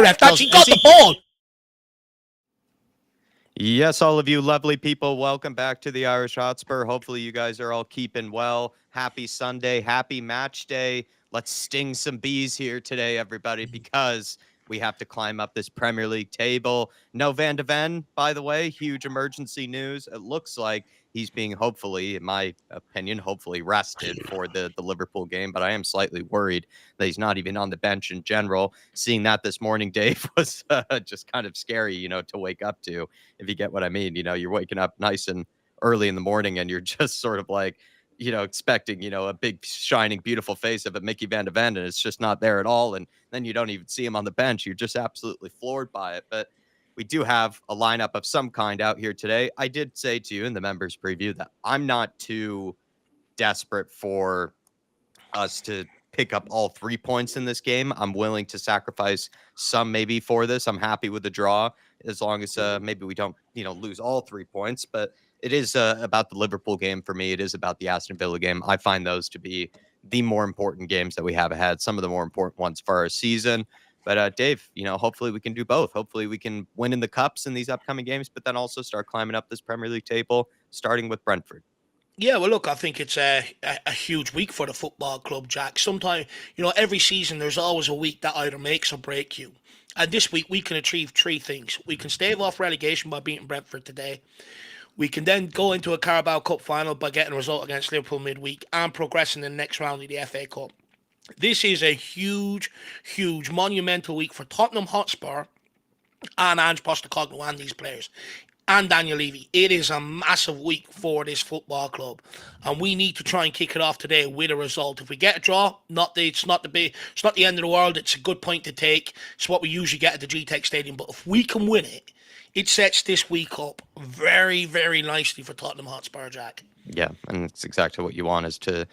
left. Actually got the ball. Yes, all of you lovely people, welcome back to the Irish Hotspur. Hopefully you guys are all keeping well. Happy Sunday, happy match day. Let's sting some bees here today, everybody, because we have to climb up this Premier League table. No Van de Ven, by the way, huge emergency news. It looks like he's being hopefully, in my opinion, hopefully rested for the Liverpool game, but I am slightly worried that he's not even on the bench in general. Seeing that this morning, Dave, was just kind of scary, to wake up to, if you get what I mean. You're waking up nice and early in the morning and you're just sort of like, expecting, a big, shining, beautiful face of a Mickey Van de Ven, and it's just not there at all. And then you don't even see him on the bench. You're just absolutely floored by it. But we do have a lineup of some kind out here today. I did say to you in the members preview that I'm not too desperate for us to pick up all 3 points in this game. I'm willing to sacrifice some maybe for this. I'm happy with the draw as long as maybe we don't, lose all 3 points. But it is about the Liverpool game for me. It is about the Aston Villa game. I find those to be the more important games that we have ahead, some of the more important ones for our season. But Dave, hopefully we can do both. Hopefully we can win in the cups in these upcoming games, but then also start climbing up this Premier League table, starting with Brentford. Yeah, well, look, I think it's a huge week for the football club, Jack. Sometimes, every season there's always a week that either makes or breaks you. And this week we can achieve 3 things. We can stave off relegation by beating Brentford today. We can then go into a Carabao Cup final by getting a result against Liverpool midweek and progressing in the next round of the FA Cup. This is a huge, huge, monumental week for Tottenham Hotspur and Ange Postecoglou and these players. And Daniel Levy. It is a massive week for this football club, and we need to try and kick it off today with a result. If we get a draw, it's not the end of the world. It's a good point to take. It's what we usually get at the GTEC Stadium. But if we can win it, it sets this week up very, very nicely for Tottenham Hotspur, Jack. Yeah, and it's exactly what you want, is to,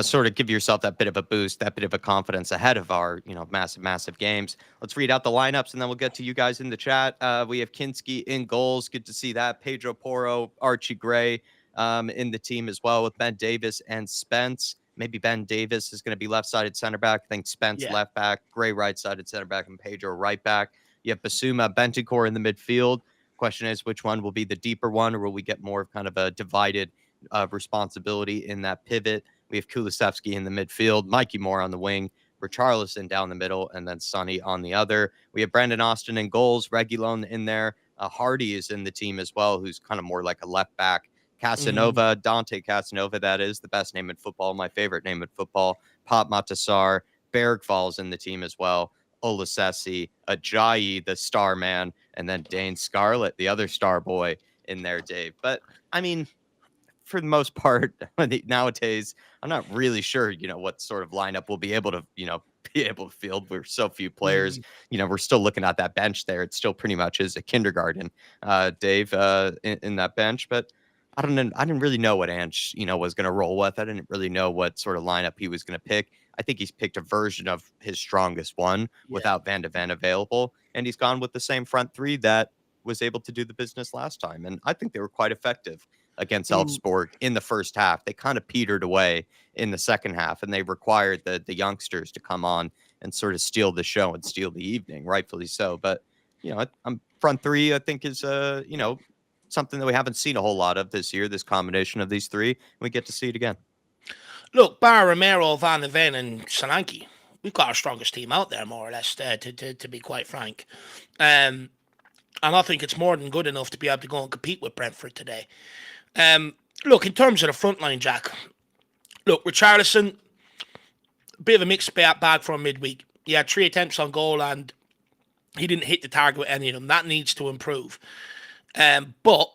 sort of give yourself that bit of a boost, that bit of a confidence ahead of our, massive, massive games. Let's read out the lineups, and then we'll get to you guys in the chat. We have Kinski in goals. Good to see that. Pedro Porro, Archie Gray in the team as well, with Ben Davis and Spence. Maybe Ben Davis is going to be left-sided center back. I think Spence left back, Gray right-sided center back, and Pedro right back. You have Basuma, Bentancur in the midfield. Question is, which one will be the deeper one, or will we get more of kind of a divided responsibility in that pivot? We have Kulusevski in the midfield, Mikey Moore on the wing, Richarlison down the middle, and then Sonny on the other. We have Brandon Austin in goals, Reguilon in there. Hardy is in the team as well, who's kind of more like a left back. Casanova, Dante Casanova, that is the best name in football, my favorite name in football. Pop Matassar, Bergvall's in the team as well. Olasesi, Ajayi, the star man, and then Dane Scarlett, the other star boy in there, Dave. But, I mean, for the most part, nowadays, I'm not really sure, what sort of lineup we'll be able to, field. We're so few players. We're still looking at that bench there. It still pretty much is a kindergarten, Dave, in that bench. But I didn't really know what Ange, was going to roll with. I didn't really know what sort of lineup he was going to pick. I think he's picked a version of his strongest one without Van de Ven available. And he's gone with the same front three that was able to do the business last time. And I think they were quite effective against Elfsborg in the first half. They kind of petered away in the second half, and they required the youngsters to come on and sort of steal the show and steal the evening, rightfully so. But, front three, I think, is, something that we haven't seen a whole lot of this year, this combination of these three. We get to see it again. Look, bar Romero, Van de Ven, and Solanke, we've got our strongest team out there, more or less, to be quite frank. And I think it's more than good enough to be able to go and compete with Brentford today. Look, in terms of the front line, Jack, look, Richarlison, a bit of a mixed bag for a midweek. He had 3 attempts on goal and he didn't hit the target with any of them. That needs to improve. But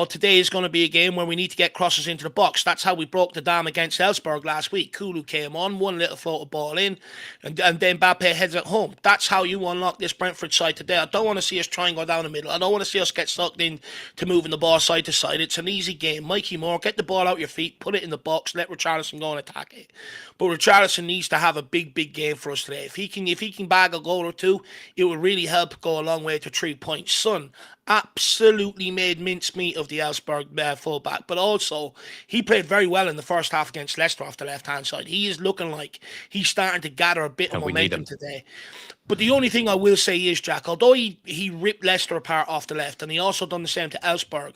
today is going to be a game where we need to get crosses into the box. That's how we broke the dam against Elfsborg last week. Kulu came on, one little floated ball in, and then Mbappe heads it home. That's how you unlock this Brentford side today. I don't want to see us try and go down the middle. I don't want to see us get sucked in to moving the ball side to side. It's an easy game. Mikey Moore, get the ball out your feet, put it in the box, let Richarlison go and attack it. But Richarlison needs to have a big, big game for us today. If he can bag a goal or two, it will really help go a long way to 3 points. Son absolutely made mincemeat of the Elfsborg fullback, but also he played very well in the first half against Leicester off the left-hand side. He is looking like he's starting to gather a bit of momentum today. But the only thing I will say is, Jack, although he ripped Leicester apart off the left, and he also done the same to Elfsberg,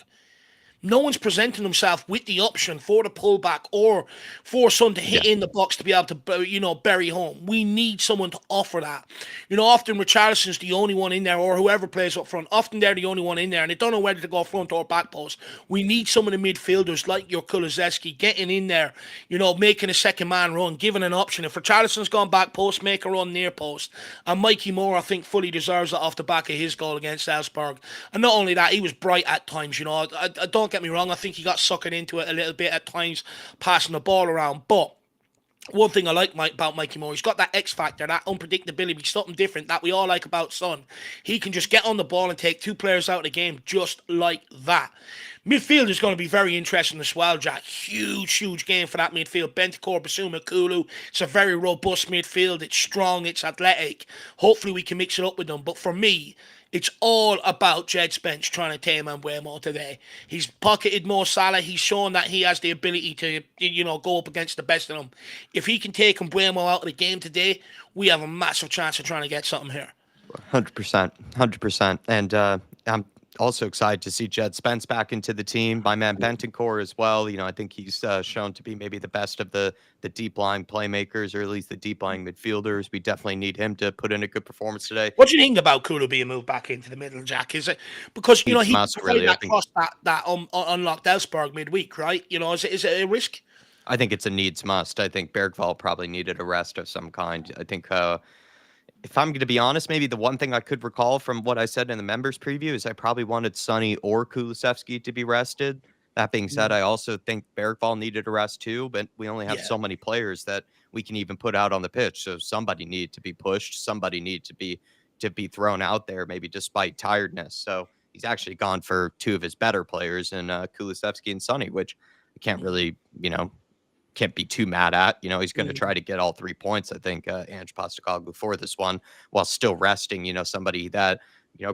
no one's presenting himself with the option for the pullback or for Son to hit Yeah. in the box to be able to, bury home. We need someone to offer that. Often Richarlison's the only one in there, or whoever plays up front. Often they're the only one in there, and they don't know whether to go front or back post. We need some of the midfielders like your Kulusevski getting in there, making a second man run, giving an option. If Richarlison's gone back post, make a run near post. And Mikey Moore, I think, fully deserves it off the back of his goal against Elfsberg. And not only that, he was bright at times. I don't get me wrong, I think he got suckered into it a little bit at times, passing the ball around. But one thing I like about Mikey Moore, he's got that X factor, that unpredictability, something different that we all like about Son. He can just get on the ball and take two players out of the game just like that. Midfield is going to be very interesting as well, Jack. Huge game for that midfield. Bentancur, Basuma, Kulu. It's a very robust midfield. It's strong. It's athletic. Hopefully we can mix it up with them. But for me, it's all about Jed Spence trying to tame Mbeumo today. He's pocketed Mo Salah. He's shown that he has the ability to, go up against the best of them. If he can take Mbeumo out of the game today, we have a massive chance of trying to get something here. 100%. 100%. And I'm also excited to see Jed Spence back into the team. My man Bentancur as well. I think he's shown to be maybe the best of the deep lying playmakers, or at least the deep lying midfielders. We definitely need him to put in a good performance today. What do you think about Kulu being moved back into the middle, Jack? Is it because he must, really, that cross that unlocked Elfsberg midweek, right? Is it a risk? I think it's a needs must. I think Bergvall probably needed a rest of some kind. I think if I'm going to be honest, maybe the one thing I could recall from what I said in the members preview is I probably wanted Sonny or Kulusevski to be rested. That being said, I also think Bergvall needed a rest too, but we only have so many players that we can even put out on the pitch. So somebody needed to be pushed. Somebody needed to be thrown out there, maybe despite tiredness. So he's actually gone for two of his better players in Kulusevski and Sonny, which I can't really, can't be too mad at. He's going to try to get all 3 points, I think, Ange Postecoglou for this one, while still resting, somebody that,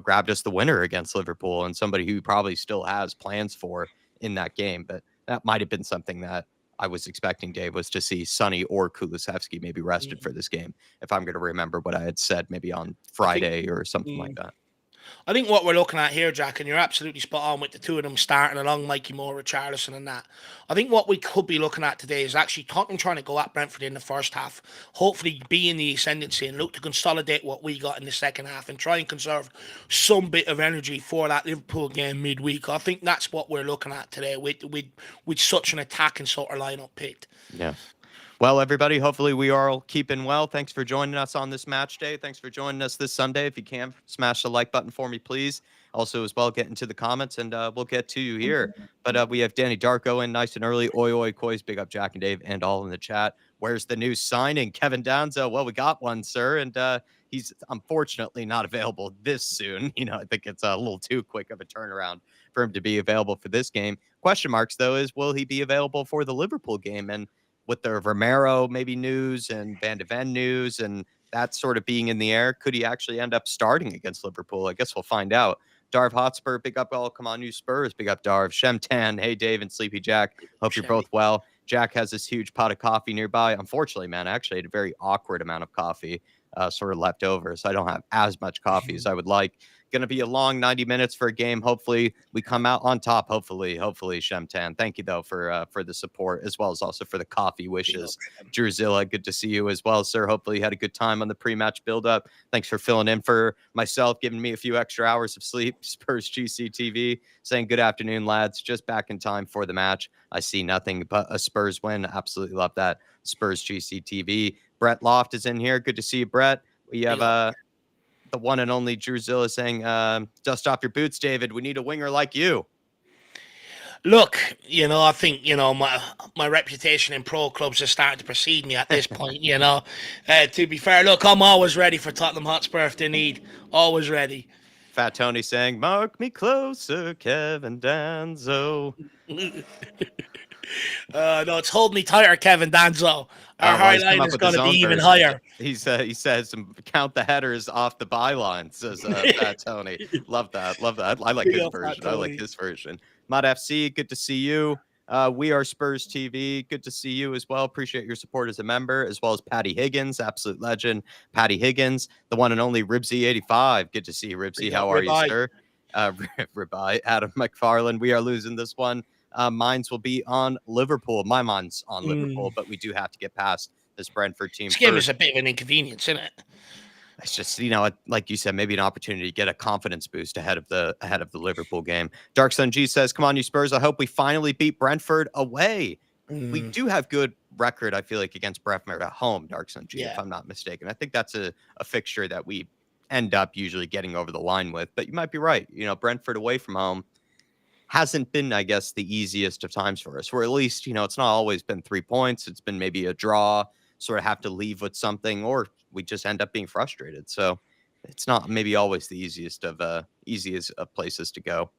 grabbed us the winner against Liverpool and somebody who probably still has plans for in that game. But that might have been something that I was expecting, Dave, was to see Sonny or Kulusevski maybe rested for this game, if I'm going to remember what I had said maybe on Friday or something like that. I think what we're looking at here, Jack, and you're absolutely spot on with the two of them starting along Mikey Moore, Richarlison and that. I think what we could be looking at today is actually Tottenham trying to go at Brentford in the first half, hopefully be in the ascendancy and look to consolidate what we got in the second half and try and conserve some bit of energy for that Liverpool game midweek. I think that's what we're looking at today with such an attacking sort of lineup picked. Yeah. Well, everybody, hopefully we are all keeping well. Thanks for joining us on this match day. Thanks for joining us this Sunday. If you can, smash the like button for me, please. Also, as well, get into the comments, and we'll get to you here. But we have Danny Darko in nice and early. Oi, Kois, big up Jack and Dave, and all in the chat. Where's the new signing? Kevin Danzo. Well, we got one, sir, and he's unfortunately not available this soon. I think it's a little too quick of a turnaround for him to be available for this game. Question marks, though, is will he be available for the Liverpool game? And with the Romero maybe news and Van de Ven news and that sort of being in the air, could he actually end up starting against Liverpool? I guess we'll find out. IrishHotspur, big up all. Come on, you Spurs. Big up, Darv. Shem10. Hey, Dave and Sleepy Jack. Hope you're both well. Jack has this huge pot of coffee nearby. Unfortunately, man, I actually had a very awkward amount of coffee sort of left over, so I don't have as much coffee as I would like. Going to be a long 90 minutes for a game. Hopefully we come out on top. Hopefully Shem10. Thank you though for the support, as well as also for the coffee wishes. Druzilla, good to see you as well, sir. Hopefully you had a good time on the pre-match build-up. Thanks for filling in for myself, giving me a few extra hours of sleep. Spurs GCTV saying good afternoon, lads. Just back in time for the match. I see nothing but a Spurs win. Absolutely love that. Spurs GCTV. Brett Loft is in here. Good to see you, Brett. We have the one and only Druzilla saying, dust off your boots, David. We need a winger like you. Look, I think, my reputation in pro clubs is starting to precede me at this point, To be fair, look, I'm always ready for Tottenham Hotspur if they need. Always ready. Fat Tony saying, mark me closer, Kevin Danzo. No, it's hold me tighter, Kevin Danzo. Our highlight is going to be even higher. He says, count the headers off the byline, says Fat Tony. Love that. I like his version. I like his version. Mod FC, good to see you. We Are Spurs TV. Good to see you as well. Appreciate your support as a member, as well as Patty Higgins, absolute legend. Patty Higgins, the one and only Ribsy85. Good to see you, Ribsy. Big How up, are you, ribeye. sir? Ribeye. Adam McFarland. We are losing this one. Mines will be on Liverpool. My mine's on Liverpool, but we do have to get past this Brentford team This game is first. a bit of an inconvenience, isn't it? It's just, like you said, maybe an opportunity to get a confidence boost ahead of the Liverpool game. Dark Sun G says, "Come on, you Spurs! I hope we finally beat Brentford away. We do have good record, I feel like, against Brentford at home." Dark Sun G, if Yeah. I'm not mistaken, I think that's a fixture that we end up usually getting over the line with. But you might be right. Brentford away from home hasn't been, I guess, the easiest of times for us. Or at least, it's not always been 3 points. It's been maybe a draw, sort of have to leave with something, or we just end up being frustrated. So it's not maybe always the easiest of places to go.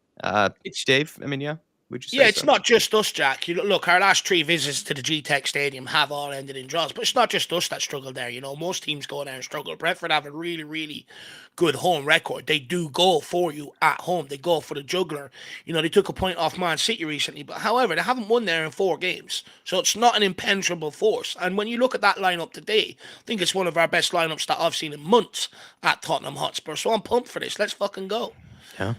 It's Dave, I mean, yeah, would you Yeah, say it's so? not just us, Jack. Look, our last 3 visits to the G-Tech Stadium have all ended in draws, but it's not just us that struggled there. Most teams go there and struggle. Brentford have a really, really good home record. They do go for you at home. They go for the juggler. They took a point off Man City recently, but however, they haven't won there in 4 games, so it's not an impenetrable force. And when you look at that lineup today, I think it's one of our best lineups that I've seen in months at Tottenham Hotspur. So I'm pumped for this. Let's fucking go. Yeah.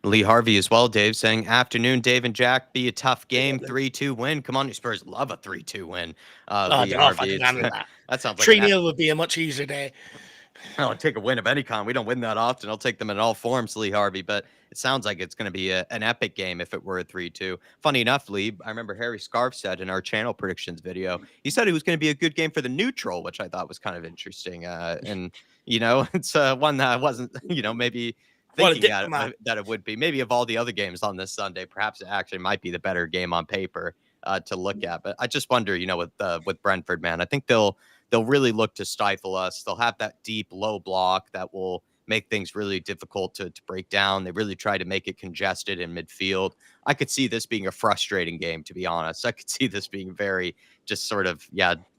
Lee Harvey as well, Dave, saying, "Afternoon, Dave and Jack. Be a tough game. 3-2 win. Come on, you Spurs love a 3-2 win." Oh, Lee they're not Harvey, fucking handling that. that sounds like 3-0 would be a much easier day. I'll take a win of any kind. We don't win that often. I'll take them in all forms, Lee Harvey. But it sounds like it's going to be an epic game if it were a 3-2. Funny enough, Lee, I remember Harry Scarf said in our channel predictions video, he said it was going to be a good game for the neutral, which I thought was kind of interesting. And it's one that I wasn't, maybe What a thinking diplomat. that it would be. Maybe of all the other games on this Sunday, perhaps it actually might be the better game on paper to look at. But I just wonder, with Brentford, man, I think they'll really look to stifle us. They'll have that deep low block that will make things really difficult to break down. They really try to make it congested in midfield. I could see this being a frustrating game, to be honest. I could see this being very just sort of,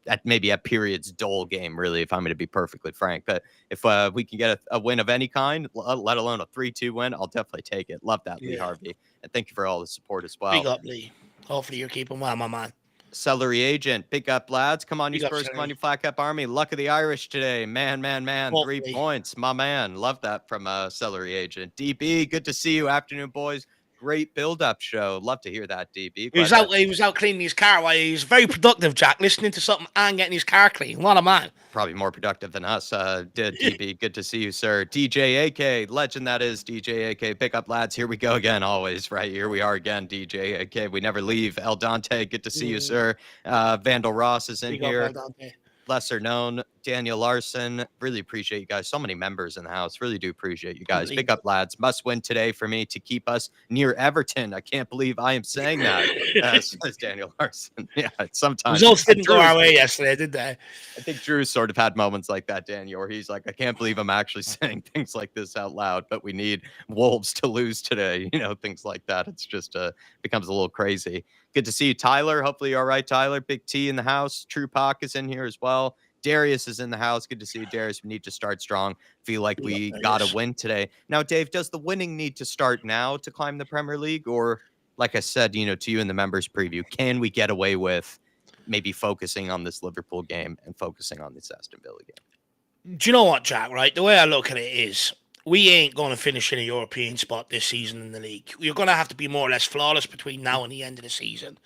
at periods dull game, really, if I'm going to be perfectly frank. But if we can get a win of any kind, let alone a 3-2 win, I'll definitely take it. Love that, Lee Yeah. Harvey. And thank you for all the support as well. Big up, Lee. Hopefully you're keeping well, my man. Celery agent, big up, lads. Come on, you Big up, Spurs. Come on, Celery. you Flat Cap Army. Luck of the Irish today. Man. Hopefully. 3 points. My man. Love that from Celery agent. DB, good to see you. Afternoon, boys. Great build-up show. Love to hear that, DB. He was out cleaning his car while he was very productive, Jack, listening to something and getting his car clean. What a man. Probably more productive than us. DB, good to see you, sir. DJ AK, legend that is. DJ AK, pick up, lads. Here we go again, always. Right, here we are again, DJ AK. We never leave. El Dante, good to see you, sir. Vandal Ross is in Big here. up, El Dante. Lesser known, Daniel Larson. Really appreciate you guys. So many members in the house. Really do appreciate you guys. Big up, lads. Must win today for me to keep us near Everton. I can't believe I am saying that. Says Daniel Larson. Yeah, sometimes Results didn't go our way yesterday, did they? I think Drew sort of had moments like that, Daniel, where he's like, I can't believe I'm actually saying things like this out loud, but we need Wolves to lose today. Things like that. It's just becomes a little crazy. Good to see you, Tyler. Hopefully you're all right, Tyler. Big T in the house. True Pock is in here as well. Darius is in the house. Good to see you, Darius. We need to start strong. Feel like we got to win today. Now, Dave, does the winning need to start now to climb the Premier League? Or, like I said, to you in the members preview, can we get away with maybe focusing on this Liverpool game and focusing on this Aston Villa game? Do you know what, Jack, right? The way I look at it is we ain't going to finish in a European spot this season in the league. You're going to have to be more or less flawless between now and the end of the season.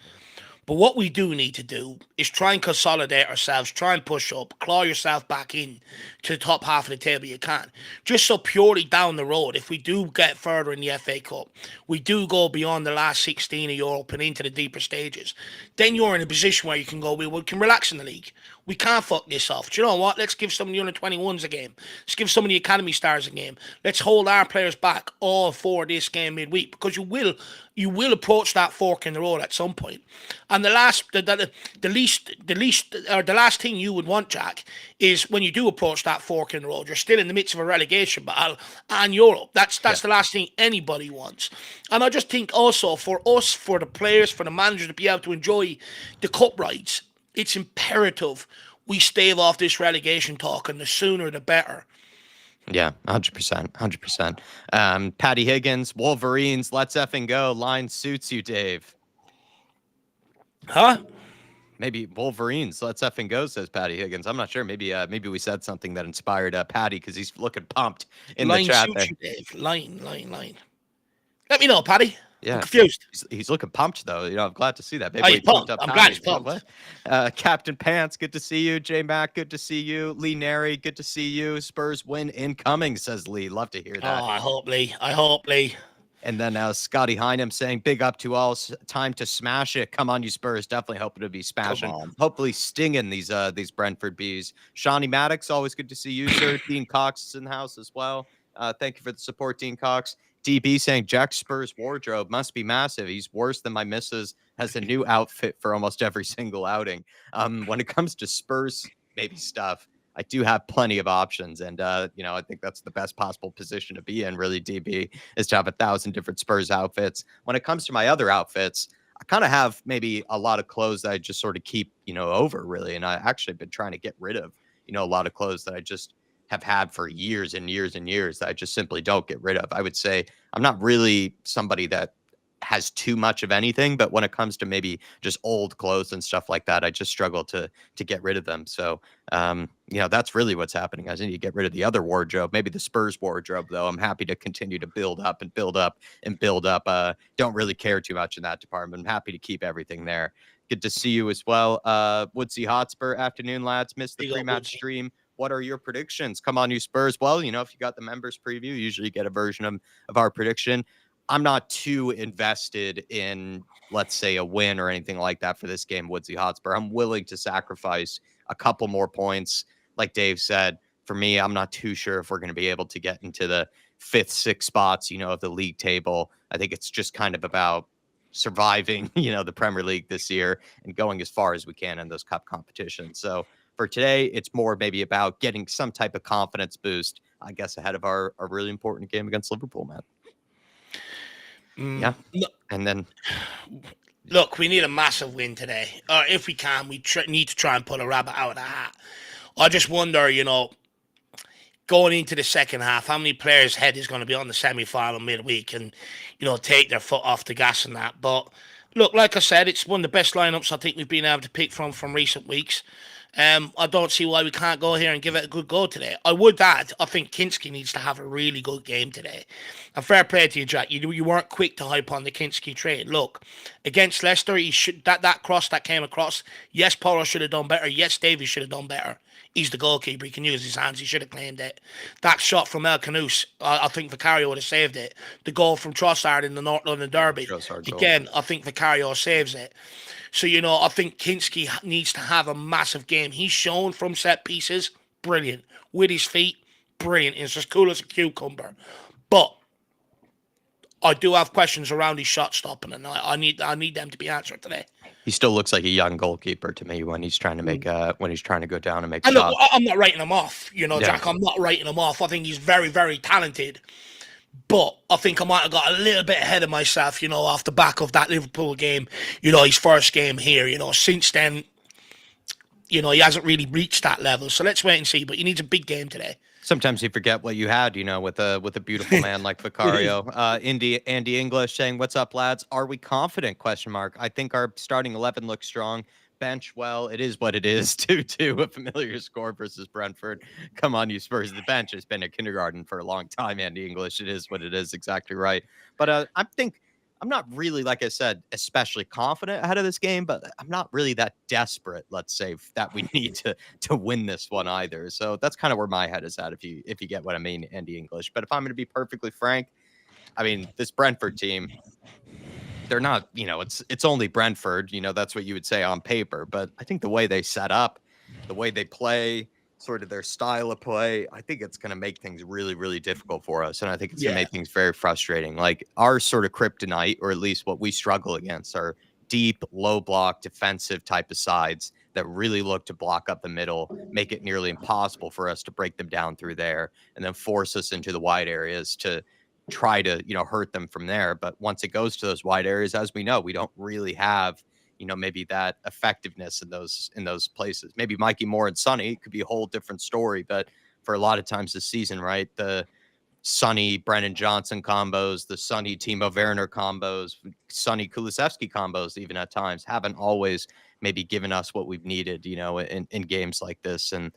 But what we do need to do is try and consolidate ourselves, try and push up, claw yourself back in to the top half of the table you can. Just so purely down the road, if we do get further in the FA Cup, we do go beyond the last 16 of Europe and into the deeper stages, then you're in a position where you can go, we can relax in the league. We can't fuck this off. Do you know what? Let's give some of the under-21s a game. Let's give some of the academy stars a game. Let's hold our players back all for this game midweek, because you will approach that fork in the road at some point. And the last thing you would want, Jack, is when you do approach that fork in the road, you're still in the midst of a relegation battle and Europe. That's the last thing anybody wants. And I just think also for us, for the players, for the managers to be able to enjoy the cup rides, it's imperative we stave off this relegation talk, and the sooner the better. Yeah, 100%. Patty Higgins, Wolverines, let's effing go. Line suits you, Dave. Huh? Maybe Wolverines. Let's effing go, says Patty Higgins. I'm not sure. Maybe we said something that inspired Patty because he's looking pumped in the Line chat suits there. you, Dave. Line. Let me know, Paddy. I'm Yeah, confused. he's looking pumped though. I'm glad to see that. Oh, Maybe we he's pumped pumped. up I'm glad he's Patty. pumped. What? Captain Pants, good to see you. J Mac, good to see you. Lee Nary, good to see you. Spurs win incoming, says Lee. Love to hear Oh, that. I hope Lee. I hope Lee. And then Scotty Heinem saying, big up to all. Time to smash it. Come on, you Spurs. Definitely hoping to be Come smashing. on. Hopefully stinging these Brentford Bees. Shawnee Maddox, always good to see you, sir. Dean Cox is in the house as well. Thank you for the support, Dean Cox. DB saying, Jack Spurs' wardrobe must be massive. He's worse than my missus. Has a new outfit for almost every single outing. When it comes to Spurs, maybe stuff, I do have plenty of options. And, I think that's the best possible position to be in, really, DB, is to have 1,000 different Spurs outfits. When it comes to my other outfits, I kind of have maybe a lot of clothes that I just sort of keep, over, really. And I actually been trying to get rid of, a lot of clothes that I just have had for years and years and years that I just simply don't get rid of. I would say I'm not really somebody that has too much of anything, but when it comes to maybe just old clothes and stuff like that, I just struggle to get rid of them. So that's really what's happening. I need to get rid of the other wardrobe, maybe the Spurs wardrobe, though. I'm happy to continue to build up and build up and build up. Don't really care too much in that department. I'm happy to keep everything there. Good to see you as well. Woodsy Hotspur, afternoon, lads. Missed the Big up pre-match Woodsy. stream. What are your predictions? Come on, you Spurs. Well, if you got the members preview, usually you get a version of our prediction. I'm not too invested in, let's say, a win or anything like that for this game, Woodsy Hotspur. I'm willing to sacrifice a couple more points. Like Dave said, for me, I'm not too sure if we're going to be able to get into the 5th, 6th spots, of the league table. I think it's just kind of about surviving, the Premier League this year and going as far as we can in those cup competitions. So for today, it's more maybe about getting some type of confidence boost, I guess, ahead of our really important game against Liverpool, man. Yeah. And then Look, we need a massive win today. Or if we can, we need to try and pull a rabbit out of the hat. I just wonder, going into the second half, how many players' head is going to be on the semi-final midweek and, take their foot off the gas and that. But look, like I said, it's one of the best lineups I think we've been able to pick from recent weeks. I don't see why we can't go here and give it a good go today. I would add, I think Kinski needs to have a really good game today. A fair play to you, Jack. You weren't quick to hype on the Kinski trade. Look, against Leicester, he should that cross that came across. Yes, Paulo should have done better. Yes, Davies should have done better. He's the goalkeeper. He can use his hands. He should have claimed it. That shot from El Canous, I think Vicario would have saved it. The goal from Trossard in the North London Derby. Again, I think Vicario saves it. So, I think Kinski needs to have a massive game. He's shown from set pieces, brilliant. With his feet, brilliant. It's as cool as a cucumber. But I do have questions around his shot stopping, and I need them to be answered today. He still looks like a young goalkeeper to me when he's trying to make when he's trying to go down and make shots. Look, I'm not writing him off, Jack. I'm not writing him off. I think he's very, very talented. But I think I might have got a little bit ahead of myself, off the back of that Liverpool game, his first game here. Since then, he hasn't really reached that level. So let's wait and see. But he needs a big game today. Sometimes you forget what you had, with a beautiful man like Vicario. Andy English saying, "What's up, lads? Are we confident?" ? I think our starting 11 looks strong. Bench, well, it is what it is. 2-2, a familiar score versus Brentford. Come on, you Spurs. The bench has been a kindergarten for a long time, Andy English. It is what it is. Exactly right. But I think I'm not really, like I said, especially confident ahead of this game, but I'm not really that desperate, let's say, that we need to win this one either. So that's kind of where my head is at, if you get what I mean, Andy English. But if I'm going to be perfectly frank, I mean, this Brentford team, they're not, it's only Brentford, that's what you would say on paper. But I think the way they set up, the way they play, sort of their style of play, I think it's going to make things really, really difficult for us. And I think it's going to make things very frustrating. Like our sort of kryptonite, or at least what we struggle against, are deep, low block, defensive type of sides that really look to block up the middle, make it nearly impossible for us to break them down through there, and then force us into the wide areas to try to, hurt them from there. But once it goes to those wide areas, as we know, we don't really have, maybe that effectiveness in those places. Maybe Mikey Moore and Sonny could be a whole different story, but for a lot of times this season, right, the Sonny Brennan Johnson combos, the Sonny Timo Werner combos, Sonny Kulusevski combos, even at times, haven't always maybe given us what we've needed, in games like this. And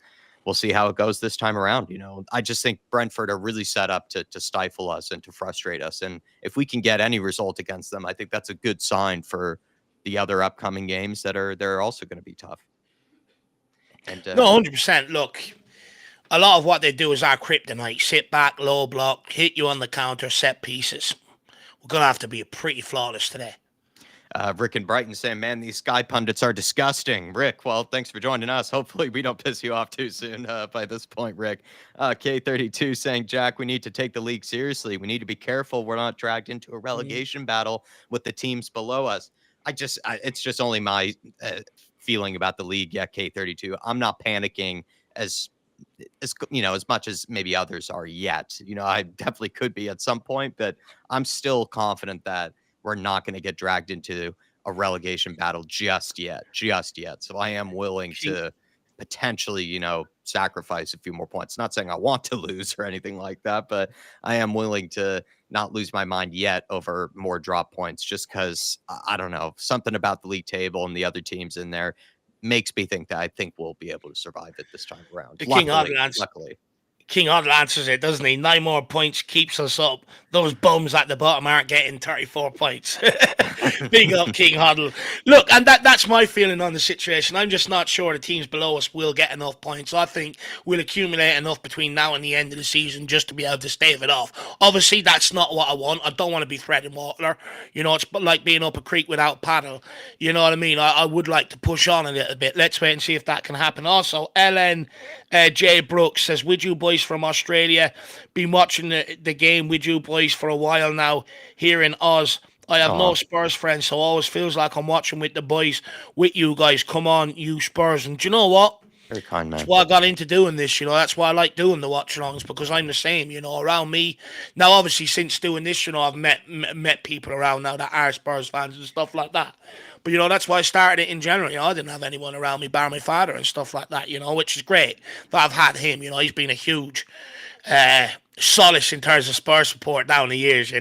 we'll see how it goes this time around. I just think Brentford are really set up to stifle us and to frustrate us. And if we can get any result against them, I think that's a good sign for the other upcoming games they're also going to be tough. And No, 100%. Look, a lot of what they do is our kryptonite. Sit back, low block, hit you on the counter, set pieces. We're going to have to be pretty flawless today. Rick and Brighton saying, man, these Sky pundits are disgusting. Rick, well, thanks for joining us. Hopefully we don't piss you off too soon by this point, Rick. K32 saying, Jack, we need to take the league seriously. We need to be careful we're not dragged into a relegation battle with the teams below us. It's just only my feeling about the league. Yeah, K32. I'm not panicking as much as maybe others are yet. I definitely could be at some point, but I'm still confident that we're not going to get dragged into a relegation battle just yet. So I am willing to potentially, sacrifice a few more points. Not saying I want to lose or anything like that, but I am willing to not lose my mind yet over more drop points just because, I don't know, something about the league table and the other teams in there makes me think that I think we'll be able to survive it this time around. Luckily. King Huddle answers it, doesn't he? 9 more points keeps us up. Those bums at the bottom aren't getting 34 points. Big up, King Huddle. Look, and that's my feeling on the situation. I'm just not sure the teams below us will get enough points. I think we'll accumulate enough between now and the end of the season just to be able to stave it off. Obviously, that's not what I want. I don't want to be treading water. It's like being up a creek without paddle. You know what I mean? I would like to push on a little bit. Let's wait and see if that can happen. Also, Ellen J. Brooks says, would you boys from Australia been watching the game with you boys for a while now here in Oz? I have no Spurs friends, so it always feels like I'm watching with the boys, with you guys. Come on, you Spurs. And do you know what? Very kind, man. That's why I got into doing this, That's why I like doing the watch-alongs, because I'm the same, around me. Now, obviously, since doing this, I've met people around now that are Spurs fans and stuff like that. But, that's why I started it in general. I didn't have anyone around me, bar my father and stuff like that, which is great. But I've had him, he's been a huge solace in terms of Spurs support down the years,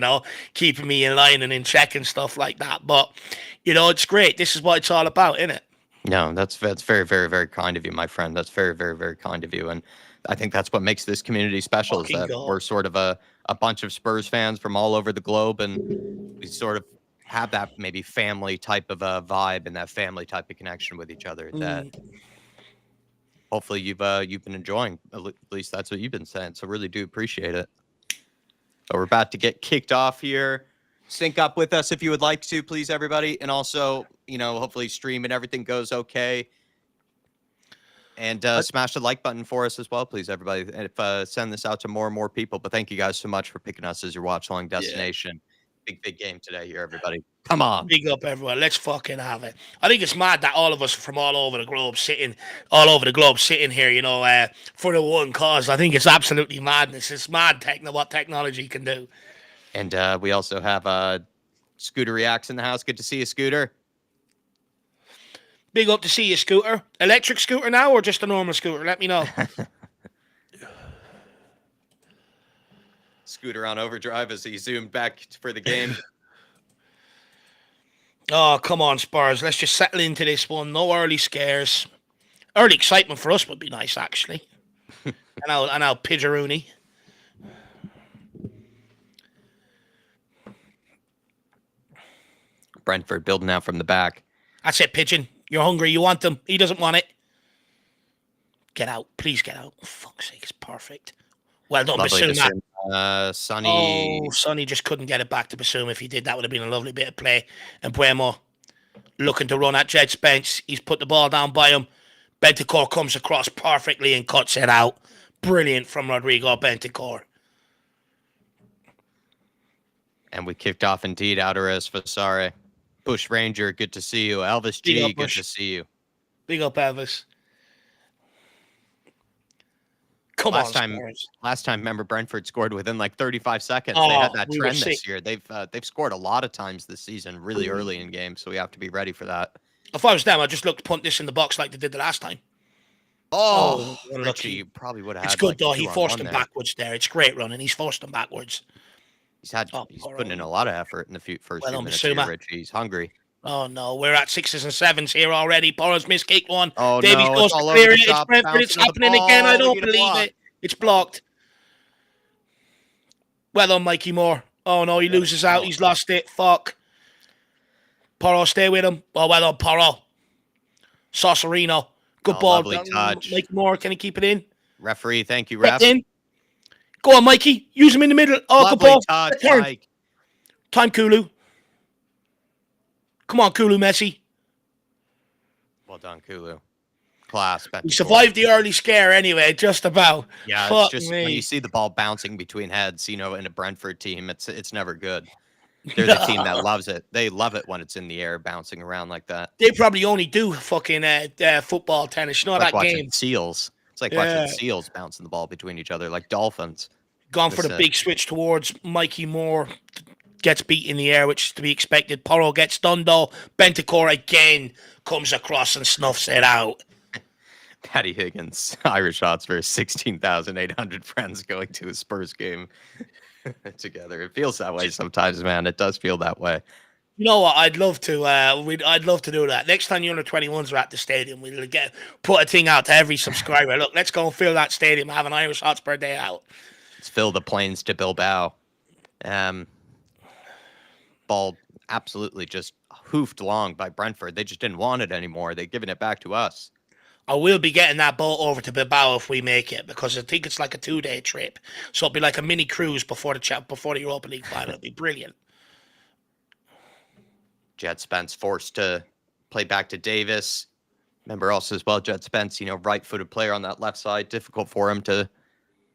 keeping me in line and in check and stuff like that. But, it's great. This is what it's all about, isn't it? No, that's very, very, very kind of you, my friend. That's very, very, very kind of you. And I think that's what makes this community special is that we're sort of a bunch of Spurs fans from all over the globe. And we sort of have that maybe family type of a vibe and that family type of connection with each other that hopefully you've been enjoying. At least that's what you've been saying. So really do appreciate it. So we're about to get kicked off here. Sync up with us if you would like to, please, everybody. And also, hopefully stream and everything goes okay. And smash the like button for us as well, please, everybody. And if send this out to more and more people. But thank you guys so much for picking us as your watch-along destination. Yeah. Big game today here, everybody. Come on. Big up, everyone. Let's fucking have it. I think it's mad that all of us from all over the globe sitting here, for the one cause. I think it's absolutely madness. It's mad what technology can do. And we also have Scooter Reacts in the house. Good to see you, Scooter. Big up to see you, Scooter. Electric scooter now or just a normal scooter? Let me know. Scooter on overdrive as he zoomed back for the game. Oh, come on, Spurs. Let's just settle into this one. No early scares. Early excitement for us would be nice, actually. and I'll Pidgeroony. Brentford building out from the back. That's it, Pigeon. You're hungry. You want them. He doesn't want it. Get out. Please get out. Oh, fuck's sake, it's perfect. Well done, Basuma. Sonny. Oh, Sonny just couldn't get it back to Basuma. If he did, that would have been a lovely bit of play. And Buemo looking to run at Jed Spence. He's put the ball down by him. Bentancur comes across perfectly and cuts it out. Brilliant from Rodrigo Bentancur. And we kicked off indeed. Alvarez Vasare. Bush Ranger, good to see you. Elvis G, good to see you. Big up, Elvis. Last time, remember Brentford scored within like 35 seconds. They had that trend this year. They've scored a lot of times this season, really early in games, so we have to be ready for that. If I was them, I'd just look to punt this in the box like they did the last time. Oh, Oh, Richie, unlucky. you probably would have It's had good like a though. He forced 2-on-1 him there. backwards there. It's great running. He's forced him backwards. Oh, He's poor putting in old. a lot of effort in the first Well few done, minutes here, Basuma. Richie. He's hungry. Oh no, we're at 6s and 7s here already. Porro's missed kick one. Oh Davies no, it's goes to all over clear the it. It's shop, Brentford. It's bouncing to the happening again. I ball. We don't need a believe block. it. It's blocked. Well done, Mikey Moore. Oh no, he What a loses out. shot. He's lost it. Fuck. Porro, stay with him. Oh, well done, Porro. Saucerino. Good Oh, ball. lovely touch. Mikey Moore, can he keep it in? Referee, thank you, Kept ref. in. Go on, Mikey. Use him in the middle. Oh, good Lovely ball. touch, Turn. Mike. Time, Kulu. Come on, Kulu, Messi. Well done, Kulu. Class. We survived the early scare anyway, just about. Yeah, it's Fuck just me. when you see the ball bouncing between heads, in a Brentford team, it's never good. They're the team that loves it. They love it when it's in the air, bouncing around like that. They probably only do fucking football, tennis. You know It's like that watching game? seals. It's like watching seals bouncing the ball between each other, like dolphins. Gone for the big switch towards Mikey Moore. Gets beat in the air, which is to be expected. Porro gets done though. Bentacore again comes across and snuffs it out. Paddy Higgins, Irish Hotspur, 16,800 friends going to a Spurs game together. It feels that way sometimes, man. It does feel that way. You know what? I'd love to. I'd love to do that. Next time the under 21s are at the stadium, we'll put a thing out to every subscriber. Look, let's go and fill that stadium. Have an Irish Hotspur day out. Let's fill the planes to Bilbao. Ball absolutely just hoofed long by Brentford. They just didn't want it anymore. They've given it back to us. I will be getting that boat over to Bilbao if we make it, because I think it's like a 2-day trip. So it'll be like a mini cruise before the Europa League final. It'll be brilliant. Jed Spence forced to play back to Davis. Remember also as well, Jed Spence, right-footed player on that left side. Difficult for him to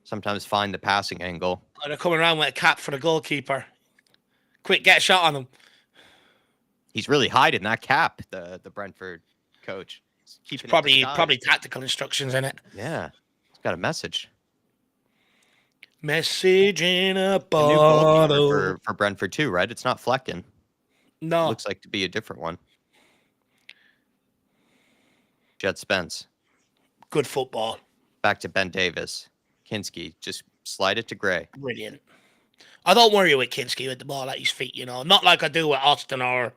sometimes find the passing angle. Oh, they're coming around with a cap for the goalkeeper. Quick, get a shot on him. He's really hiding that cap, the Brentford coach. It's probably tactical instructions in it. Yeah, it's got a message. Message in a A new bottle. goalkeeper for Brentford too, right? It's not Flecken. No. Looks like to be a different one. Jed Spence. Good football. Back to Ben Davis. Kinski, just slide it to Gray. Brilliant. I don't worry with Kinski with the ball at his feet, Not like I do with Austin or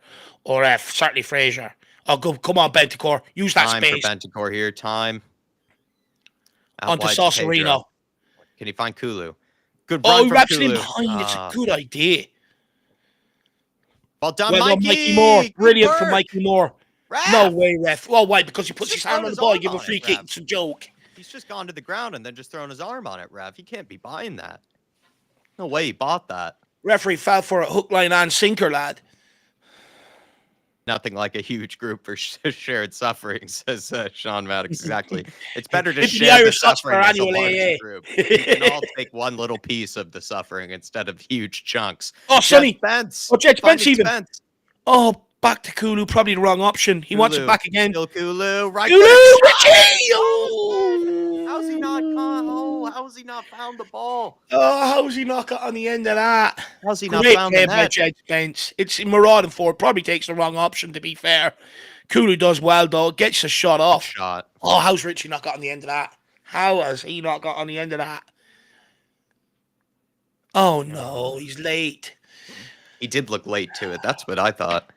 certainly Fraser. Oh, good. Come on, Bentacore. Use that space. Time for Bentacore here. Time. Onto Saucerino. Can he find Kulu? Good run from he wraps Kulu. it in behind. It's a good idea. Well done, Mikey. Moore. Brilliant for Mikey Moore. Ref. No way, ref. Well, why? Because he puts his hand on the ball, give a free kick. It's a joke. He's just gone to the ground and then just thrown his arm on it, ref. He can't be buying that. No way he bought that. Referee fell for a hook, line, and sinker, lad. Nothing like a huge group for shared suffering, says Sean Maddox. Exactly. It's better to share the suffering as a large group. We can all take one little piece of the suffering instead of huge chunks. Oh, Sonny. Spence. Oh, Jed Spence even. Spence. Oh, back to Kulu. Probably the wrong option. He wants it back again. Still Kulu. Right. Kulu, Richie! Oh. How's he not caught? Oh, how's he not found the ball? Oh, how's he not got on the end of that? How's he not found the net? By Jed Spence. It's marauding forward. Probably takes the wrong option, to be fair. Kulu does well, though. Gets a shot off. Oh, how's Richie not got on the end of that? How has he not got on the end of that? Oh, no. He's late. He did look late to it. That's what I thought.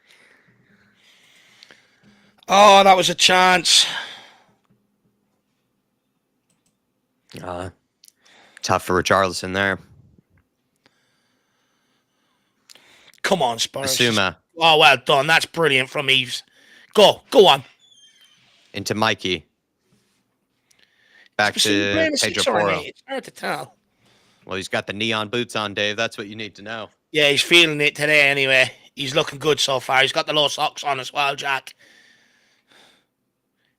Oh, that was a chance. Tough for Richarlison there. Come on, Spurs. Basuma. Oh, well done. That's brilliant from Eves. Go on. Into Mikey. Back to Pedro Porro. It's hard to tell. Well, he's got the neon boots on, Dave. That's what you need to know. Yeah, he's feeling it today anyway. He's looking good so far. He's got the low socks on as well, Jack.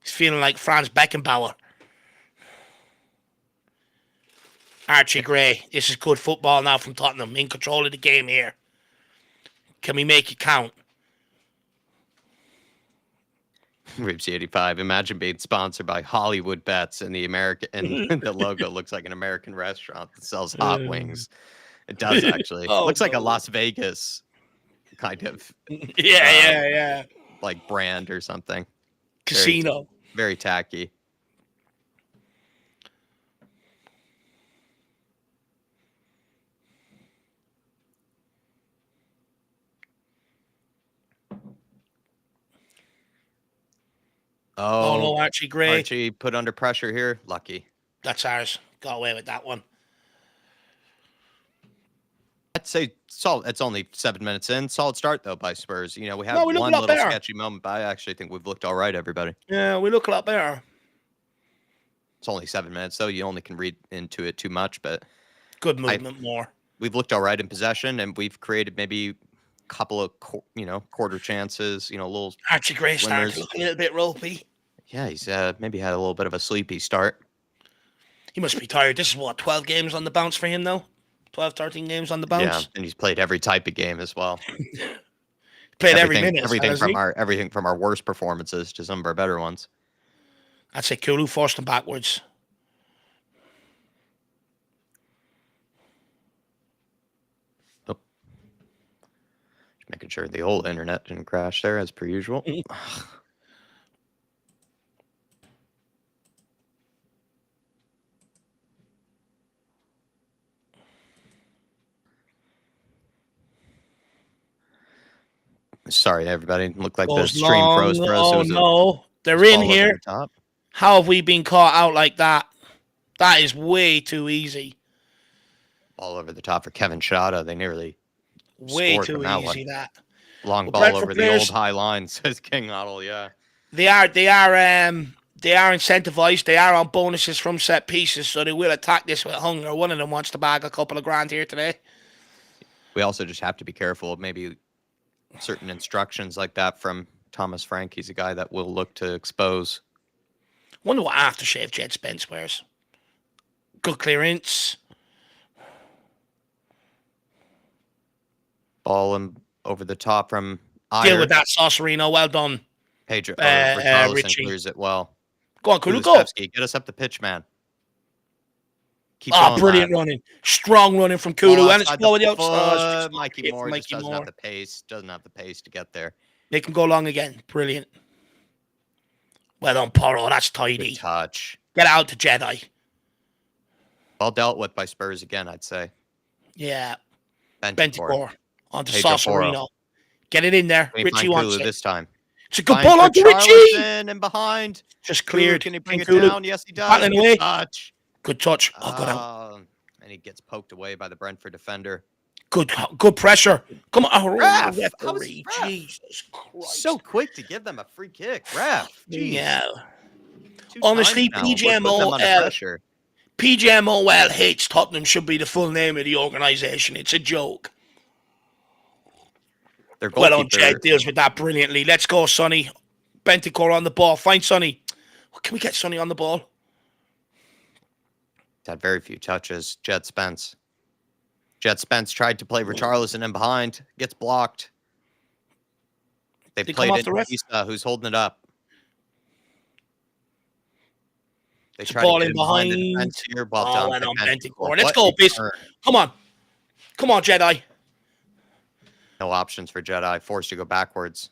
He's feeling like Franz Beckenbauer. Archie Gray. This is good football now from Tottenham. In control of the game here. Can we make it count? Ribsy 85. Imagine being sponsored by Hollywood Bets and the logo looks like an American restaurant that sells hot wings. It does actually. Looks like a Las Vegas kind of yeah. Like brand or something. Casino. Very tacky. Oh, Oh, no, Archie Gray. Archie put under pressure here. Lucky. That's ours. Got away with that one. I'd say solid. It's only 7 minutes in. Solid start though by Spurs. You know, we No, had we look a one lot little better. sketchy moment, but I actually think we've looked all right, everybody. Yeah, we look a lot better. It's only 7 minutes, though. You only can read into it too much, but Good movement more. we've looked all right in possession, and we've created maybe a couple of quarter chances. Little Archie Gray starting to swimmers. look a little bit ropey. Yeah, he's maybe had a little bit of a sleepy start. He must be tired. This is what, 12 games on the bounce for him now? 12, 13 games on the bounce? Yeah, and he's played every type of game as well. Played every minute. Everything from our worst performances to some of our better ones. I'd say Kulu forced him backwards. Oh. Just making sure the whole internet didn't crash there as per usual. Sorry, everybody. Looked like the stream froze for us. Oh, no. They're in here. How have we been caught out like that? That is way too easy. All over the top for Kevin Shada. They nearly way too easy that. Long ball over the old high line, says King Otto. Yeah. They are incentivized. They are on bonuses from set pieces, so they will attack this with hunger. One of them wants to bag a couple of grand here today. We also just have to be careful of maybe certain instructions like that from Thomas Frank. He's a guy that will look to expose. Wonder what aftershave Jed Spence wears. Good clearance. Ball over the top from Deal with that, Saucerino. Well done. Pedro Richarlison clears it well. Go on, Kulu, go. Get us up the pitch, man. Keep going, brilliant running. Strong running from Kulu. And it's going outside. Mikey Moore just doesn't have the pace. Doesn't have the pace to get there. They can go long again. Brilliant. Well done, Porro. That's tidy. Good touch. Get out to Jedi. Well dealt with by Spurs again, I'd say. Yeah. Bentancur. Onto Pedro Saucerino. Get it in there. Richie wants it. This time. It's a good ball onto Richie. And behind. Just cleared. Can he bring it down? Yes, he does. Battling away. Touch. Good touch. Oh, good out. And he gets poked away by the Brentford defender. Good pressure. Come on. Oh, referee. Jesus Christ. So quick to give them a free kick. Ref. Jeez. Yeah. Honestly, PGMOL hates Tottenham should be the full name of the organisation. It's a joke. Well on, Jed deals with that brilliantly. Let's go, Sonny. Bentancur on the ball. Find Sonny. Can we get Sonny on the ball? He's had very few touches. Jed Spence tried to play Richarlison in behind. Gets blocked. They played it Issa, who's holding it up. They tried to get behind the defense here. Well done. Bentancur. Let's go, Biss. Come on, Jedi. No options for Jedi. Forced to go backwards.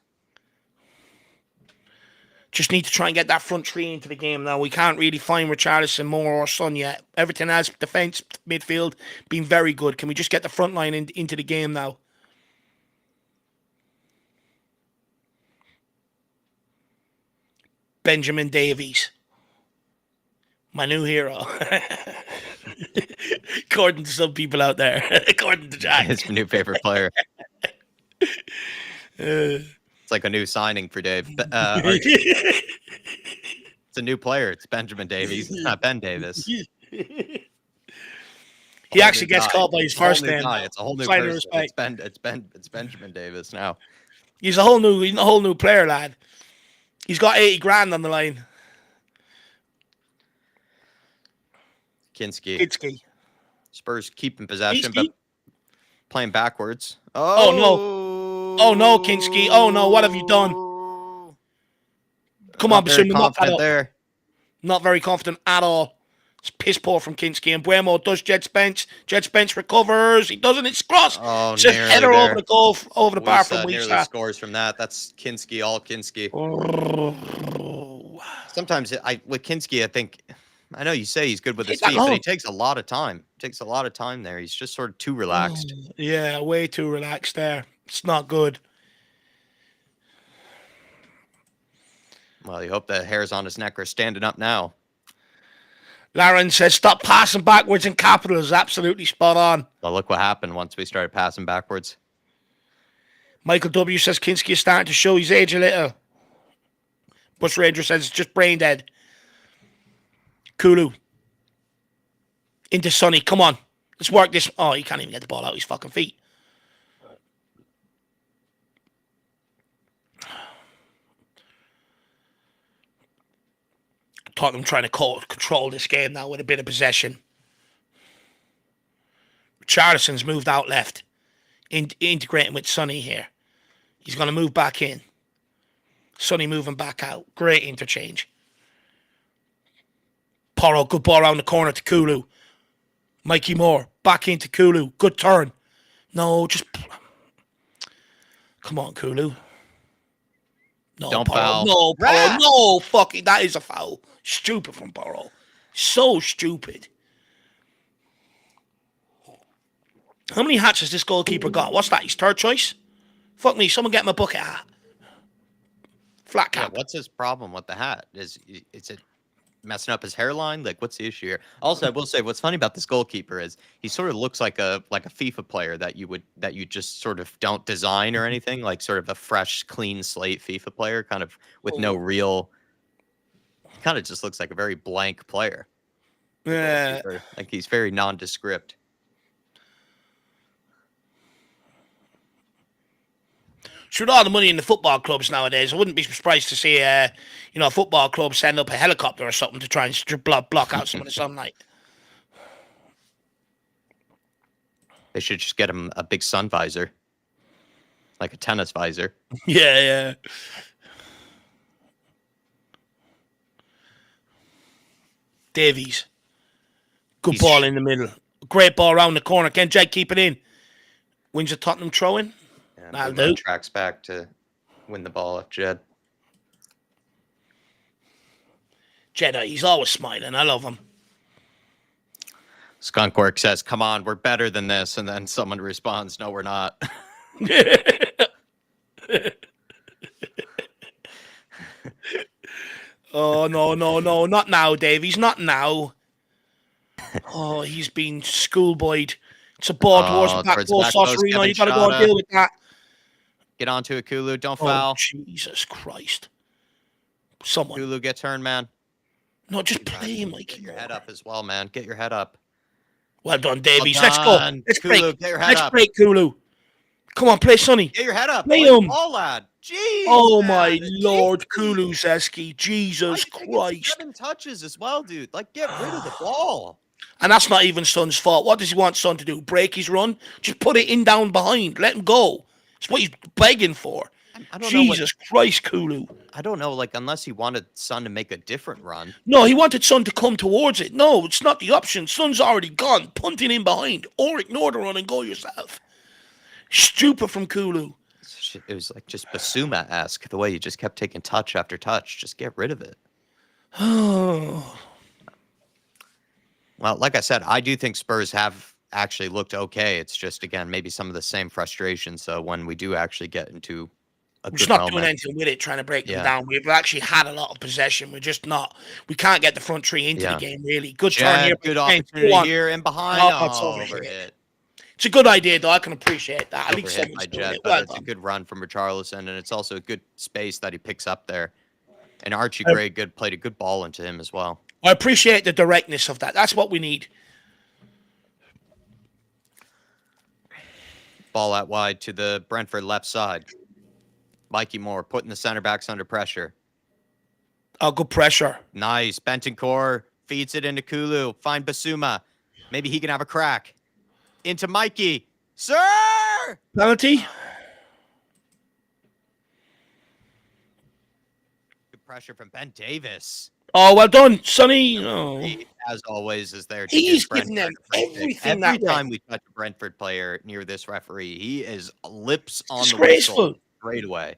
Just need to try and get that front three into the game now. We can't really find Richarlison, Moore, or Son yet. Everything else, defense, midfield, been very good. Can we just get the front line into the game now? Benjamin Davies. My new hero. According to some people out there. According to Jack. His new favorite player. It's like a new signing for Dave. It's a new player. It's Benjamin Davies. It's not Ben Davis. He actually gets called by his first name. It's a whole new person. It's Benjamin Davis now. He's a whole new player, lad. He's got 80 grand on the line. Kinski. Spurs keeping possession, but playing backwards. Oh no. Oh no, Kinski. Oh no, what have you done? Come on, Basuma. Not very confident at all. It's piss poor from Kinski. And Buemo does Jed Spence. Jed Spence recovers. He doesn't. It's cross. Oh, it's just header over the goal, over the bar from nearly scores from that. That's Kinski, all Kinski. Oh. Sometimes with Kinski, I think, I know you say he's good with his feet, but he takes a lot of time. There. He's just sort of too relaxed. Yeah, way too relaxed there. It's not good. Well, you hope the hairs on his neck are standing up now. Lauren says, stop passing backwards in capitals. Absolutely spot on. Well, look what happened once we started passing backwards. Michael W. says, Kinski is starting to show his age a little. Bush Ranger says, it's just brain dead. Kulu. Into Sonny. Come on. Let's work this. Oh, he can't even get the ball out his fucking feet. Tottenham trying to control this game now with a bit of possession. Richarlison's moved out left. Integrating with Sonny here. He's going to move back in. Sonny moving back out. Great interchange. Porro, good ball around the corner to Kulu. Mikey Moore, back into Kulu. Good turn. No, just... Come on, Kulu. No, Don't Porro. foul. No, Porro. No, fucking... That is a foul. Stupid from Porro. So stupid. How many hats has this goalkeeper got? What's that? His third choice? Fuck me. Someone get him a bucket hat. Flat cap. Yeah, what's his problem with the hat? Is it messing up his hairline? Like, what's the issue here? Also, I will say, what's funny about this goalkeeper is he sort of looks like a FIFA player that you just sort of don't design or anything. Like, sort of a fresh, clean slate FIFA player, kind of with no real. Kind of just looks like a very blank player. Yeah. Like he's very nondescript. With all the money in the football clubs nowadays, I wouldn't be surprised to see, a football club send up a helicopter or something to try and block out some of the sunlight. They should just get him a big sun visor, like a tennis visor. Yeah. Davies. Good ball in the middle. Great ball around the corner. Can Jake keep it in? Wins a Tottenham throw-in. That'll do. Tracks back to win the ball off Jed. Jedi, he's always smiling. I love him. Skunkwork says, come on, we're better than this. And then someone responds, no, we're not. Oh, no. Not now, Davies. Not now. Oh, he's been schoolboyed. It's a ball towards the back post. Saucerino, you got to go and deal with that. Get onto it, Kulu. Don't foul. Jesus Christ. Someone. Kulu gets turned, man. No, just play him, Mike. Get your head up as well, man. Get your head up. Well done, Davies. Let's go. Let's Kulu, break. Let's break, Kulu. Come on, play Sonny. Get your head up. Play him. Oh, lad. Jeez, oh, man. My Lord, Kulusevski. Jesus Christ. 7 touches as well, dude. Like, get rid of the ball. And that's not even Son's fault. What does he want Son to do? Break his run? Just put it in down behind. Let him go. It's what he's begging for. I don't Jesus Christ, Kulu. I don't know, like, unless he wanted Son to make a different run. No, he wanted Son to come towards it. No, it's not the option. Son's already gone. Punting in behind. Or ignore the run and go yourself. Stupid from Kulu. It was like just Basuma-esque, the way you just kept taking touch after touch. Just get rid of it. Oh. Well, like I said, I do think Spurs have actually looked okay. It's just, again, maybe some of the same frustrations. So when we do actually get into a good not moment, doing anything with it, trying to break them down. We've actually had a lot of possession. We're just not. We can't get the front three into the game, really. Good turn here. Good opportunity here and behind. Overhit. It's a good idea, though. I can appreciate that. At least by Jet, but it's a good run from Richarlison, and it's also a good space that he picks up there. And Archie Gray played a good ball into him as well. I appreciate the directness of that. That's what we need. Ball out wide to the Brentford left side. Mikey Moore putting the center backs under pressure. Oh, good pressure. Nice. Bentancur feeds it into Kulu. Find Basuma. Maybe he can have a crack. Into Mikey. Sir! Penalty. Good pressure from Ben Davis. Oh, well done, Sonny. Oh. He, as always, is there. He's giving them everything. Every time we touch a Brentford player near this referee, he is lips on the whistle straight away.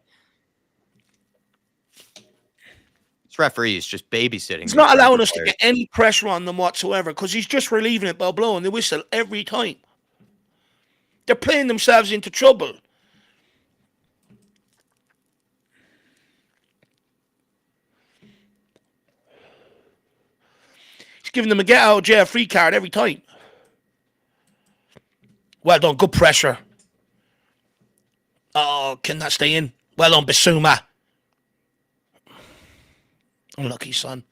This referee is just babysitting. He's not allowing us to get any pressure on them whatsoever because he's just relieving it by blowing the whistle every time. They're playing themselves into trouble. giving them a get out of jail free card every time. Well done, good pressure. Oh, can that stay in? Well done, Bissouma. Unlucky, son.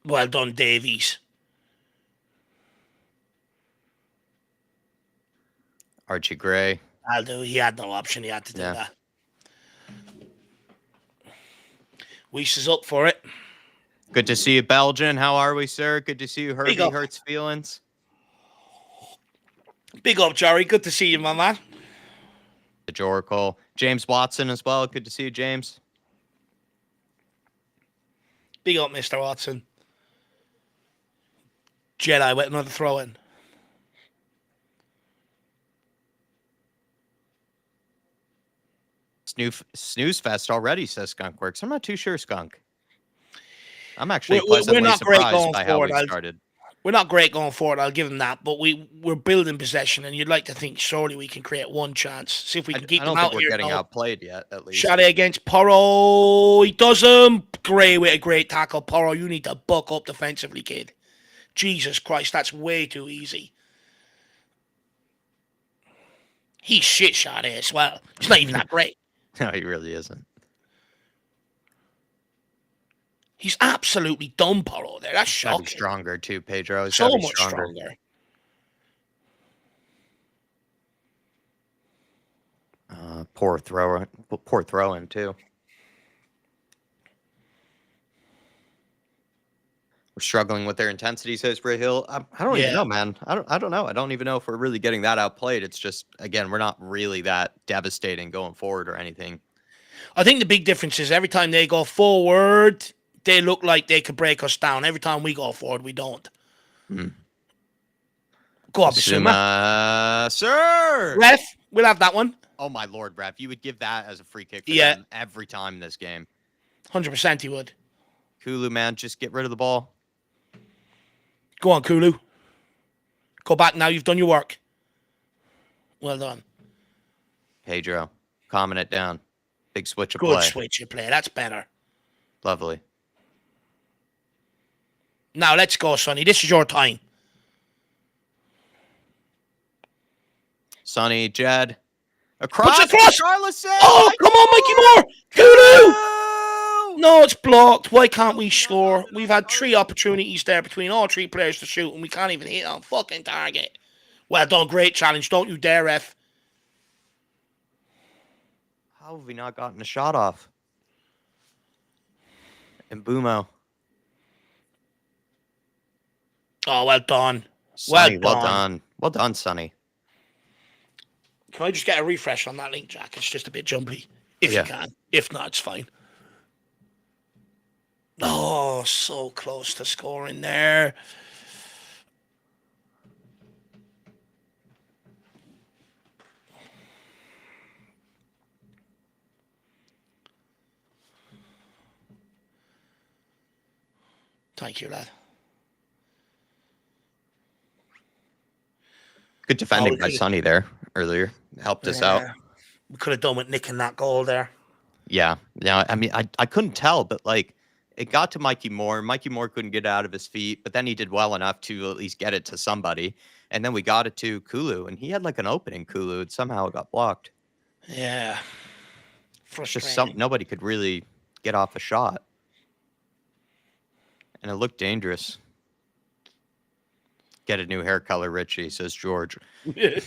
Well done, Davies. Archie Gray. I'll do. He had no option. He had to do that. Weiss is up for it. Good to see you, Belgian. How are we, sir? Good to see you. Herbie hurts feelings. Big up, Jerry. Good to see you, my man. The Joracle. James Watson as well. Good to see you, James. Big up, Mr. Watson. Jedi with another throw in. Snooze fest already, says Skunkworks. I'm not too sure, Skunk. I'm actually pleasantly surprised by how we started. We're not great going forward, I'll give them that, but we're building possession, and you'd like to think surely we can create one chance. See if we can keep them out here. I don't think we're getting outplayed yet, at least. Shot it against Porro. He does him. Gray with a great tackle. Porro, you need to buck up defensively, kid. Jesus Christ, that's way too easy. He's shit shot here as well. He's not even that great. No, he really isn't. He's absolutely dumb, Porro there. That's shocking. He's stronger too, Pedro. He's so much stronger. Poor throw-in too. We're struggling with their intensity, says Bray Hill. I don't even know, man. I don't know. I don't even know if we're really getting that outplayed. It's just, again, we're not really that devastating going forward or anything. I think the big difference is every time they go forward, they look like they could break us down. Every time we go forward, we don't. Go on, Bissouma. Sir! Ref, we'll have that one. Oh, my Lord, Ref. You would give that as a free kick for them every time in this game. 100% he would. Kulu, man, just get rid of the ball. Go on, Kulu. Go back now. You've done your work. Well done. Pedro, calming it down. Big switch of play. Good switch of play. That's better. Lovely. Now, let's go, Sonny. This is your time. Sonny, Jed. Across. Charlotte. Oh, come on, Mikey Moore. Kulu. No, it's blocked. Why can't we score? We've had 3 opportunities there between all 3 players to shoot, and we can't even hit on fucking target. Well done. Great challenge. Don't you dare, ref. How have we not gotten a shot off? And Bumo. Oh, well done. Sonny, well done. Well done, Sonny. Can I just get a refresh on that link, Jack? It's just a bit jumpy. If you can. If not, it's fine. Oh, so close to scoring there. Thank you, lad. Good defending by Sonny there earlier. Helped us out. We could have done with nicking that goal there. Yeah. I mean, I couldn't tell, but like, it got to Mikey Moore. Mikey Moore couldn't get it out of his feet, but then he did well enough to at least get it to somebody. And then we got it to Kulu, and he had like an opening, Kulu, and somehow it got blocked. Yeah. Frustrating. Just nobody could really get off a shot. And it looked dangerous. Get a new hair color, Richie, says George. Yeah,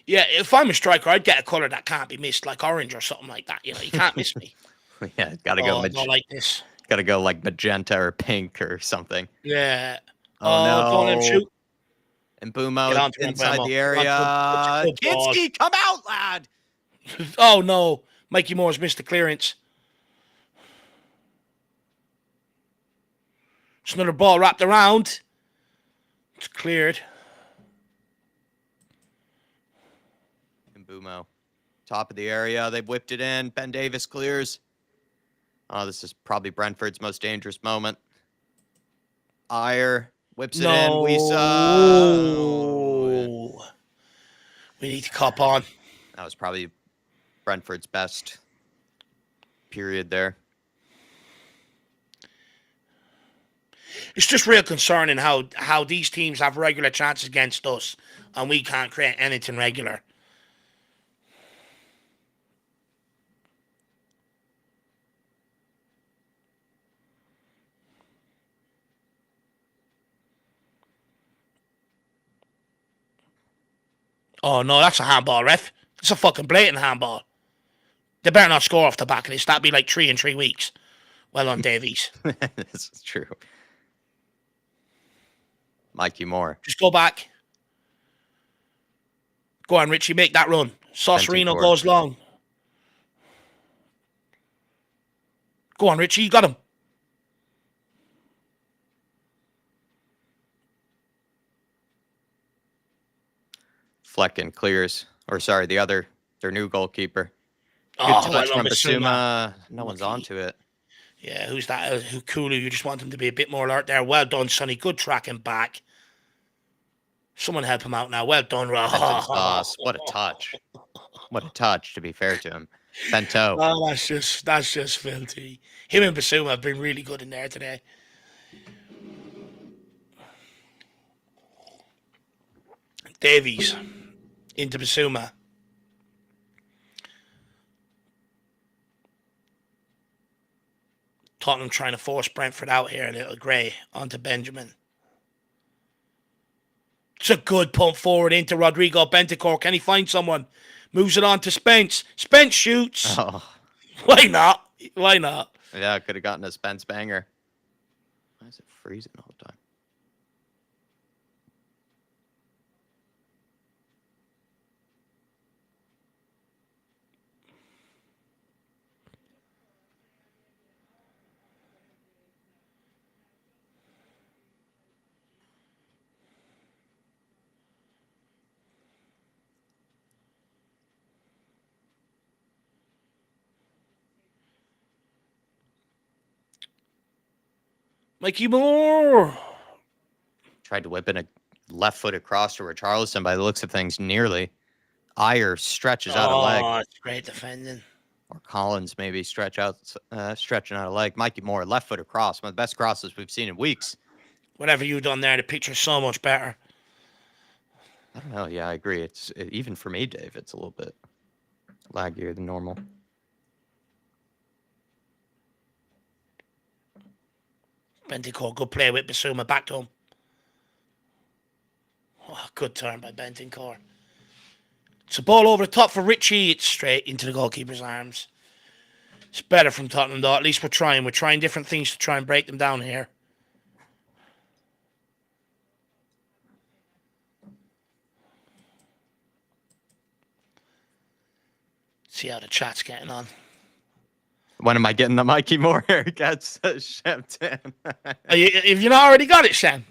if I'm a striker, I'd get a color that can't be missed, like orange or something like that. You know, you can't miss me. Yeah, gotta go. I don't like this. Gotta go like magenta or pink or something. Yeah. Oh no! Don't let him shoot. And Bumo inside the area. Kinski, come out, lad! Oh no! Mikey Moore's missed the clearance. It's another ball wrapped around. It's cleared. And Bumo, top of the area. They've whipped it in. Ben Davis clears. Oh, this is probably Brentford's most dangerous moment. Ayer whips it in. We need to cop on. That was probably Brentford's best period there. It's just real concerning how these teams have regular chances against us and we can't create anything regular. Oh, no, that's a handball, ref. It's a fucking blatant handball. They better not score off the back of this. That'd be like 3 in 3 weeks. Well on, Davies. This is true. Mikey Moore. Just go back. Go on, Richie, make that run. Saucerino goes long. Go on, Richie, you got him. Flecken clears. Or sorry, their new goalkeeper. Good touch from Basuma. No one's onto it. Yeah, who's that? Kulu, you just want him to be a bit more alert there. Well done, Sonny. Good tracking back. Someone help him out now. Well done, Ross. What a touch. What a touch, to be fair to him. Bento. Oh, that's just filthy. Him and Basuma have been really good in there today. Davies into Basuma. Tottenham trying to force Brentford out here, a little grey, onto Benjamin. It's a good pump forward into Rodrigo Bentancur. Can he find someone? Moves it on to Spence. Spence shoots. Oh. Why not? Why not? Yeah, could have gotten a Spence banger. Why is it freezing all the time? Mikey Moore. Tried to whip in a left-footed cross to Richarlison by the looks of things, nearly. Ayer stretches out a leg. Oh, it's great defending. Or Collins maybe stretching out a leg. Mikey Moore, left-footed cross. One of the best crosses we've seen in weeks. Whatever you've done there, the picture's so much better. I don't know. Yeah, I agree. Even for me, Dave, it's a little bit laggier than normal. Bentancur, good play with Basuma, back to him. Oh, good turn by Bentancur. It's a ball over the top for Richie. It's straight into the goalkeeper's arms. It's better from Tottenham, though. At least we're trying. We're trying different things to try and break them down here. See how the chat's getting on. When am I getting the Mikey Moore haircuts? Shempton. Have you not already got it, Shem?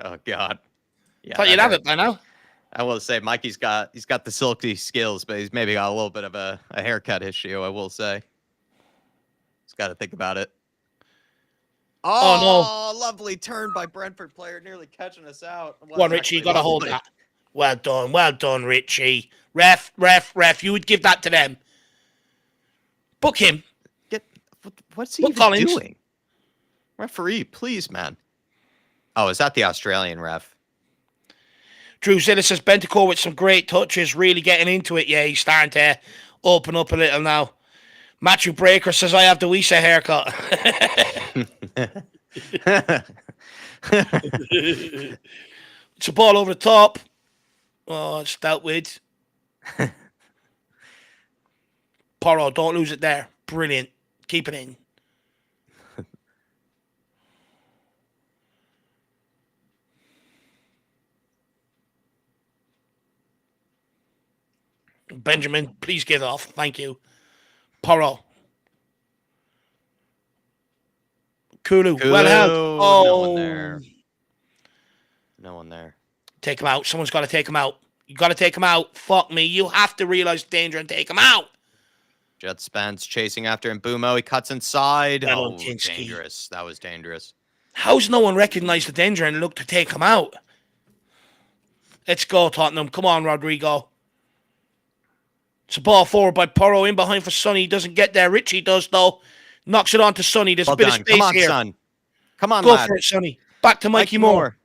Oh God. Yeah, Thought you'd have it by now. I will say Mikey's got the silky skills, but he's maybe got a little bit of a haircut issue, I will say. He's got to think about it. Oh, no. Lovely turn by Brentford player, nearly catching us out. Go on, Richie, you got to hold that. Well done, Richie. Ref, you would give that to them. Book him. What's he even doing? Referee, please, man. Oh, is that the Australian ref? Drew Zilla says Bentancur with some great touches, really getting into it. Yeah, he's starting to open up a little now. Matthew Breaker says I have the Wisa haircut. It's a ball over the top. Oh, it's dealt with. Porro, don't lose it there. Brilliant. Keep it in. Benjamin, please get off. Thank you. Porro. Kulu. Well held. Oh. No one there. No one there. Take him out. Someone's got to take him out. You got to take him out. Fuck me. You have to realize danger and take him out. Jet Spence chasing after him. Boomo, he cuts inside. Oh, dangerous. That was dangerous. How's no one recognized the danger and looked to take him out? Let's go, Tottenham. Come on, Rodrigo. It's a ball forward by Porro, in behind for Sonny. He doesn't get there. Richie does, though. Knocks it on to Sonny. There's Well a bit done. of Come space on, here. son. Come on, Go lad. for it, Sonny. Back to Mikey Moore.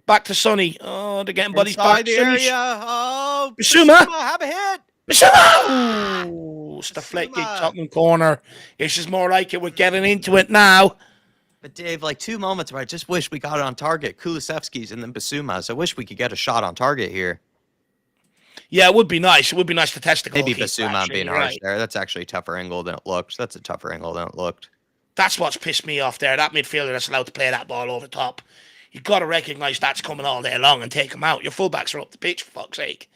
Back to Sonny. Oh, they're getting buddies back. the area. Oh, Bissouma. have a hit. Bissouma! Ooh, it's deflected. Tottenham corner. This is more like it. We're getting into it now. But Dave, like 2 moments where I just wish we got it on target. Kulusevski's and then Bissouma's. I wish we could get a shot on target here. Yeah, it would be nice. It would be nice to test the goalkeeper. Maybe Bissouma being harsh there. That's actually a tougher angle than it looked. That's a tougher angle than it looked. That's what's pissed me off there. That midfielder that's allowed to play that ball over the top. You've got to recognise that's coming all day long and take him out. Your fullbacks are up the pitch, for fuck's sake.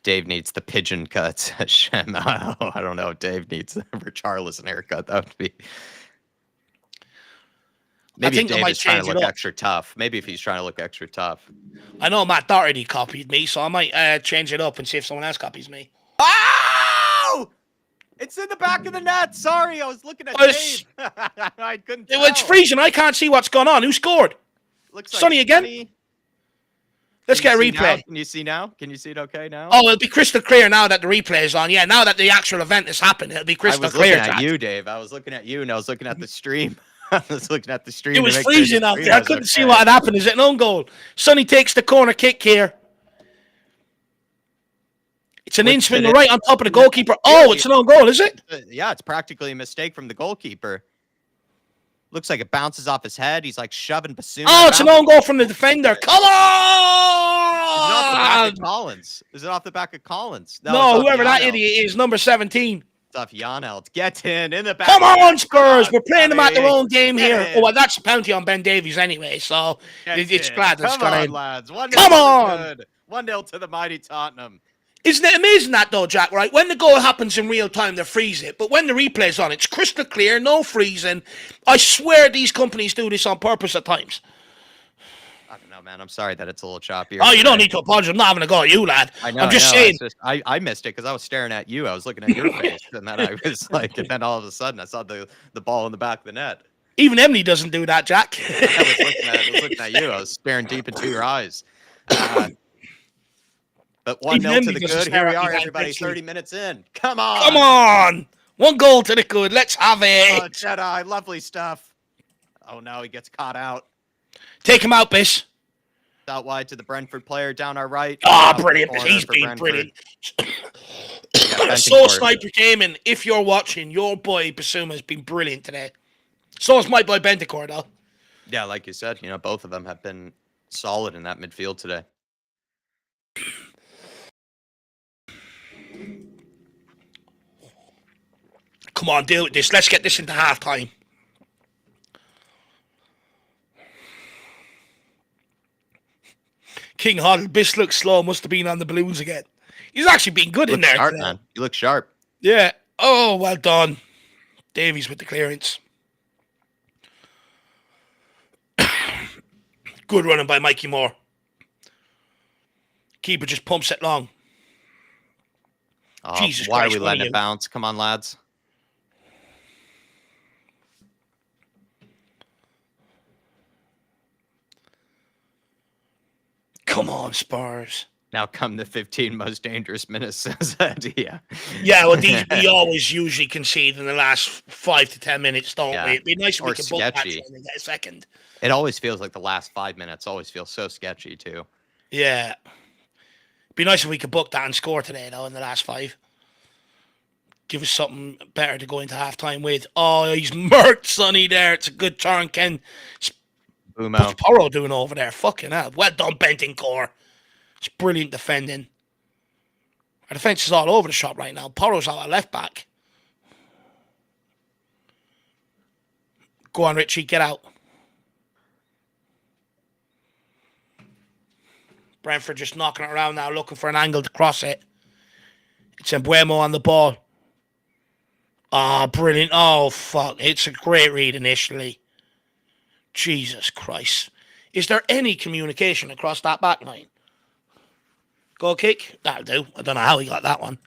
Dave needs the pigeon cuts. Shem, I don't know. Dave needs the Richarlison haircut. That would be... Maybe if Dave is trying to look extra tough. Maybe if he's trying to look extra tough. I know Matt Doherty copied me, so I might change it up and see if someone else copies me. Oh! It's in the back of the net. Sorry, I was looking at Dave. I couldn't tell. It's freezing. I can't see what's going on. Who scored? Looks like Sonny again? Let's get a replay. Can you see now? Can you see it okay now? Oh, it'll be crystal clear now that the replay is on. Yeah, now that the actual event has happened, it'll be crystal clear. I was looking at you, Dave. I was looking at you, and I was looking at the stream. I was looking at the stream. It was freezing out there. I couldn't see what had happened. Is it an own goal? Sonny takes the corner kick here. It's an inch from the right on top of the goalkeeper. Oh, it's an own goal, is it? Yeah, it's practically a mistake from the goalkeeper. Looks like it bounces off his head. He's like shoving Bassoon. Oh, it's an own goal from the defender. Come on! Is it off the back of Collins? Is it off the back of Collins? No, whoever that idiot is, number 17. It's off Janelt. Get in the back. Come on, Spurs. We're playing them at their own game here. Oh, well, that's a penalty on Ben Davies anyway, so it's glad that's gone in. Lads. Come on! 1-0 to the mighty Tottenham. Isn't it amazing that, though, Jack, right? When the goal happens in real time, they freeze it. But when the replay's on, it's crystal clear, no freezing. I swear these companies do this on purpose at times. I don't know, man. I'm sorry that it's a little choppier. Oh, you don't need to apologize. I'm not having a go at you, lad. I'm just saying. I missed it because I was staring at you. I was looking at your face. And then I was like, and then all of a sudden I saw the ball in the back of the net. Even Emily doesn't do that, Jack. I was looking at you. I was staring deep into your eyes. But 1-0 to the good. Here we are, everybody. 30 minutes in. Come on. Come on. 1 goal to the good. Let's have it. Oh, Jedi. Lovely stuff. Oh, no. He gets caught out. Take him out, Biss. Out wide to the Brentford player down our right. Oh, brilliant. He's been brilliant. So Sniper Gaming, if you're watching, your boy Bassouma has been brilliant today. So is my boy Bentacore, though. Yeah, like you said, both of them have been solid in that midfield today. Come on, deal with this. Let's get this into halftime. King Hoddle, Biss looks slow. Must have been on the balloons again. He's actually been good in there. Sharp, man. You look sharp. Yeah. Oh, well done. Davies with the clearance. Good running by Mikey Moore. Keeper just pumps it long. Oh, Jesus why Christ, are we letting it bounce? Come on, lads. Come on, Spurs. Now come the 15 most dangerous minutes, says Adia. Yeah, well, we always usually concede in the last 5 to 10 minutes, don't we? It'd be nice if we could book that and get a second. It always feels like the last 5 minutes always feels so sketchy, too. Yeah. It'd be nice if we could book that and score today, though, in the last 5. Give us something better to go into halftime with. Oh, he's murked Sonny there. It's a good turn, Ken. What's Porro doing over there? Fucking hell. Well done, Bentancur. It's brilliant defending. Our defence is all over the shop right now. Porro's out at left back. Go on, Richie. Get out. Brentford just knocking it around now, looking for an angle to cross it. It's Mbuemo on the ball. Oh, brilliant. Oh, fuck. It's a great read initially. Jesus Christ. Is there any communication across that back line? Goal kick? That'll do. I don't know how he got that one.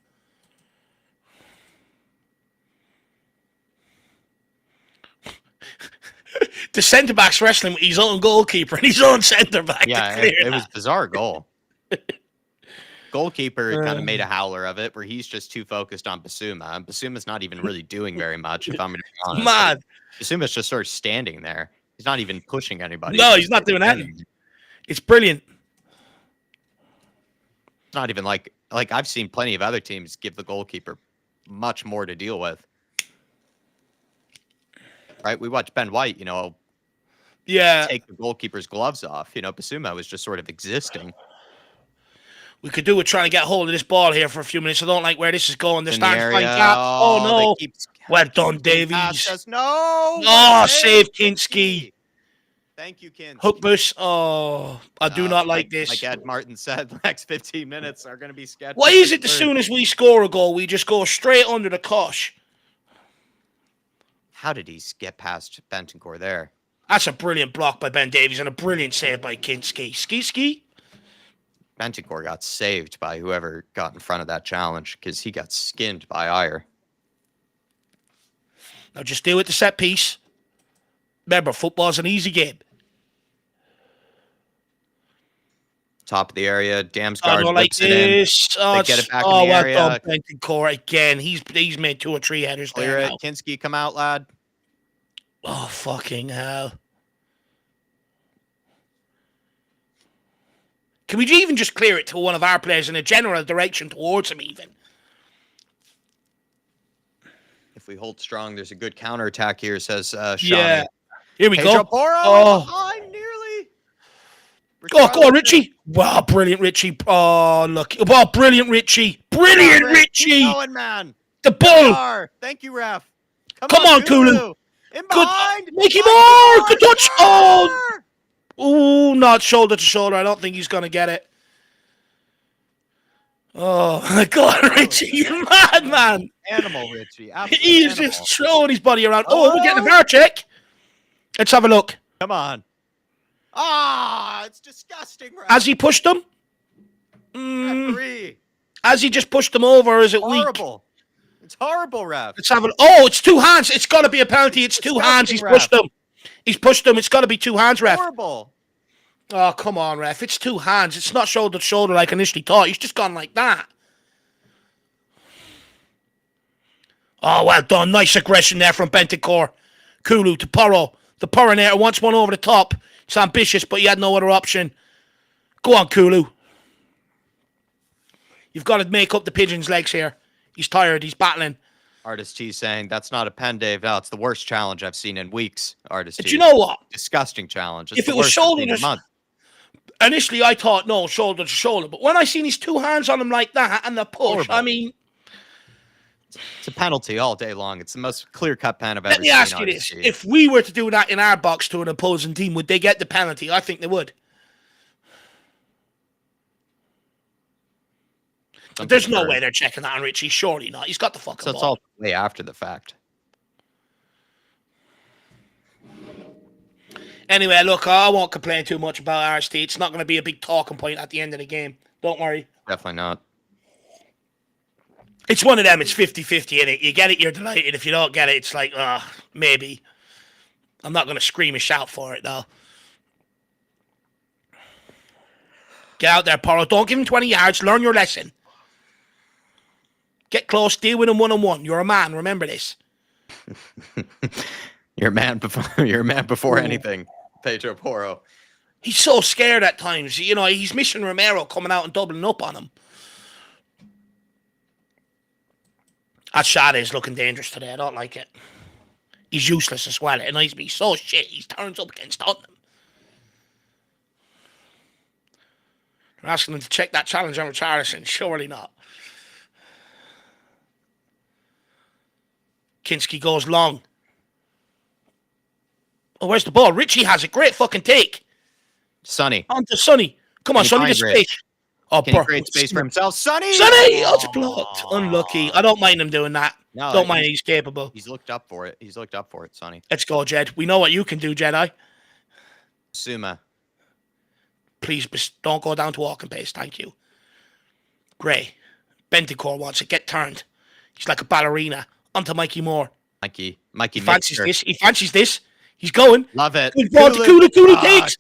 The centre-back's wrestling with his own goalkeeper and his own centre-back. Yeah, it was a bizarre goal. Goalkeeper kind of made a howler of it, where he's just too focused on Basuma. And Basuma's not even really doing very much, if I'm going to be honest. Mad. Basuma's just sort of standing there. He's not even pushing anybody. No, he's not doing anything. It's brilliant. It's not even like I've seen plenty of other teams give the goalkeeper much more to deal with. Right? We watched Ben White, take the goalkeeper's gloves off. Basuma was just sort of existing. We could do with trying to get hold of this ball here for a few minutes. I don't like where this is going. They're starting to find gaps. Oh, no. Well done, Davies. No. Oh, save Kinski. Thank you, Kinski. Hook boost. Oh, I do not like this. Like Ed Martin said, the next 15 minutes are going to be sketchy. Why is it as soon as we score a goal, we just go straight under the cosh? How did he get past Bentancur there? That's a brilliant block by Ben Davies and a brilliant save by Kinski. Ski. Bentancur got saved by whoever got in front of that challenge because he got skinned by Ire. Now just deal with the set piece. Remember, football's an easy game. Top of the area, Damsgaard like this. They get it back in the area. Well done, Bentancur again. He's made 2 or 3 headers Clear there it. now. Kinski, come out, lad. Oh, fucking hell. Can we even just clear it to one of our players in a general direction towards him even? If we hold strong, there's a good counterattack here, says Sean. Yeah. Here we Pedro go. Porro behind nearly. Go on, Richie. Wow, brilliant, Richie. Oh, look. Wow, brilliant, Richie. Brilliant, Richie. Keep going, man. The bull. Thank you, ref. Come on, Kulu. In behind. Make him more. Good touch. Oh. Ooh, not shoulder to shoulder. I don't think he's going to get it. Oh, my God, Richie. You mad, man. Animal, Richie. He's just throwing his body around. Oh, we're getting a VAR check. Let's have a look. Come on. Ah, it's disgusting, ref. Has he pushed him? Has he just pushed him over, or is it horrible. Weak? It's horrible, ref. Let's have a look. Oh, it's 2 hands. It's got to be a penalty. It's 2 hands. He's pushed him. He's pushed him. It's got to be 2 hands, ref. Horrible. Oh, come on, ref. It's 2 hands. It's not shoulder to shoulder like I initially thought. He's just gone like that. Oh, well done. Nice aggression there from Bentancur. Kulu to Porro. The Porronator wants one over the top. It's ambitious, but he had no other option. Go on, Kulu. You've got to make up the pigeon's legs here. He's tired. He's battling. Artist T saying, that's not a pen, Dave. No, it's the worst challenge I've seen in weeks, Artist T. But you know what? Disgusting challenge. If it was shoulder to shoulder, initially I thought, no, shoulder to shoulder. But when I seen his 2 hands on him like that and the push, horrible. I mean... It's a penalty all day long. It's the most clear-cut pen I've ever seen. Let me ask you this. If we were to do that in our box to an opposing team, would they get the penalty? I think they would. There's no way they're checking that on Richie. Surely not. He's got the fucking ball. That's all way after the fact. Anyway, look, I won't complain too much about RST. It's not going to be a big talking point at the end of the game. Don't worry. Definitely not. It's one of them. It's 50-50 in it. You get it, you're delighted. If you don't get it, it's like, maybe. I'm not going to scream and shout for it, though. Get out there, Porro. Don't give him 20 yards. Learn your lesson. Get close. Deal with him one-on-one. You're a man. Remember this. You're a man before anything, Pedro Porro. He's so scared at times. You know, he's missing Romero coming out and doubling up on him. That shot is looking dangerous today. I don't like it. He's useless as well. It annoys me so shit. He turns up against Tottenham. They're asking him to check that challenge on Richarlison. Surely not. Kinski goes long. Oh, where's the ball? Richie has it. Great fucking take. Sonny. On to Sonny. Come on, Sonny, to space. Oh, can he create space for himself? Sonny! Sonny! Oh, it's blocked. Unlucky. I don't mind him doing that. No, don't mind he's capable. He's looked up for it. He's looked up for it, Sonny. Let's go, Jed. We know what you can do, Jedi. Suma. Please don't go down to walking pace. Thank you. Gray. Bentancur wants it. Get turned. He's like a ballerina. Onto Mikey Moore. Mikey He fancies this. He fancies this. He's going. Love it. Good ball to Kulu. Kulu takes.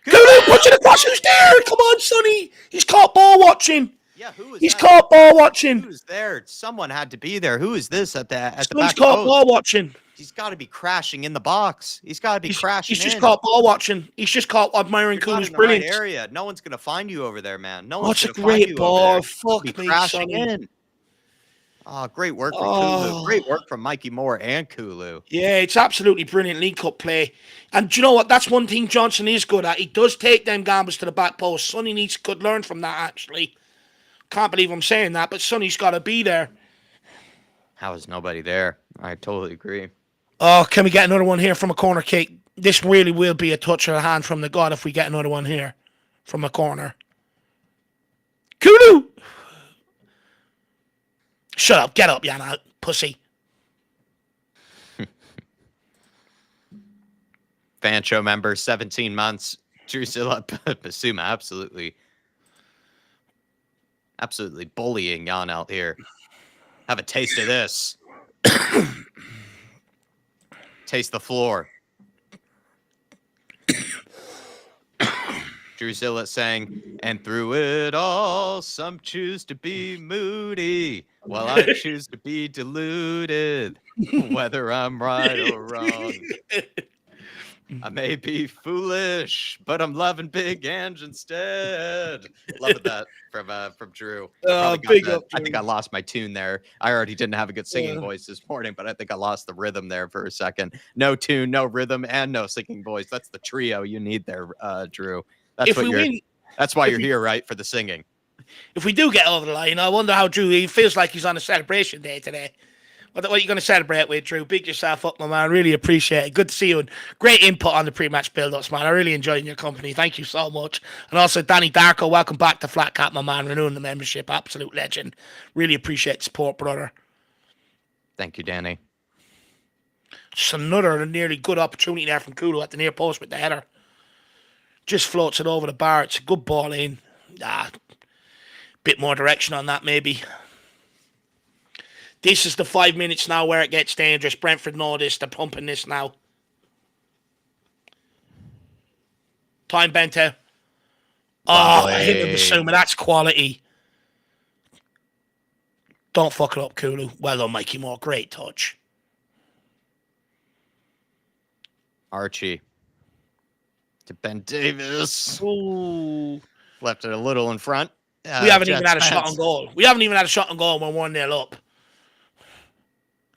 Kulu, push it across. Who's there? Come on, Sonny. He's caught ball watching. Yeah, who is He's that? caught ball watching. Who's there? Someone had to be there. Who is this at the Sonny's back caught post? ball watching. He's got to be crashing in the box. He's got to be crashing He's just in. caught ball watching. He's just caught admiring You're not Kulu's in the right brilliance. area. No one's gonna find you over there, man. No Oh, one's it's a gonna find great you over there. ball. Fuck Be me, crashing Sonny. in. Oh, great work from Kulu. Great work from Mikey Moore and Kulu. Yeah, it's absolutely brilliant League Cup play. And do you know what? That's one thing Johnson is good at. He does take them gambles to the back post. Sonny could learn from that, actually. Can't believe I'm saying that, but Sonny's got to be there. How is nobody there? I totally agree. Oh, can we get another one here from a corner kick? This really will be a touch of the hand from the God if we get another one here from a corner. Kulu! Shut up. Get up, Yana, pussy. Fan show member, 17 months. Drusilla Basuma, absolutely bullying Jan out here. Have a taste of this. Taste the floor. Drusilla saying, and through it all, some choose to be moody, while I choose to be deluded, whether I'm right or wrong. I may be foolish, but I'm loving Big Ange instead. Loving that from Drew. I think I lost my tune there. I already didn't have a good singing voice this morning, but I think I lost the rhythm there for a second. No tune, no rhythm, and no singing voice. That's the trio you need there, Drew. That's why you're here, right? For the singing. If we do get over the line, I wonder how Drew, he feels like he's on a celebration day today. What are you going to celebrate with, Drew? Big yourself up, my man. Really appreciate it. Good to see you. And great input on the pre-match build-ups, man. I really enjoyed your company. Thank you so much. And also, Danny Darko, welcome back to Flat Cat, my man. Renewing the membership. Absolute legend. Really appreciate the support, brother. Thank you, Danny. Just another nearly good opportunity there from Kulu at the near post with the header. Just floats it over the bar. It's a good ball in. Bit more direction on that, maybe. This is the 5 minutes now where it gets dangerous. Brentford know this. They're pumping this now. Time, Bente. Oh, I hit him with Basuma. That's quality. Don't fuck it up, Kulu. Well done, Mikey Moore. Great touch. Archie. To Ben Davis. Ooh. Left it a little in front. We haven't even had a shot on goal. We haven't even had a shot on goal when we're 1-0 up.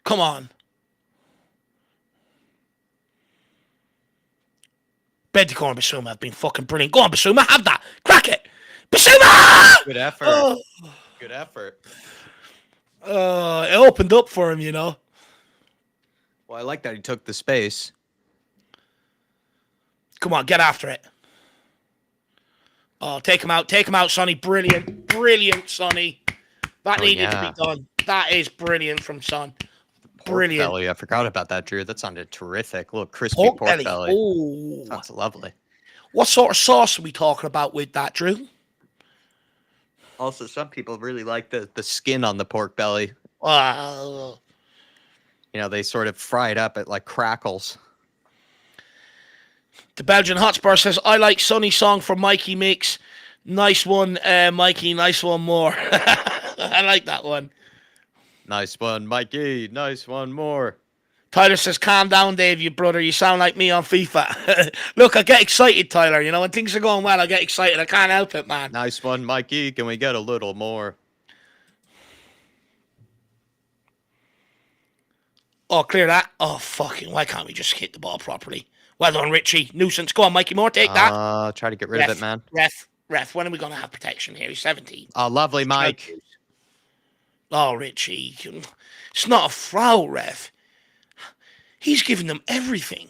Come on. Benticore and Basuma have been fucking brilliant. Go on, Basuma. Have that. Crack it. Basuma! Good effort. Oh. Good effort. It opened up for him, you know. Well, I like that he took the space. Come on, get after it. Oh, take him out. Take him out, Sonny. Brilliant. Brilliant, Sonny. That needed to be done. That is brilliant from Son. Brilliant. Pork belly. I forgot about that, Drew. That sounded terrific. Little crispy pork belly. Oh, that's lovely. What sort of sauce are we talking about with that, Drew? Also, some people really like the skin on the pork belly. You know, they sort of fry it up. It like crackles. The Belgian Hotspur says, I like Sonny's song for Mikey Mix. Nice one, Mikey. Nice one more. I like that one. Nice one, Mikey. Nice one more. Tyler says, calm down, Dave, you brother. You sound like me on FIFA. Look, I get excited, Tyler. You know, when things are going well, I get excited. I can't help it, man. Nice one, Mikey. Can we get a little more? Oh, clear that. Oh, fucking, why can't we just hit the ball properly? Well done, Richie. Nuisance. Go on, Mikey Moore. Take that. Try to get rid of it, man. Ref, when are we going to have protection here? He's 17. Oh, lovely, Mike. Oh, Richie. It's not a foul, ref. He's giving them everything.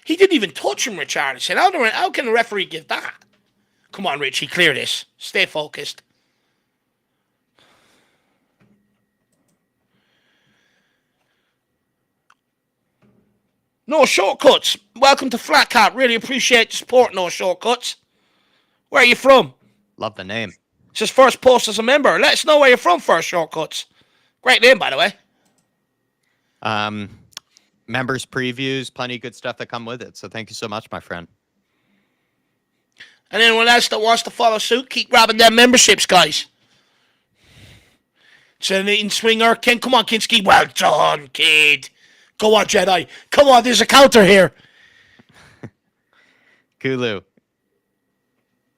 He didn't even touch him, Richarlison. How can the referee give that? Come on, Richie, clear this. Stay focused. No shortcuts. Welcome to Flat Cat. Really appreciate the support, No Shortcuts. Where are you from? Love the name. It's his first post as a member. Let us know where you're from first, Shortcuts. Great name, by the way. Members previews, plenty of good stuff that come with it. So thank you so much, my friend. And anyone else that wants to follow suit, keep grabbing their memberships, guys. It's an eating swinger. Ken, come on, Kinski. Well done, kid. Go on, Jedi. Come on, there's a counter here. Kulu.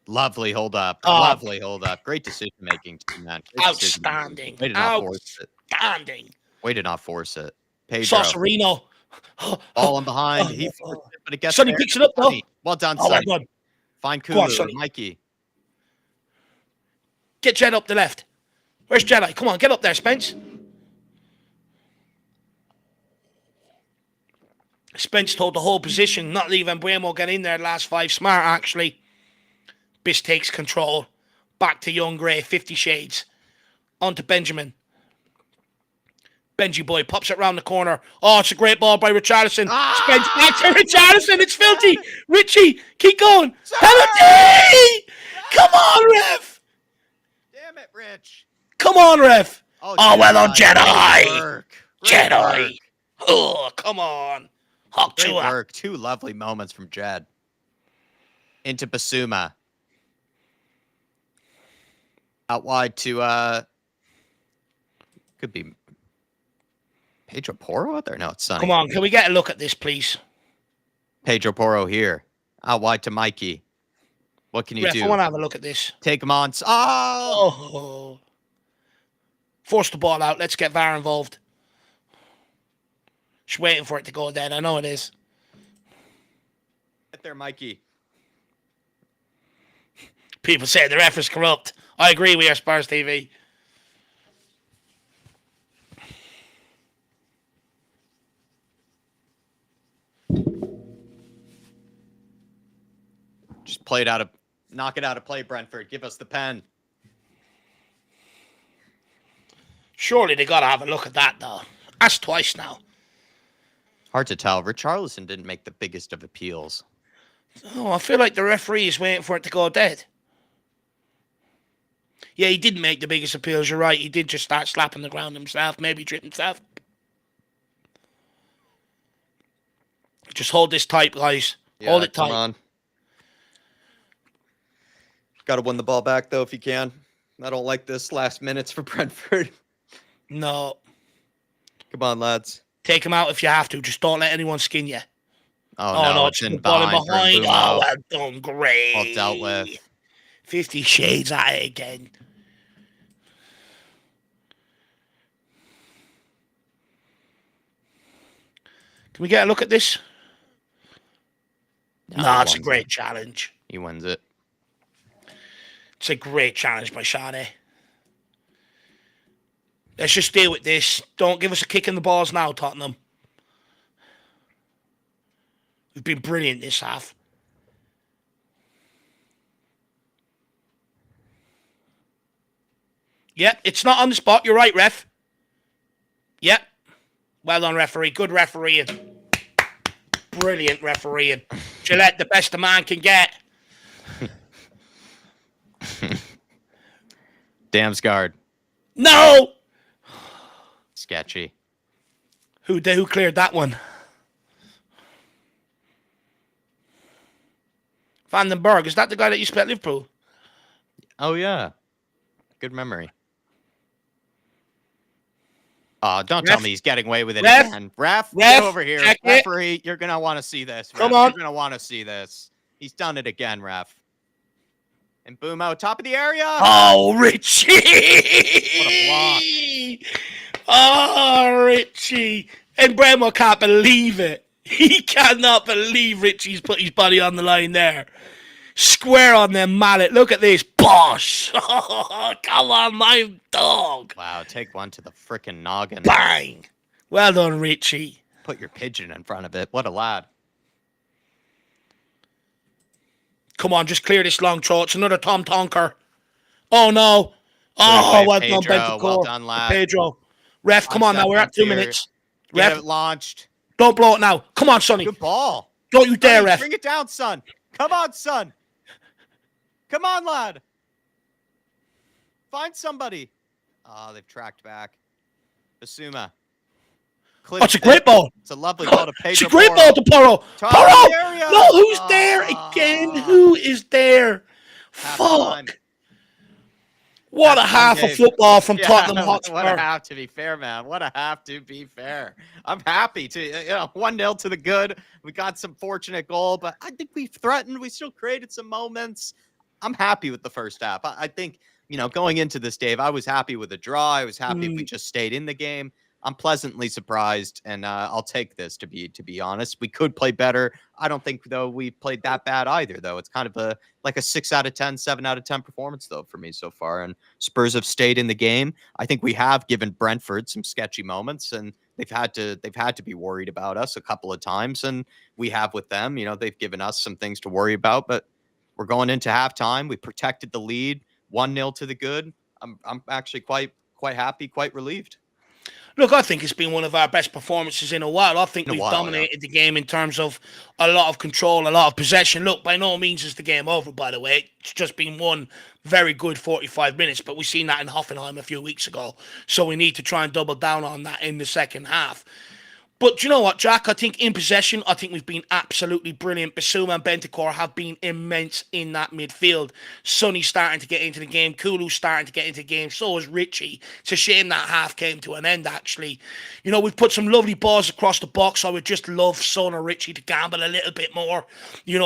Lovely hold up. Lovely hold up. Great decision making, man. Outstanding. Way to not force it. Outstanding. Way to not force it. Pedro. Saucerino. Ball in behind. He forced it, but it gets Sonny there. picks it up, though. Well done, Oh, Sonny. well done. Find Kulu. Mikey. Get Jed up the left. Where's Jedi? Come on, get up there, Spence. Spence told the whole position, not leaving Buemo get in there last 5. Smart, actually. Biss takes control. Back to Young Gray, 50 Shades. On to Benjamin. Benji boy pops it round the corner. Oh, it's a great ball by Richarlison. Spence back to Richarlison. It's filthy. Richie, keep going. Penalty! Come on, ref. Damn it, Rich. Come on, ref. Oh, well done, Jedi. Great Jedi. work. Oh, come on. Hawk Great Chua. work. 2 lovely moments from Jed. Into Basuma. Out wide to, could be Pedro Porro out there? No, it's Sonny. Come on, can we get a look at this, please? Pedro Porro here. Out wide to Mikey. What can you do? I want to have a look at this. Take him on. Oh. Force the ball out. Let's get VAR involved. Just waiting for it to go dead. I know it is. Get there, Mikey. People say the ref is corrupt. I agree with your Spurs TV. Just knock it out of play, Brentford. Give us the pen. Surely they got to have a look at that, though. That's twice now. Hard to tell. Richarlison didn't make the biggest of appeals. Oh, I feel like the referee is waiting for it to go dead. Yeah, he didn't make the biggest appeals. You're right. He did just start slapping the ground himself. Maybe trip himself. Just hold this tight, guys. Yeah, hold it tight. Come on. Got to win the ball back, though, if you can. I don't like this last minutes for Brentford. No. Come on, lads. Take him out if you have to. Just don't let anyone skin you. Oh no, it's in behind. Oh, well done. Great. Well dealt with. 50 Shades at it again. Can we get a look at this? No, it's a great challenge. He wins it. It's a great challenge by Sane. Let's just deal with this. Don't give us a kick in the balls now, Tottenham. We've been brilliant this half. Yep, it's not on the spot. You're right, ref. Yep. Well done, referee. Good refereeing. Brilliant refereeing. Gillette, the best a man can get. Damsgaard. No! Sketchy. Who cleared that one? Vandenberg. Is that the guy that used to play at Liverpool? Oh, yeah. Good memory. Oh, don't tell me he's getting away with it again. Ref, get over here. Referee, you're going to want to see this. Ref. Come on. You're going to want to see this. He's done it again, ref. And boom out, top of the area. Oh, Richie! What a block. Oh, Richie. And Bremo can't believe it. He cannot believe Richie's put his body on the line there. Square on them mallet. Look at this. Bosh. Oh, come on, my dog. Wow, take one to the frickin' noggin. Bang. Well done, Richie. Put your pigeon in front of it. What a lad. Come on, just clear this long throw. It's another Tom Tonker. Oh, no. Oh, well done, Bentancur. Well done, lad. Pedro. Ref, come on now. We're at 2 minutes. Get Ref, it launched. don't blow it now. Come on, Sonny. Good ball. Don't you dare, ref. Bring it down, son. Come on, son. Come on, lad. Find somebody. Oh, they've tracked back. Basuma. Oh, it's Clips a it. great ball. It's a lovely ball to It's a Pedro great ball Porro. to Porro. Top of the Porro! area. No, who's there again? Ah, Who is there? halftime. Fuck. What a Halftime, half of Dave. football from Yeah, Tottenham what a Hotspur. half to be fair, man. What a half to be fair. I'm happy to, 1-0 to the good. We got some fortunate goal, but I think we threatened. We still created some moments. I'm happy with the first half. I think, going into this, Dave, I was happy with the draw. I was happy if we just stayed in the game. I'm pleasantly surprised, and I'll take this to be honest. We could play better. I don't think though we played that bad either. Though it's kind of a 6 out of 10, 7 out of 10 performance though for me so far. And Spurs have stayed in the game. I think we have given Brentford some sketchy moments, and they've had to be worried about us a couple of times, and we have with them. They've given us some things to worry about, but we're going into halftime. We protected the lead, 1-0 to the good. I'm actually quite happy, quite relieved. Look, I think it's been one of our best performances in a while. I think we've dominated the game in terms of a lot of control, a lot of possession. Look, by no means is the game over, by the way. It's just been one very good 45 minutes, but we've seen that in Hoffenheim a few weeks ago. So we need to try and double down on that in the second half. But do you know what, Jack? I think in possession, I think we've been absolutely brilliant. Basuma and Bentancur have been immense in that midfield. Sonny's starting to get into the game. Kulu's starting to get into the game. So is Richie. It's a shame that half came to an end, actually. We've put some lovely balls across the box. I would just love Son or Richie to gamble a little bit more.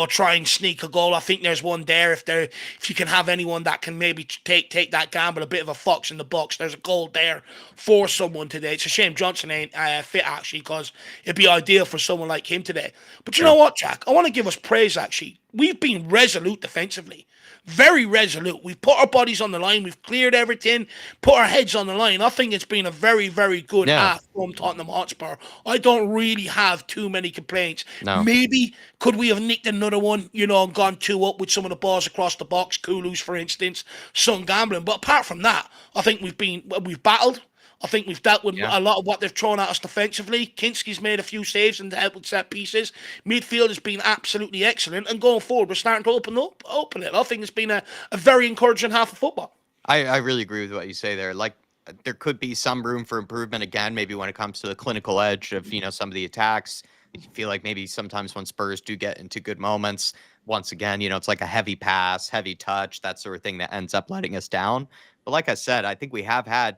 Try and sneak a goal. I think there's one there. If you can have anyone that can maybe take that gamble, a bit of a fox in the box, there's a goal there for someone today. It's a shame Johnson ain't fit, actually, because it'd be ideal for someone like him today. But you know what, Jack? I want to give us praise, actually. We've been resolute defensively. Very resolute. We've put our bodies on the line. We've cleared everything, put our heads on the line. I think it's been a very, very good half from Tottenham Hotspur. I don't really have too many complaints. No. Maybe could we have nicked another one, and gone 2-up with some of the balls across the box, Kulu's, for instance, some gambling. But apart from that, I think we've battled. I think we've dealt with a lot of what they've thrown at us defensively. Kinski's made a few saves and helped with set pieces. Midfield has been absolutely excellent. And going forward, we're starting to open it. I think it's been a very encouraging half of football. I really agree with what you say there. Like, there could be some room for improvement again, maybe when it comes to the clinical edge of, some of the attacks. You feel like maybe sometimes when Spurs do get into good moments, once again, it's like a heavy pass, heavy touch, that sort of thing that ends up letting us down. But like I said, I think we have had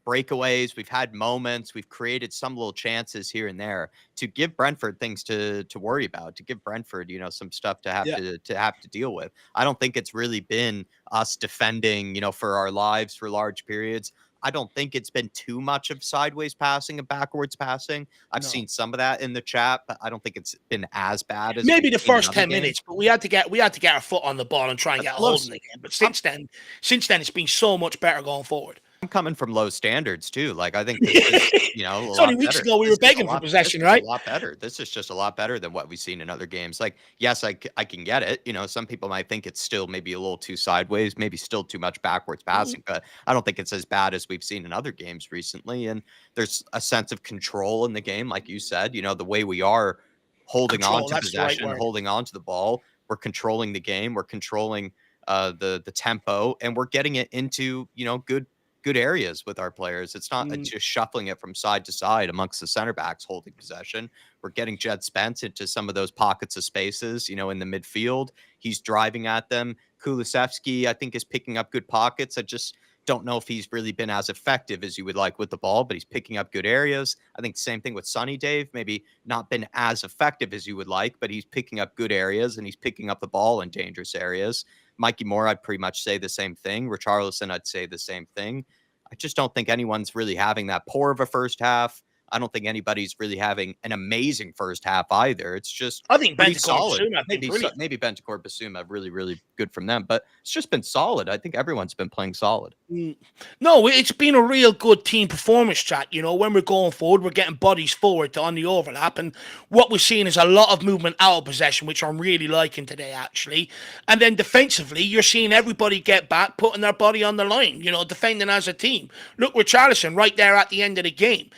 breakaways, we've had moments, we've created some little chances here and there to give Brentford things to worry about, to give Brentford, some stuff to have to deal with. I don't think it's really been us defending, for our lives for large periods. I don't think it's been too much of sideways passing and backwards passing. I've seen some of that in the chat, but I don't think it's been as bad as maybe the first 10 minutes. But we had to get our foot on the ball and try and get a hold in the game. But since then, it's been so much better going forward. I'm coming from low standards too. Like, I think this is, it's only weeks ago we were begging for possession, right? A lot better. This is just a lot better than what we've seen in other games. Like, yes, I can get it. Some people might think it's still maybe a little too sideways, maybe still too much backwards passing, but I don't think it's as bad as we've seen in other games recently. And there's a sense of control in the game, like you said. The way we are holding on to possession, holding on to the ball, we're controlling the game, we're controlling the tempo, and we're getting it into good areas with our players. It's not just shuffling it from side to side amongst the center backs holding possession. We're getting Jed Spence into some of those pockets of spaces, in the midfield. He's driving at them. Kulusevski, I think, is picking up good pockets. I just don't know if he's really been as effective as you would like with the ball, but he's picking up good areas. I think same thing with Sonny, Dave. Maybe not been as effective as you would like, but he's picking up good areas and he's picking up the ball in dangerous areas. Mikey Moore, I'd pretty much say the same thing. Richarlison, I'd say the same thing. I just don't think anyone's really having that poor of a first half. I don't think anybody's really having an amazing first half either. It's just I think pretty Bentancur solid. Basuma, maybe Bentancur Basuma, really, really good from them. But it's just been solid. I think everyone's been playing solid. No, it's been a real good team performance, chat. When we're going forward, we're getting bodies forward on the overlap. And what we're seeing is a lot of movement out of possession, which I'm really liking today, actually. And then defensively, you're seeing everybody get back, putting their body on the line, defending as a team. Look, Richarlison right there at the end of the game.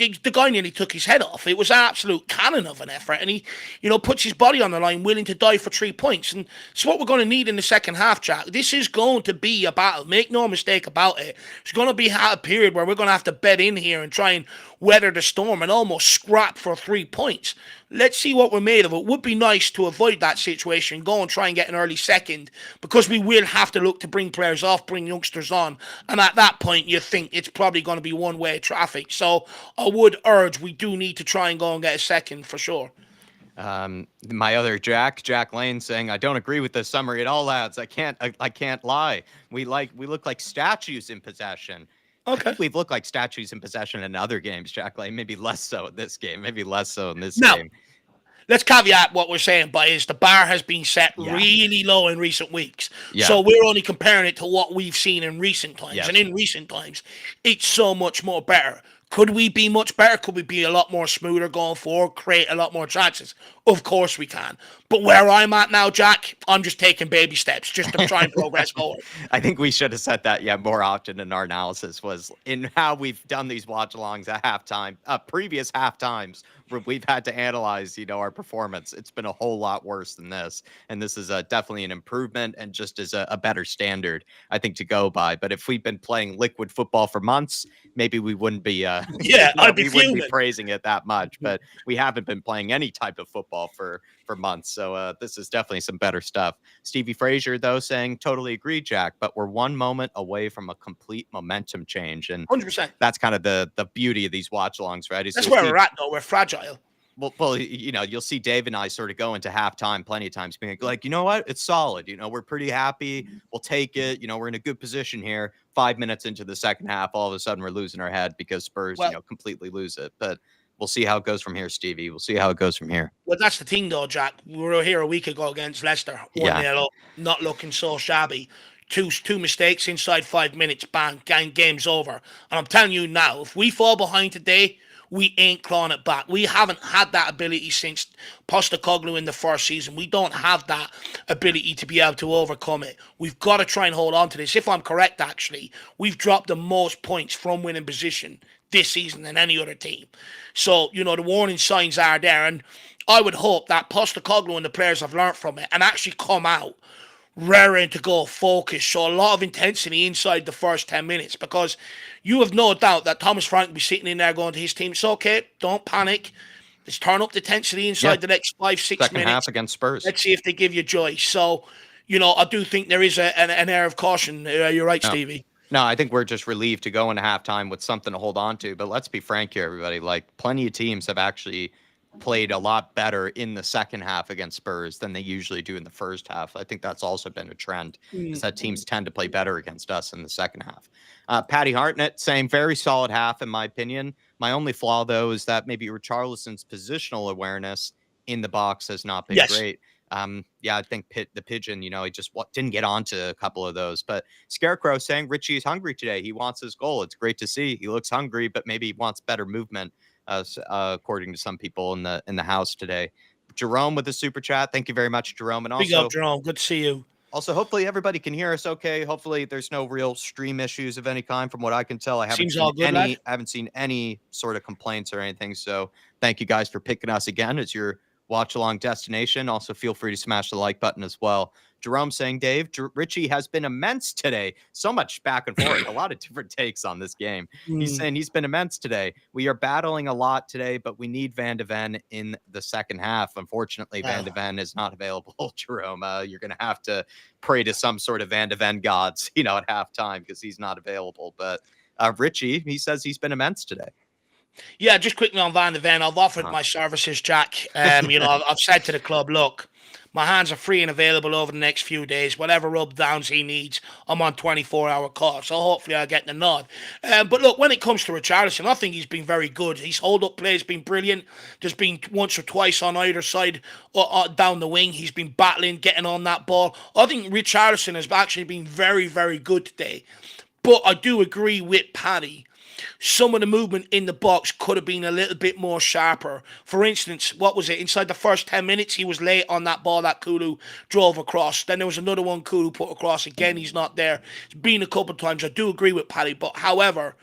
the guy nearly took his head off. It was an absolute cannon of an effort, and he, puts his body on the line, willing to die for 3 points. And it's what we're going to need in the second half, Jack. This is going to be a battle. Make no mistake about it. It's going to be a period where we're going to have to bet in here and try and weather the storm and almost scrap for 3 points. Let's see what we're made of. It would be nice to avoid that situation, go and try and get an early second, because we will have to look to bring players off, bring youngsters on, and at that point you think it's probably going to be one-way traffic. So I would urge we do need to try and go and get a second for sure. My other Jack Lane saying, I don't agree with this summary at all, lads. I can't lie. We look like statues in possession. Okay. We've looked like statues in possession in other games, Jack Lane. Maybe less so in this game. Maybe less so in this game. Let's caveat what we're saying by is the bar has been set really low in recent weeks. Yeah. So we're only comparing it to what we've seen in recent times. Yes. And in recent times, it's so much more better. Could we be much better? Could we be a lot more smoother going forward, create a lot more chances? Of course we can. But where I'm at now, Jack, I'm just taking baby steps just to try and progress forward. I think we should have said that more often in our analysis, was in how we've done these watch-alongs at halftime, previous halftimes, where we've had to analyze, our performance. It's been a whole lot worse than this. And this is definitely an improvement and just as a better standard, I think, to go by. But if we've been playing liquid football for months, maybe we wouldn't be I'd be wouldn't be praising it that much. But we haven't been playing any type of football for months. So this is definitely some better stuff. Stevie Frazier, though, saying, totally agree, Jack, but we're one moment away from a complete momentum change. And 100%. That's kind of the beauty of these watch-alongs, right? That's where we're at, though. We're fragile. Well, you'll see Dave and I sort of go into halftime plenty of times being like, you know what? It's solid. We're pretty happy. We'll take it. We're in a good position here. 5 minutes into the second half, all of a sudden we're losing our head because Spurs, completely lose it. But we'll see how it goes from here, Stevie. We'll see how it goes from here. Well, that's the thing, though, Jack. We were here a week ago against Leicester. 1-0 up, not looking so shabby. Two mistakes inside 5 minutes, bang, game's over. And I'm telling you now, if we fall behind today, we ain't clawing it back. We haven't had that ability since Postecoglou in the first season. We don't have that ability to be able to overcome it. We've got to try and hold on to this. If I'm correct, actually, we've dropped the most points from winning position this season than any other team. So, the warning signs are there. And I would hope that Postecoglou and the players have learned from it and actually come out raring to go, focused, so a lot of intensity inside the first 10 minutes, because you have no doubt that Thomas Frank will be sitting in there going to his team, it's okay, don't panic, let's turn up the intensity inside the next 5-6 minutes. Second half against Spurs. Let's see if they give you joy. So, I do think there is an air of caution. You're right, Stevie. No, I think we're just relieved to go into halftime with something to hold on to. But let's be frank here, everybody. Like, plenty of teams have actually played a lot better in the second half against Spurs than they usually do in the first half. I think that's also been a trend, is that teams tend to play better against us in the second half. Patty Hartnett saying, very solid half, in my opinion. My only flaw, though, is that maybe Richarlison's positional awareness in the box has not been great. I think the Pigeon, he just didn't get onto a couple of those. But Scarecrow saying Richie is hungry today. He wants his goal. It's great to see. He looks hungry, but maybe he wants better movement, according to some people in the house today. Jerome with the super chat. Thank you very much, Jerome. And also, big up, Jerome. Good to see you. Also, hopefully everybody can hear us okay. Hopefully there's no real stream issues of any kind. From what I can tell, I haven't seen any sort of complaints or anything. So thank you guys for picking us again as your watch along destination. Also, feel free to smash the like button as well. Jerome saying, Dave, Richie has been immense today. So much back and forth, a lot of different takes on this game. He's saying he's been immense today. We are battling a lot today, but we need Van de Ven in the second half. Unfortunately, Van de Ven is not available, Jerome. You're going to have to pray to some sort of Van de Ven gods, at halftime, because he's not available. But Richie, he says he's been immense today. Yeah, just quickly on Van de Ven, I've offered my services, Jack. I've said to the club, look, my hands are free and available over the next few days. Whatever rub downs he needs, I'm on 24-hour call. So hopefully I'll get the nod. But look, when it comes to Richarlison, I think he's been very good. His hold-up play has been brilliant. There's been once or twice on either side down the wing. He's been battling, getting on that ball. I think Richarlison has actually been very, very good today. But I do agree with Paddy. Some of the movement in the box could have been a little bit more sharper. For instance, what was it? Inside the first 10 minutes, he was late on that ball that Kulu drove across. Then there was another one Kulu put across. Again, he's not there. It's been a couple of times. I do agree with Paddy. But however,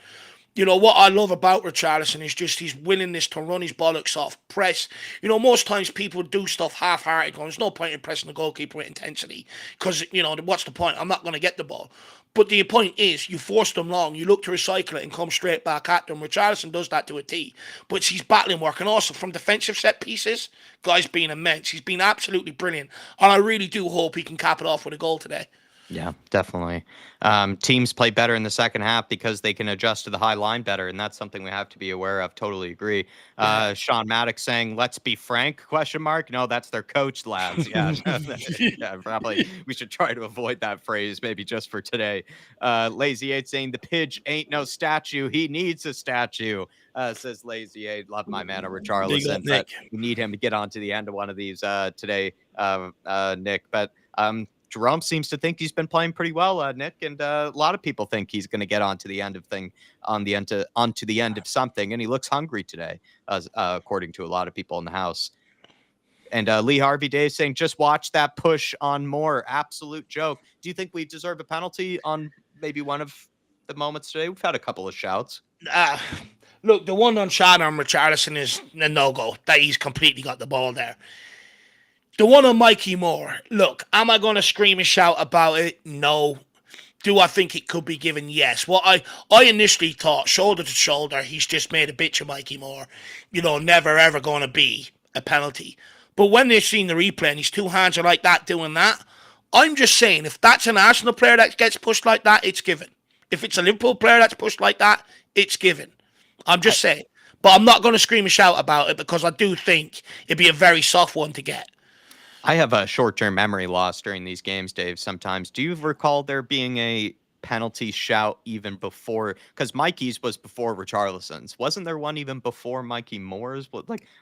What I love about Richarlison is just his willingness to run his bollocks off, press. Most times people do stuff half-hearted. There's no point in pressing the goalkeeper with intensity because, what's the point? I'm not going to get the ball. But the point is, you force them long, you look to recycle it and come straight back at them. Richarlison does that to a T. But he's battling work. And also from defensive set pieces, guy's been immense. He's been absolutely brilliant. And I really do hope he can cap it off with a goal today. Yeah, definitely. Teams play better in the second half because they can adjust to the high line better, and that's something we have to be aware of. Totally agree. Yeah. Sean Maddox saying, "Let's be frank?" Question mark. No, that's their coach, lads. Yeah, yeah. Probably we should try to avoid that phrase, maybe just for today. Lazy Eight saying, "The Pidge ain't no statue. He needs a statue." Says Lazy Eight. Love my man, Richarlison, but we need him to get on to the end of one of these today, Nick. But Jerome seems to think he's been playing pretty well, Nick, and a lot of people think he's going to get onto the end of something, and he looks hungry today, according to a lot of people in the house. And Lee Harvey Day saying, "Just watch that push on Moore. Absolute joke." Do you think we deserve a penalty on maybe one of the moments today? We've had a couple of shouts. Look, the one on Shad on Richarlison is a no-go. That he's completely got the ball there. The one on Mikey Moore, look, am I going to scream and shout about it? No. Do I think it could be given? Yes. Well, I initially thought, shoulder to shoulder, he's just made a bitch of Mikey Moore. Never ever going to be a penalty. But when they've seen the replay and his two hands are like that doing that, I'm just saying, if that's an Arsenal player that gets pushed like that, it's given. If it's a Liverpool player that's pushed like that, it's given. I'm just saying. But I'm not going to scream and shout about it because I do think it'd be a very soft one to get. I have a short-term memory loss during these games, Dave, sometimes. Do you recall there being a penalty shout even before? Because Mikey's was before Richarlison's. Wasn't there one even before Mikey Moore's?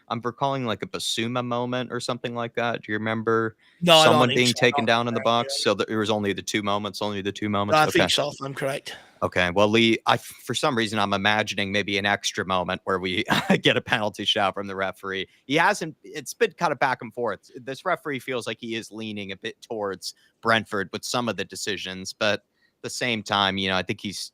I'm recalling like a Basuma moment or something like that. Do you remember someone being taken down in the box? So there was only the two moments? No, I think so, if I'm correct. Okay, well, Lee, for some reason, I'm imagining maybe an extra moment where we get a penalty shout from the referee. It's been kind of back and forth. This referee feels like he is leaning a bit towards Brentford with some of the decisions, but at the same time, I think he's,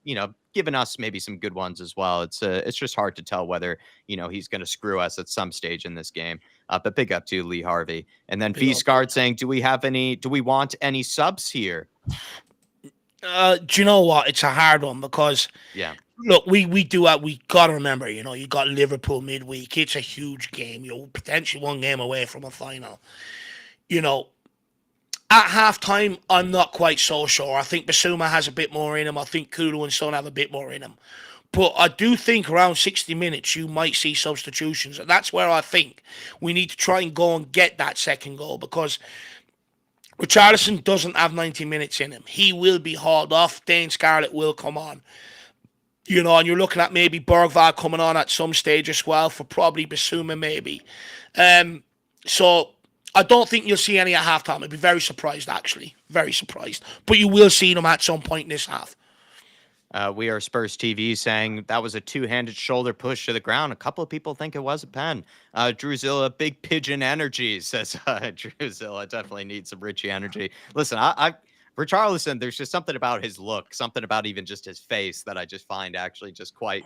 given us maybe some good ones as well. It's just hard to tell whether, he's going to screw us at some stage in this game. But big up to Lee Harvey. And then V-Scard saying, do we want any subs here? Do you know what? It's a hard one because, look, we got to remember, you got Liverpool midweek. It's a huge game. You're potentially one game away from a final. At halftime, I'm not quite so sure. I think Basuma has a bit more in him. I think Kulu and Son have a bit more in him. But I do think around 60 minutes, you might see substitutions. And that's where I think we need to try and go and get that second goal because Richarlison doesn't have 90 minutes in him. He will be hauled off. Dane Scarlett will come on. And you're looking at maybe Bergvall coming on at some stage as well for probably Basuma maybe. So I don't think you'll see any at halftime. I'd be very surprised, actually. Very surprised. But you will see them at some point in this half. We are Spurs TV saying that was a two-handed shoulder push to the ground. A couple of people think it was a pen. Drewzilla, big pigeon energy, says Drewzilla. Definitely needs some Richie energy. Listen, Richarlison, there's just something about his look, something about even just his face that I just find actually just quite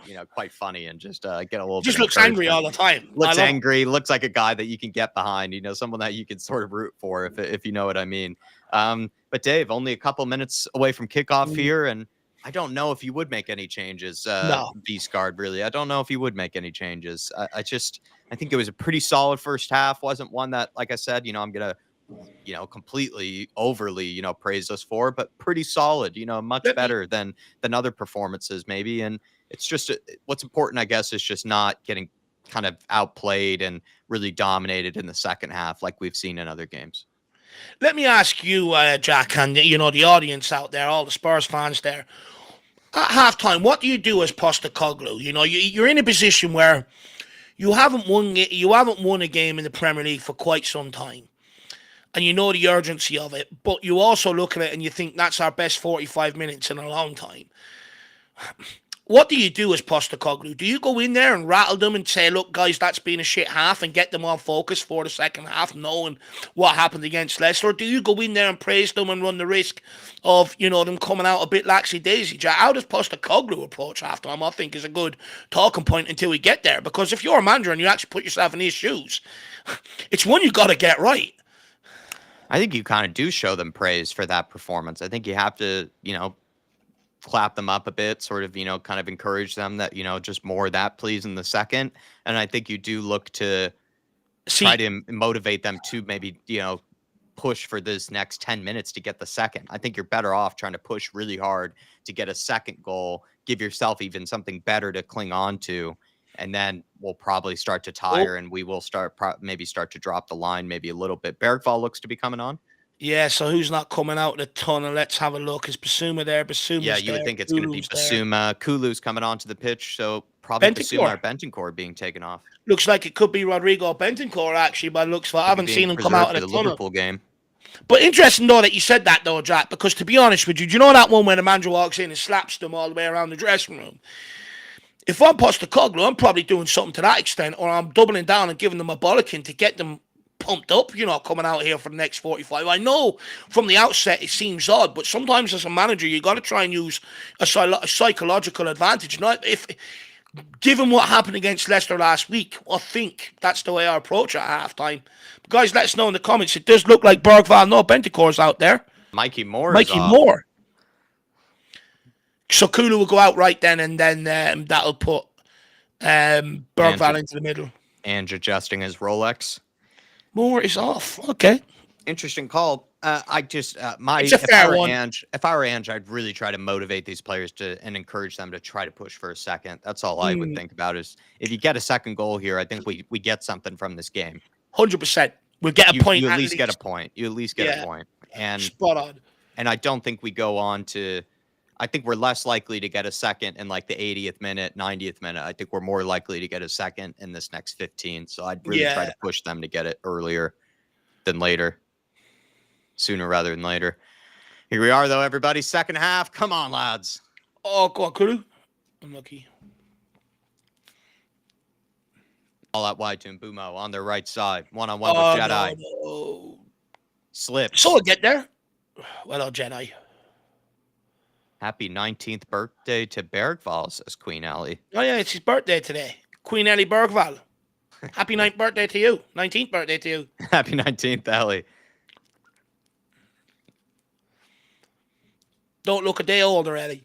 funny and just get a little. Just looks angry all the time. Looks angry. Looks like a guy that you can get behind. Someone that you can sort of root for, if you know what I mean. But Dave, only a couple minutes away from kickoff here, and I don't know if you would make any changes. No. V-Scard, really. I don't know if you would make any changes. I think it was a pretty solid first half. Wasn't one that, like I said, I'm gonna completely overly, praise us for, but pretty solid, much better than other performances maybe. And it's just what's important, I guess, is just not getting kind of outplayed and really dominated in the second half like we've seen in other games. Let me ask you, Jack, and the audience out there, all the Spurs fans there. At halftime, what do you do as Postecoglou? You're in a position where you haven't won a game in the Premier League for quite some time. And you know the urgency of it, but you also look at it and you think that's our best 45 minutes in a long time. what do you do as Postecoglou? Do you go in there and rattle them and say, look, guys, that's been a shit half, and get them on focus for the second half, knowing what happened against Leicester? Or do you go in there and praise them and run the risk of, them coming out a bit laxy-daisy? How does Postecoglou approach halftime? I think is a good talking point until we get there. Because if you're a manager and you actually put yourself in his shoes, it's one you got to get right. I think you kind of do show them praise for that performance. I think you have to, clap them up a bit, sort of, kind of encourage them that, just more of that, please, in the second. And I think you do look to try to motivate them to maybe, push for this next 10 minutes to get the second. I think you're better off trying to push really hard to get a second goal, give yourself even something better to cling on to. And then we'll probably start to tire and we will maybe start to drop the line maybe a little bit. Bergvall looks to be coming on. Yeah, so who's not coming out of the tunnel? Let's have a look. Is Basuma there? Basuma's yeah, you would think it's going to be Basuma. Kulu's coming onto the pitch, so probably Basuma or Bentancur being taken off. Looks like it could be Rodrigo Bentancur, actually, by looks for. I haven't seen him come out of the tunnel. Liverpool game. But interesting, though, that you said that, though, Jack, because to be honest with you, do you know that one where the manager walks in and slaps them all the way around the dressing room? If I'm Postecoglou, I'm probably doing something to that extent, or I'm doubling down and giving them a bollocking to get them pumped up, coming out here for the next 45. I know from the outset it seems odd, but sometimes as a manager, you got to try and use a psychological advantage. Given what happened against Leicester last week, I think that's the way I approach it at halftime. But guys, let us know in the comments. It does look like Bergvall, no, Bentancur's out there. Mikey Moore. So Kulu will go out right then, and then that'll put Bergvall into the middle. And adjusting his Rolex. Moore is off. Okay. Interesting call. It's a fair one. If I were Ange, I'd really try to motivate these players and encourage them to try to push for a second. That's all I would think about is if you get a second goal here, I think we get something from this game. 100%. We'll get a point. You at least get a point. You at least get a point. And spot on. And I don't think we go on to. I think we're less likely to get a second in like the 80th minute, 90th minute. I think we're more likely to get a second in this next 15. So I'd really try to push them to get it earlier than later. Sooner rather than later. Here we are, though, everybody. Second half. Come on, lads. Oh, go on, Kulu. Unlucky. All out wide to Mbumo on their right side. One-on-one with Jedi. No. Slips. So we'll get there. Well done, Jedi. Happy 19th birthday to Bergvall, says Queen Ellie. Oh, yeah, it's his birthday today. Queen Ellie Bergvall. Happy 9th birthday to you. 19th birthday to you. Happy 19th, Ellie. Don't look a day older, Ellie.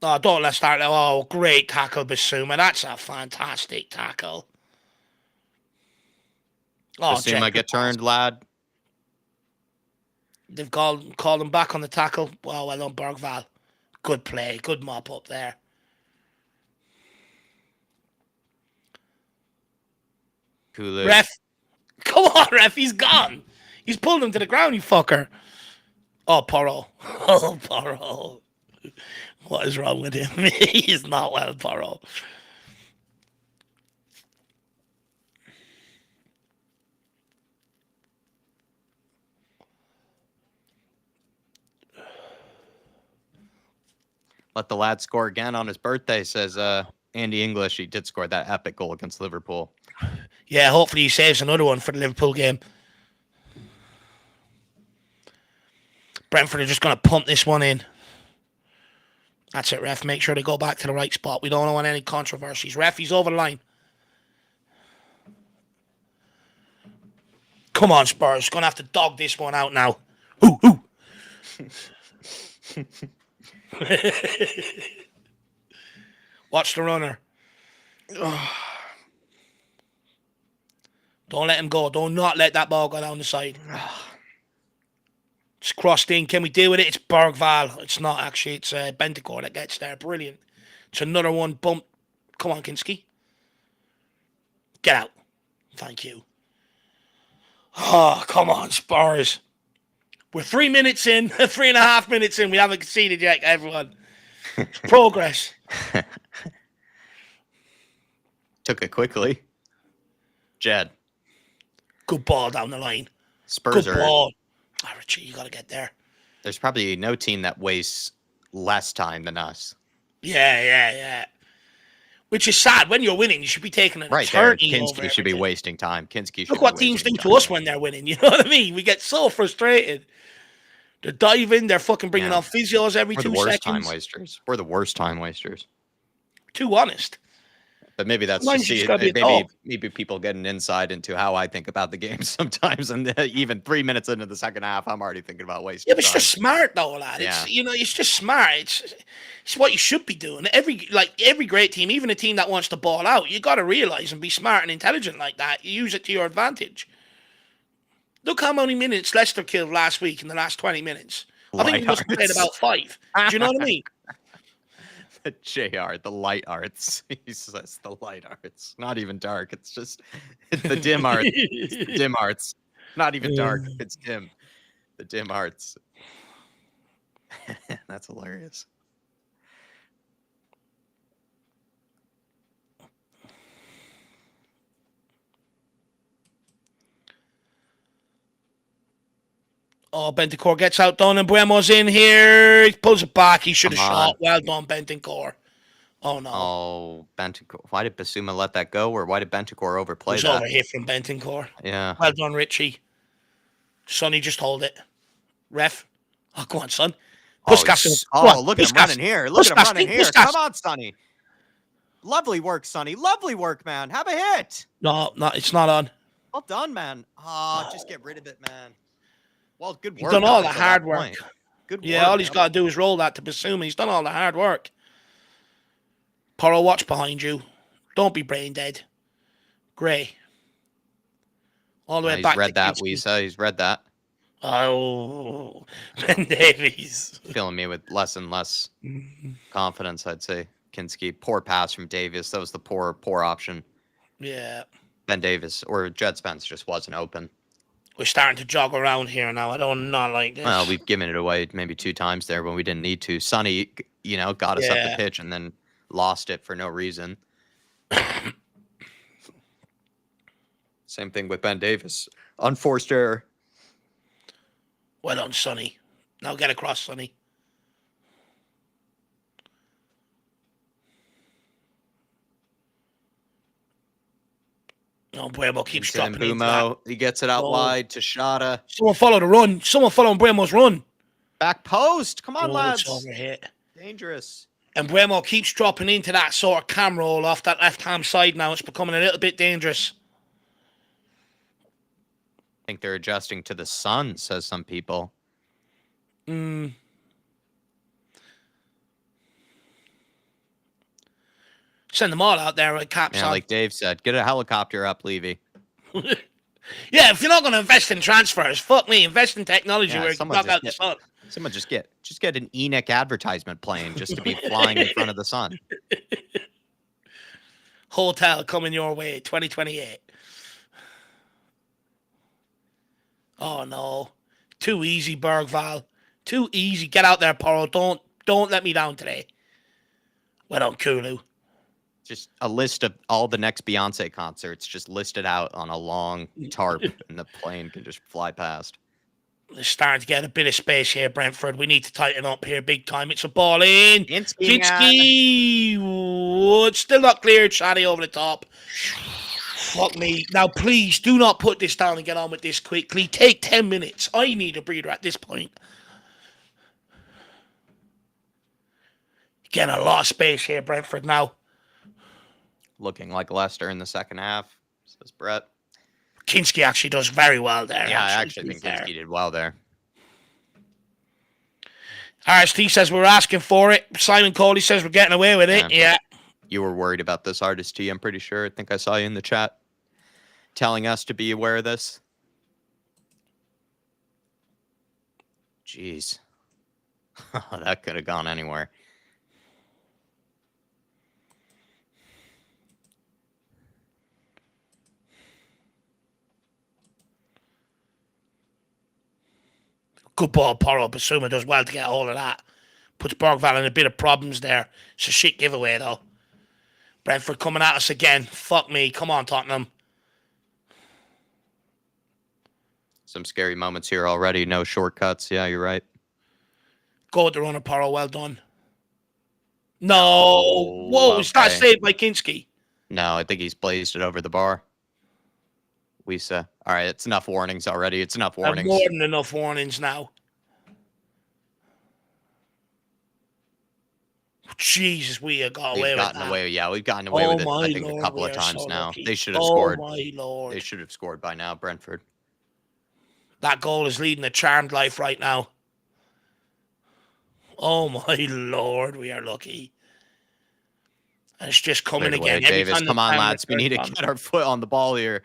Oh, don't let's start. Oh, great tackle, Basuma. That's a fantastic tackle. Oh, Basuma get turned, lad. They've called him back on the tackle. Well done, Bergvall. Good play. Good mop up there. Kulu. Ref. Come on, ref. He's gone. He's pulled him to the ground, you fucker. Oh, Porro. Oh, Porro. What is wrong with him? He's not well, Porro. Let the lad score again on his birthday, says Andy English. He did score that epic goal against Liverpool. Yeah, hopefully he saves another one for the Liverpool game. Brentford are just going to pump this one in. That's it, ref. Make sure they go back to the right spot. We don't want any controversies. Ref, he's over the line. Come on, Spurs. Going to have to dog this one out now. Ooh, ooh. Watch the runner. Don't let him go. Do not let that ball go down the side. It's crossed in. Can we deal with it? It's Bergvall. It's not actually. It's Bentancur that gets there. Brilliant. It's another one. Bump. Come on, Kinski. Get out. Thank you. Oh, come on, Spurs. We're 3 minutes in. 3.5 minutes in. We haven't conceded yet, everyone. Progress. Took it quickly. Jed. Good ball down the line. Spurs Good ball. Richie, you got to get there. There's probably no team that wastes less time than us. Yeah. Which is sad. When you're winning, you should be taking an Right there, eternity over Kinski should be everything. wasting time. Kinski should Look be what teams wasting do to time. us when they're winning. You know what I mean? We get so frustrated. They're diving. They're fucking bringing on physios every 2 seconds. Time wasters. We're the worst time wasters. Too honest. But maybe that's Sometimes just maybe people get an insight into how I think about the game sometimes, and even 3 minutes into the second half, I'm already thinking about wasting. Yeah, but it's just smart though, lad. Yeah. It's just smart. It's what you should be doing. Every great team, even a team that wants to ball out, you got to realize and be smart and intelligent like that. You use it to your advantage. Look how many minutes Leicester killed last week in the last 20 minutes. I think we must have played about 5. Do you know what I mean? JR, the light arts. He says the light arts. Not even dark. It's just the dim arts. It's the dim arts. Not even dark. It's dim. The dim arts. That's hilarious. Oh, Bentancur gets outdone and Buemo's in here. He pulls it back. He should have shot. Well done, Bentancur. Oh, no. Oh, Bentancur. Why did Basuma let that go, or why did Bentancur overplay that? It was over here from Bentancur. Yeah. Well done, Richie. Sonny, just hold it. Ref. Oh, go on, son. Look at him running here. Look at him running here. Come on, Sonny. Lovely work, Sonny. Lovely work, man. Have a hit. No, it's not on. Well done, man. Oh, just get rid of it, man. Well, good work. He's done all the hard work. Good work. Yeah, all he's got to do is roll that to Basuma. He's done all the hard work. Poro, watch behind you. Don't be brain dead. Gray. All the way back. He's read that, Wisa. He's read that. Oh, Ben Davies. Filling me with less and less confidence, I'd say. Kinski. Poor pass from Davies. That was the poor option. Yeah. Ben Davies or Jed Spence just wasn't open. We're starting to jog around here now. I don't not like this. Well, we've given it away maybe 2 times there when we didn't need to. Sonny, got us up the pitch and then lost it for no reason. Same thing with Ben Davies. Unforced error. Well done, Sonny. Now get across, Sonny. Oh, Buemo keeps dropping into that. He gets it out wide to Shada. Someone follow the run. Someone follow Buemo's run. Back post. Come on, lads. It's overhit. Dangerous. And Buemo keeps dropping into that sort of cam roll off that left-hand side now. It's becoming a little bit dangerous. I think they're adjusting to the sun, says some people. Send them all out there with caps on. Like Dave said, get a helicopter up, Levy. Yeah, if you're not going to invest in transfers, fuck me, invest in technology where you can block out the sun. Someone just get an ENIC advertisement plane just to be flying in front of the sun. Hotel coming your way, 2028. Oh no, too easy, Bergval. Too easy. Get out there, Poro. Don't let me down today. Well done, Kulu. Just a list of all the next Beyonce concerts just listed out on a long tarp, and the plane can just fly past. They're starting to get a bit of space here, Brentford. We need to tighten up here big time. It's a ball in. Kinski. It's still not cleared. Shadi over the top. Fuck me. Now, please do not put this down and get on with this quickly. Take 10 minutes. I need a breather at this point. Getting a lot of space here, Brentford, now. Looking like Leicester in the second half, says Brett. Kinski actually does very well there. Yeah, I actually think Kinski did well there. RST says we're asking for it. Simon Coley says we're getting away with it. Yeah. You were worried about this, Artist T, I'm pretty sure. I think I saw you in the chat telling us to be aware of this. Jeez. That could have gone anywhere. Good ball, Poro. Basuma does well to get a hold of that. Puts Bergval in a bit of problems there. It's a shit giveaway, though. Brentford coming at us again. Fuck me. Come on, Tottenham. some scary moments here already. No shortcuts. Yeah, you're right. Go with the runner, Porro. Well done. No. Whoa, is that Okay. saved by Kinski? No, I think he's blazed it over the bar. Wisa. All right, it's enough warnings already. It's enough warnings. More than enough warnings now. Jesus, we have got away with that. We've gotten away. Yeah, we've gotten away with it. I think Lord, a couple we of are times so now. lucky. They should have scored. My Lord. They should have scored by now, Brentford. That goal is leading a charmed life right now. Oh my Lord, we are lucky. And it's just coming again. Away, Davis. Come on, lads. We need to get our foot on the ball here.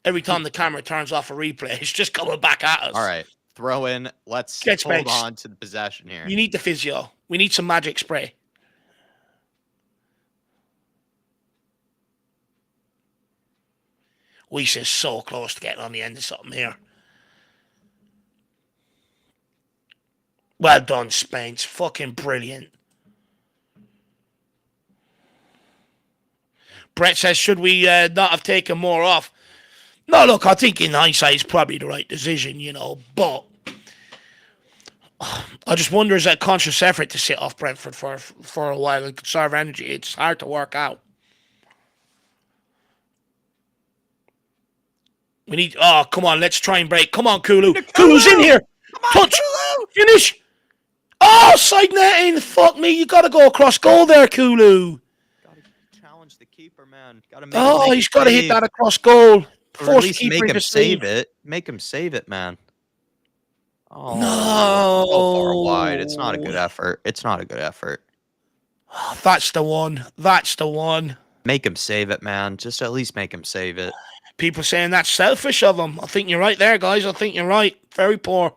Every time the camera turns off a replay, it's just coming back at us. All right. Throw in. Let's hold on to the possession here. You need the physio. We need some magic spray. Weiss is so close to getting on the end of something here. Well done, Spence. Fucking brilliant. Brett says, should we not have taken more off? No, look, I think in hindsight it's probably the right decision, you know, but I just wonder, is that a conscious effort to sit off Brentford for a while and conserve energy? It's hard to work out. We need, oh, come on, let's try and break. Come on, Kulu. Kulu's in here. Touch. Kulu. Finish. Oh, side netting. Fuck me. You got to go across goal there, Kulu. Got to challenge the keeper, man. He's got to hit that across goal. Or at least make him save it. Make him save it, man. Oh, no. So far wide. It's not a good effort. It's not a good effort. Oh, that's the one. That's the one. Make him save it, man. Just at least make him save it. People saying that's selfish of him. I think you're right there, guys. I think you're right. Very poor.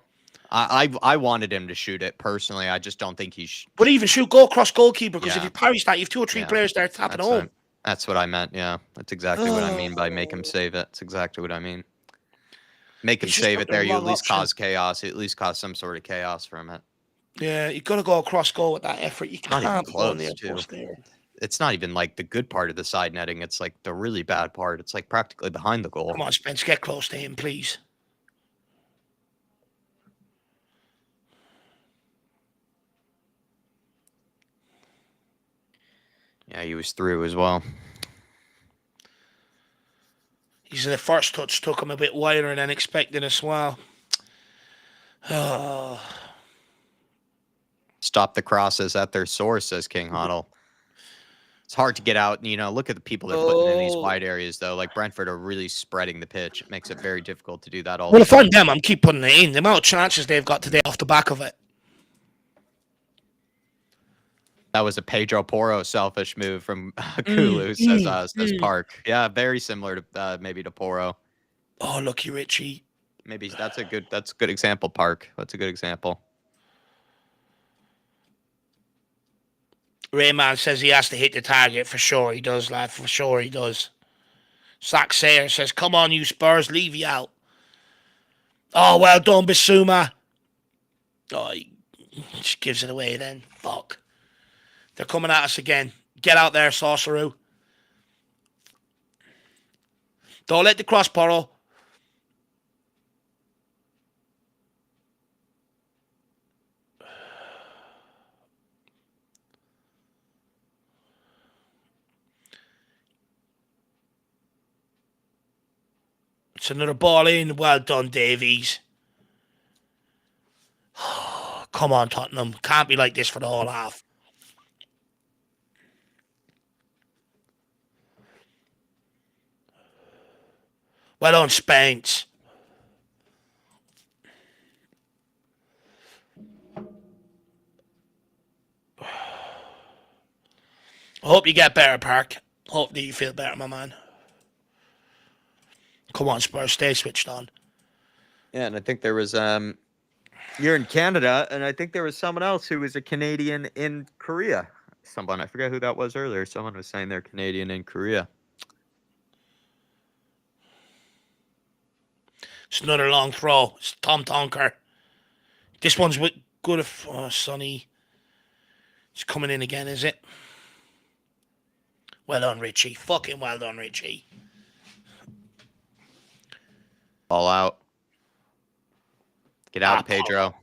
I wanted him to shoot it personally. I just don't think he should. But even shoot goal cross goalkeeper, because if you parry that, you have 2 or 3 players there tapping home. That's what I meant. Yeah, that's exactly what I mean by make him save it. That's exactly what I mean. Make him save it there. You at least cause chaos. You at least cause some sort of chaos from it. Yeah, you got to go across goal with that effort. You can't not even close too. It's not even like the good part of the side netting. It's like the really bad part. It's like practically behind the goal. Come on, Spence, get close to him, please. Yeah, he was through as well. He's the first touch took him a bit wider than expected as well. Stop the crosses at their source, says King Huddle. It's hard to get out. You know, look at the people they're putting in these wide areas, though. Like Brentford are really spreading the pitch. It makes it very difficult to do that all the time. Well, if I'm them, I'm keep putting it in. The amount of chances they've got today off the back of it. That was a Pedro Porro selfish move from Kulu, says Park. Yeah, very similar to maybe to Porro. Oh, lucky Richie. Maybe that's a good example, Park. That's a good example. Rayman says he has to hit the target. For sure he does, lad. For sure he does. Zach Sayer says, come on, you Spurs, leave you out. Oh, well done, Bissouma. Oh, he just gives it away then. Fuck. They're coming at us again. Get out there, Sorcerer. Don't let the cross, Porro. It's another ball in. Well done, Davies. Come on, Tottenham. Can't be like this for the whole half. Well done, Spence. I hope you get better, Park. Hope that you feel better, my man. Come on, Spurs, stay switched on. Yeah, and I think there was you're in Canada, and I think there was someone else who was a Canadian in Korea. Someone, I forget who that was earlier. Someone was saying they're Canadian in Korea. It's another long throw. It's Tom Tonker. This one's good if Sonny. It's coming in again, is it? Well done, Richie. Fucking well done, Richie. Ball out. Get out, Poro. Pedro.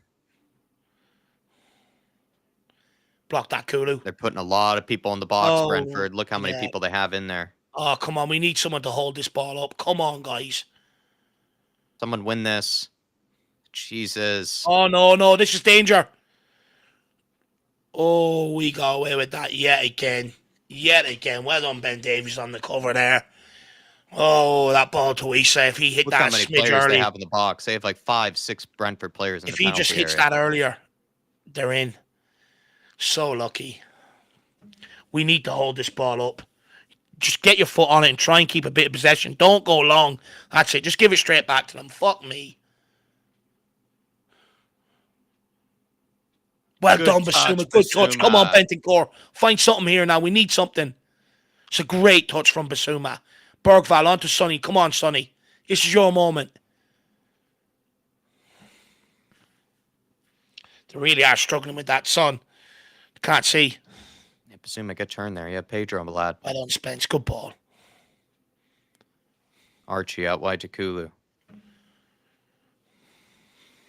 Block that, Kulu. They're putting a lot of people in the box, Oh, Brentford. Look how many yeah. people they have in there. Oh, come on. We need someone to hold this ball up. Come on, guys. Someone win this. Jesus. Oh, no. This is danger. Oh, we got away with that yet again. Well done, Ben Davies on the cover there. Oh, that ball to Issa. If he hit Look how that many smidge players early. they have in the box. They have like 5, 6 Brentford players in If the he penalty just hits area. that earlier, they're in. So lucky. We need to hold this ball up. Just get your foot on it and try and keep a bit of possession. Don't go long. That's it. Just give it straight back to them. Fuck me. Well Good done, touch, Basuma. Good touch. Come on, Basuma. Bentancur. Find something here now. We need something. It's a great touch from Basuma. Bergval onto Sonny. Come on, Sonny. This is your moment. They really are struggling with that, son. Can't see. Yeah, Basuma, good turn there. Yeah, Pedro, my lad. Well done, Spence. Good ball. Archie out wide to Kulu.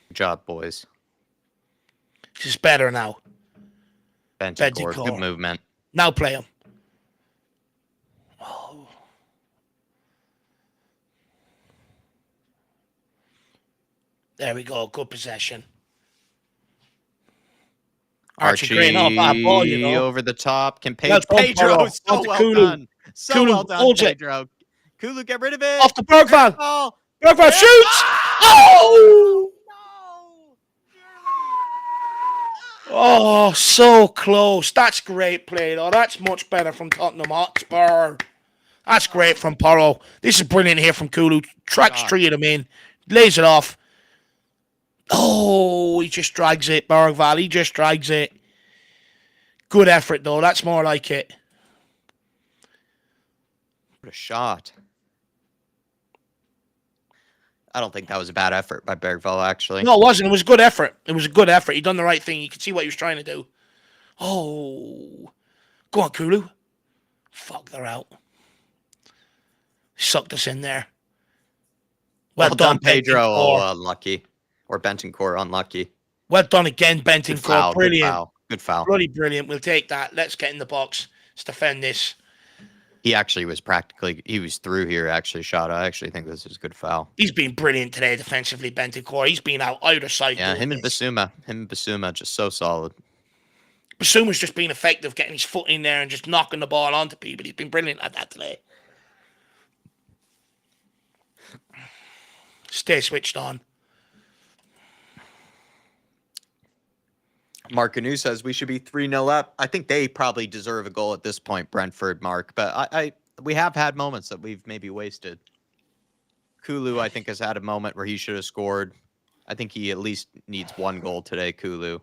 Good job, boys. This is better now. Bentancur, good movement. Now play him. Oh. There we go. Good possession. Archie Green off that ball, you know. over the top. Can Well done, Pedro, Poro. so Onto well Kulu. done. So Kulu well done, holds it. Pedro. Kulu, get rid of it. Off the Bergval. Ball. Bergval shoots. Oh! Oh, so close. That's great play, though. That's much better from Tottenham Hotspur. That's great from Poro. This is brilliant here from Kulu. Tracks 3 of them in. Lays it off. Oh, he just drags it, Bergval. He just drags it. Good effort, though. That's more like it. What a shot. I don't think that was a bad effort by Bergval, actually. No, it wasn't. It was a good effort. It was a good effort. He done the right thing. You could see what he was trying to do. Oh. Go on, Kulu. Fuck, they're out. Sucked us in there. Well done, Pedro. Bentancur. Oh, unlucky. Or Bentancur, unlucky. Well done again, Bentancur. Good foul, Brilliant. Good foul. Bloody brilliant. We'll take that. Let's get in the box. Let's defend this. He actually was he was through here, actually shot. I actually think this is a good foul. He's been brilliant today defensively, Bentancur. He's been out either side. Yeah, him and Basuma just so solid. Basuma's just been effective getting his foot in there and just knocking the ball onto people. He's been brilliant at that today. Stay switched on. Mark Anu says we should be 3-0 up. I think they probably deserve a goal at this point, Brentford, Mark. But we have had moments that we've maybe wasted. Kulu, I think, has had a moment where he should have scored. I think he at least needs 1 goal today, Kulu.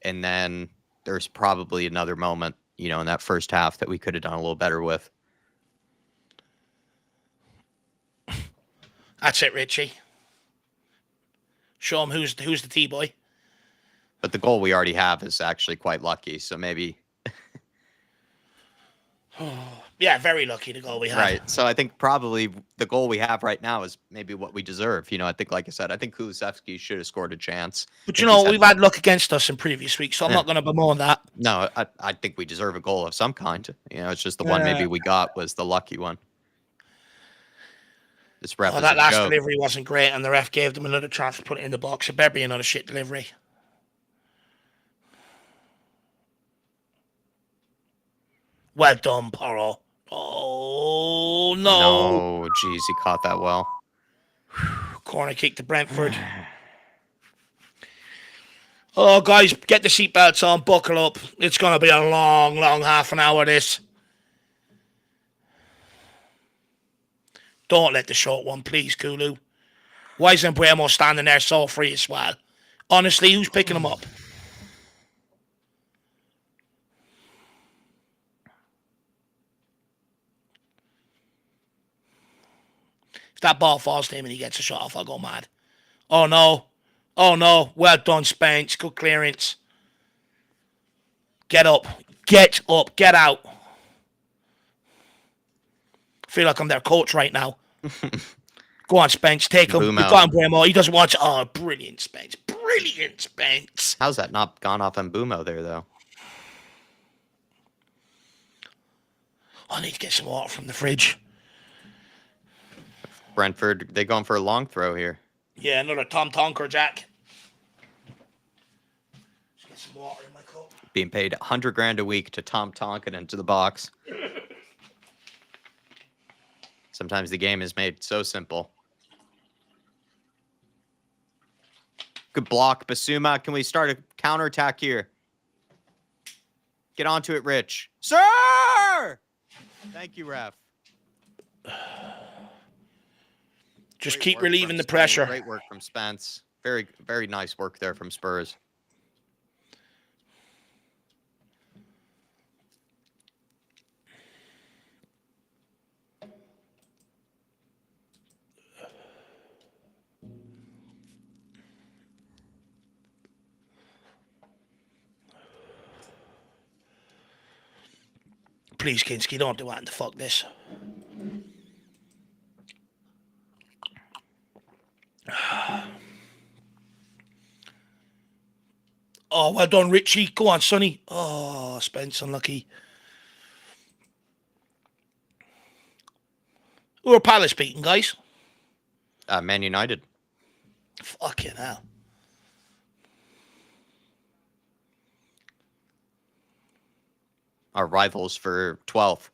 And then there's probably another moment, in that first half that we could have done a little better with. That's it, Richie. Show him who's the T-boy. But the goal we already have is actually quite lucky, so maybe... Yeah, very lucky the goal we have. Right, so I think probably the goal we have right now is maybe what we deserve. I think, like I said, I think Kulusevski should have scored a chance. But we've had luck against us in previous weeks, so I'm not going to bemoan that. No, I think we deserve a goal of some kind. It's just the one maybe we got was the lucky one. This ref is that last joke. delivery wasn't great, and the ref gave them another chance to put it in the box. It better be another shit delivery. Well done, Poro. Oh, no. No, jeez, he caught that well. Corner kick to Brentford. Oh, guys, get the seatbelts on, buckle up. It's going to be a long, long half an hour, this. Don't let the short one, please, Kulu. Why isn't Buemo standing there so free as well? Honestly, who's picking him up? If that ball falls to him and he gets a shot off, I'll go mad. Oh, no. Oh, no. Well done, Spence. Good clearance. Get up. Get up. Get out. I feel like I'm their coach right now. Go on, Spence. Take him. Boom We've out. got him, Bremo. He doesn't want to. Oh, brilliant, Spence. Brilliant, Spence. How's that not gone off on Bumo there, though? I need to get some water from the fridge. Brentford, they going for a long throw here. Yeah, another Tom Tonker, Jack. Let's get some water in my cup. Being paid 100 grand a week to Tom Tonkin into the box. Sometimes the game is made so simple. Good block, Basuma. Can we start a counterattack here? Get onto it, Rich. Sir! Thank you, ref. Just Great keep work relieving from the Spence. pressure. Great work from Spence. Very, very nice work there from Spurs. Please, Kinski, don't do anything to fuck this. Oh, well done, Richie. Go on, Sonny. Oh, Spence, unlucky. Who are Palace beating, guys? Man United. Fucking hell. Our rivals for 12th.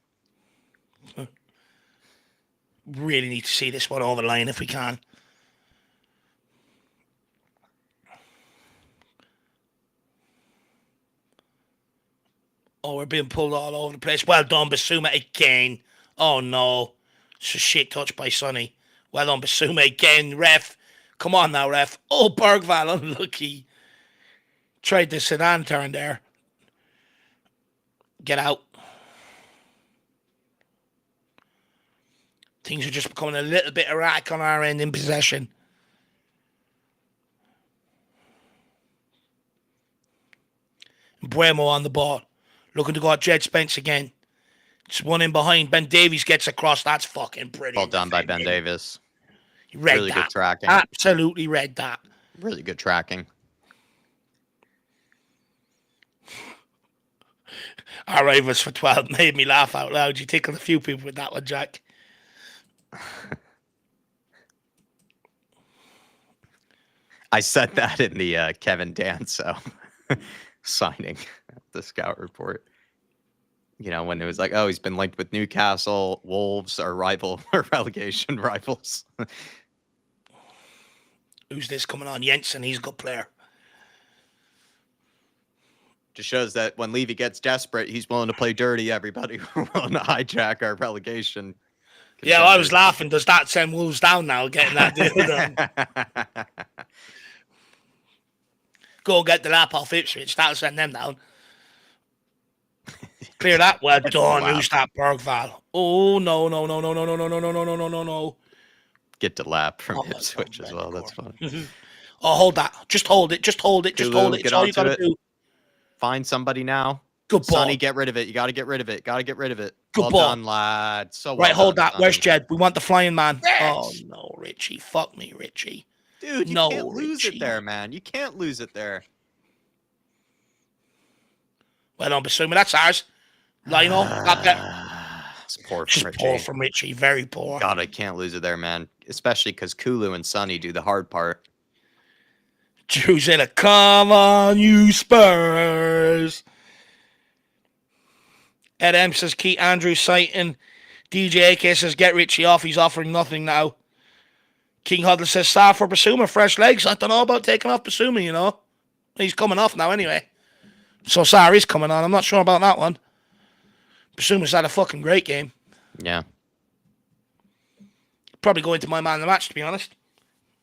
Really need to see this one over the line if we can. Oh, we're being pulled all over the place. Well done, Basuma again. Oh, no. It's a shit touch by Sonny. Well done, Basuma again. Ref. Come on now, ref. Oh, Bergval, unlucky. Tried the sedan turn there. Get out. Things are just becoming a little bit erratic on our end in possession. Bremo on the ball. Looking to go at Jed Spence again. Just one in behind. Ben Davies gets across. That's fucking brilliant. Well done by Ben Davis. He read really that. Good tracking. Absolutely read that. Really good tracking. Our rivals for 12 made me laugh out loud. You tickled a few people with that one, Jack. I said that in the Kevin Danso signing, the scout report. You know, when it was like, oh, he's been linked with Newcastle, Wolves, our rival, or relegation rivals. Who's this coming on? Jensen, he's a good player. Just shows that when Levy gets desperate, he's willing to play dirty, everybody. We're willing to hijack our relegation. Yeah, I was laughing. Does that send Wolves down now, getting that deal done? Go get the lap off Ipswich. That'll send them down. Clear that. Well done. Who's that, Bergval? Oh, no. Get the lap from Ipswich as well. That's fun. Oh, hold that. Just hold it. Just hold it. Just hold it. It's all you got to do. Find somebody now. Good ball. Sonny, get rid of it. You got to get rid of it. Got to get rid of it. Good well ball. Done, lad. So well right, hold done, that. Sonny. Where's Jed? We want the flying man. Yes. Oh, no, Richie. Fuck me, Richie. Dude, you can't lose it there, man. You can't lose it there. Well done, Basuma. That's ours. Lionel. It's poor from Just Richie. poor from Richie. Very poor. God, I can't lose it there, man. Especially because Kulu and Sonny do the hard part. Drew's in a come on, you Spurs. Ed M says, Keith Andrews sighting. DJ AK says, get Richie off. He's offering nothing now. King Huddle says, Sar for Basuma, fresh legs. I don't know about taking off Basuma, you know. He's coming off now anyway. So Sar is coming on. I'm not sure about that one. Basuma's had a fucking great game. Yeah. Probably going to my man of the match, to be honest.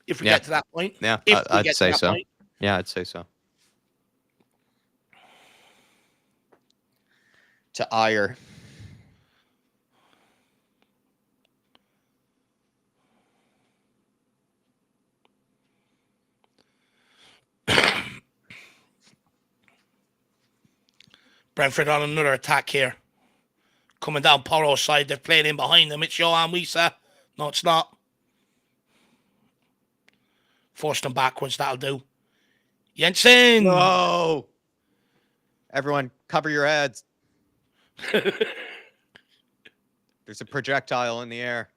If we get to that point. Yeah, I'd say so. Point. Yeah, I'd say so. To ire. Brentford on another attack here. Coming down Poro's side. They've played in behind them. It's Johan Wisa. No, it's not. Force them backwards. That'll do. Jensen. No. Everyone, cover your heads. There's a projectile in the air.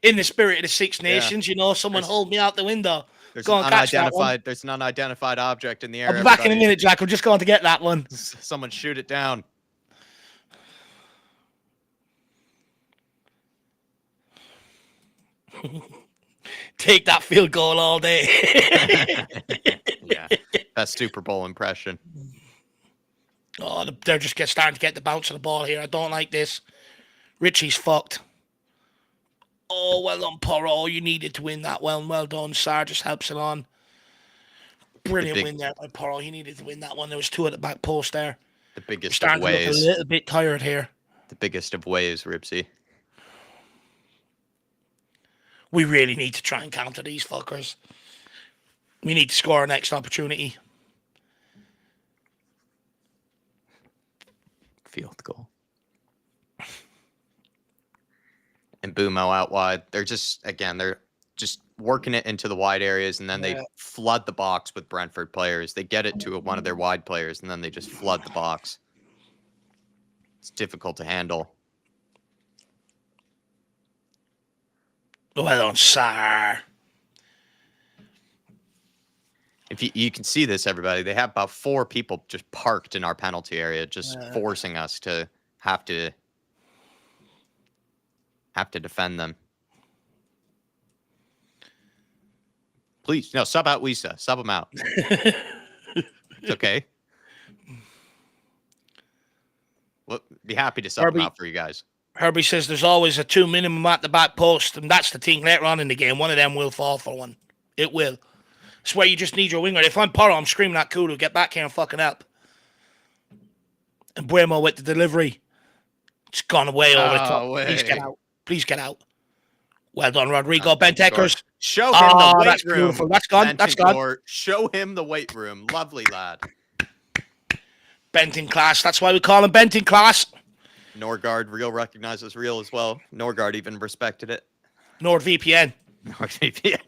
In the spirit of the Six Nations, someone hold me out the window. There's Go and catch that one. There's an unidentified object in the air. I'll be back in a minute, Jack. I'm just going to get that one. Someone shoot it down. Take that field goal all day. Yeah, best Super Bowl impression. Oh, they're just starting to get the bounce of the ball here. I don't like this. Richie's fucked. Oh, well done, Porro. You needed to win that one. Well done, Sar. Just helps it on. Brilliant win there by Porro. He needed to win that one. There was 2 at the back post there. The biggest of ways. Starting to look a little bit tired here. The biggest of ways, Ripsy. We really need to try and counter these fuckers. We need to score our next opportunity. Field goal. And Bumo out wide. They're just working it into the wide areas, and then they flood the box with Brentford players. They get it to one of their wide players, and then they just flood the box. It's difficult to handle. Well done, Sar. If you can see this, everybody, they have about 4 people just parked in our penalty area, just forcing us to have to defend them. Please, no, sub out Wisa. Sub him out. It's okay. We'll be happy to sub him out for you guys. Herbie says there's always a 2 minimum at the back post, and that's the thing later on in the game. One of them will fall for one. It will. It's where you just need your winger. If I'm Porro, I'm screaming at Kulu, get back here and fucking help. And Buemo with the delivery. It's gone away over the top. Please get out. Please get out. Well done, Rodrigo. Bentekers. Show him the weight that's room. Beautiful. That's gone. That's gone. Show him the weight room. Lovely lad. Bent in class. That's why we call him Bent in class. Norgard, real recognizes real as well. Norgard even respected it. NordVPN. NordVPN.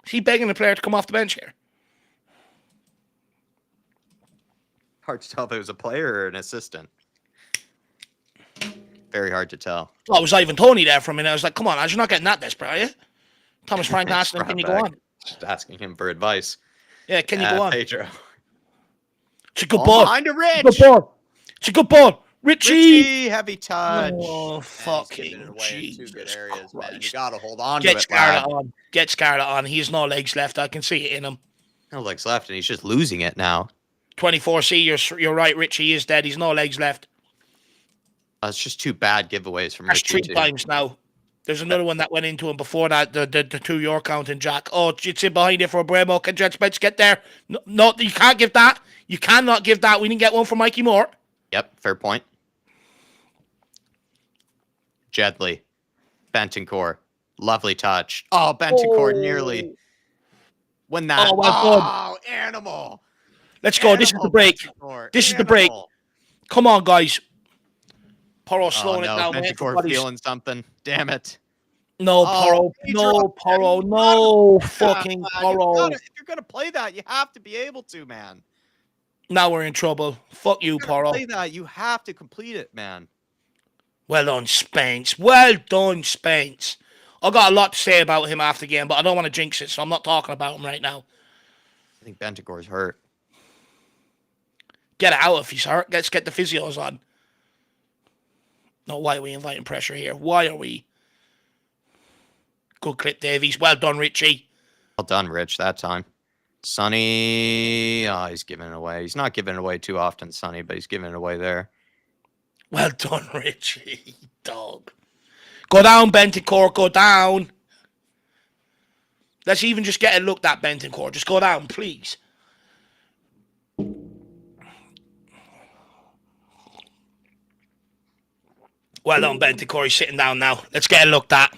Is he begging the player to come off the bench here? Hard to tell if it was a player or an assistant. Very hard to tell. Well, it was Ivan Toney there for a minute. I was like, come on, you're not getting that desperate, are you? Thomas Frank asked him, can you go on? Just asking him for advice. Yeah, can you go on? Pedro. It's a good ball. Behind a Rich. Good ball. It's a good ball. Richie. Heavy touch. Oh, fucking Jesus Christ. Man. You got to hold on to it, lad. Get Scarlett on. He has no legs left. I can see it in him. No legs left, and he's just losing it now. 24C, you're right, Richie is dead. He's no legs left. It's just 2 bad giveaways from That's Richie. 3 times now. There's another one that went into him before that, the 2 you're counting, Jack. Oh, it's in behind it for Bremo. Can Jet Spence get there? No, you can't give that. You cannot give that. We didn't get one for Mikey Moore. Yep, fair point. Jedley. Bentoncourt. Lovely touch. Oh, Bentoncourt nearly. When that. Oh, animal. Let's go. This is the break. This is the break. Come on, guys. Porro slowing it down. Bentoncourt feeling something. Damn it. No, Porro. No, Porro. No, fucking Porro. If you're going to play that, you have to be able to, man. Now we're in trouble. Fuck you, Porro. Play that. You have to complete it, man. Well done, Spence. Well done, Spence. I got a lot to say about him after the game, but I don't want to jinx it, so I'm not talking about him right now. I think Bentoncourt's hurt. Get out if he's hurt. Let's get the physios on. No, why are we inviting pressure here? Why are we? Good clip, Davies. Well done, Richie. Well done, Rich, that time. Sonny. Oh, he's giving it away. He's not giving it away too often, Sonny, but he's giving it away there. Well done, Richie. Dog. Go down, Bentoncourt. Go down. Let's even just get a look at Bentoncourt. Just go down, please. Well done, Bentoncourt. He's sitting down now. Let's get a look at.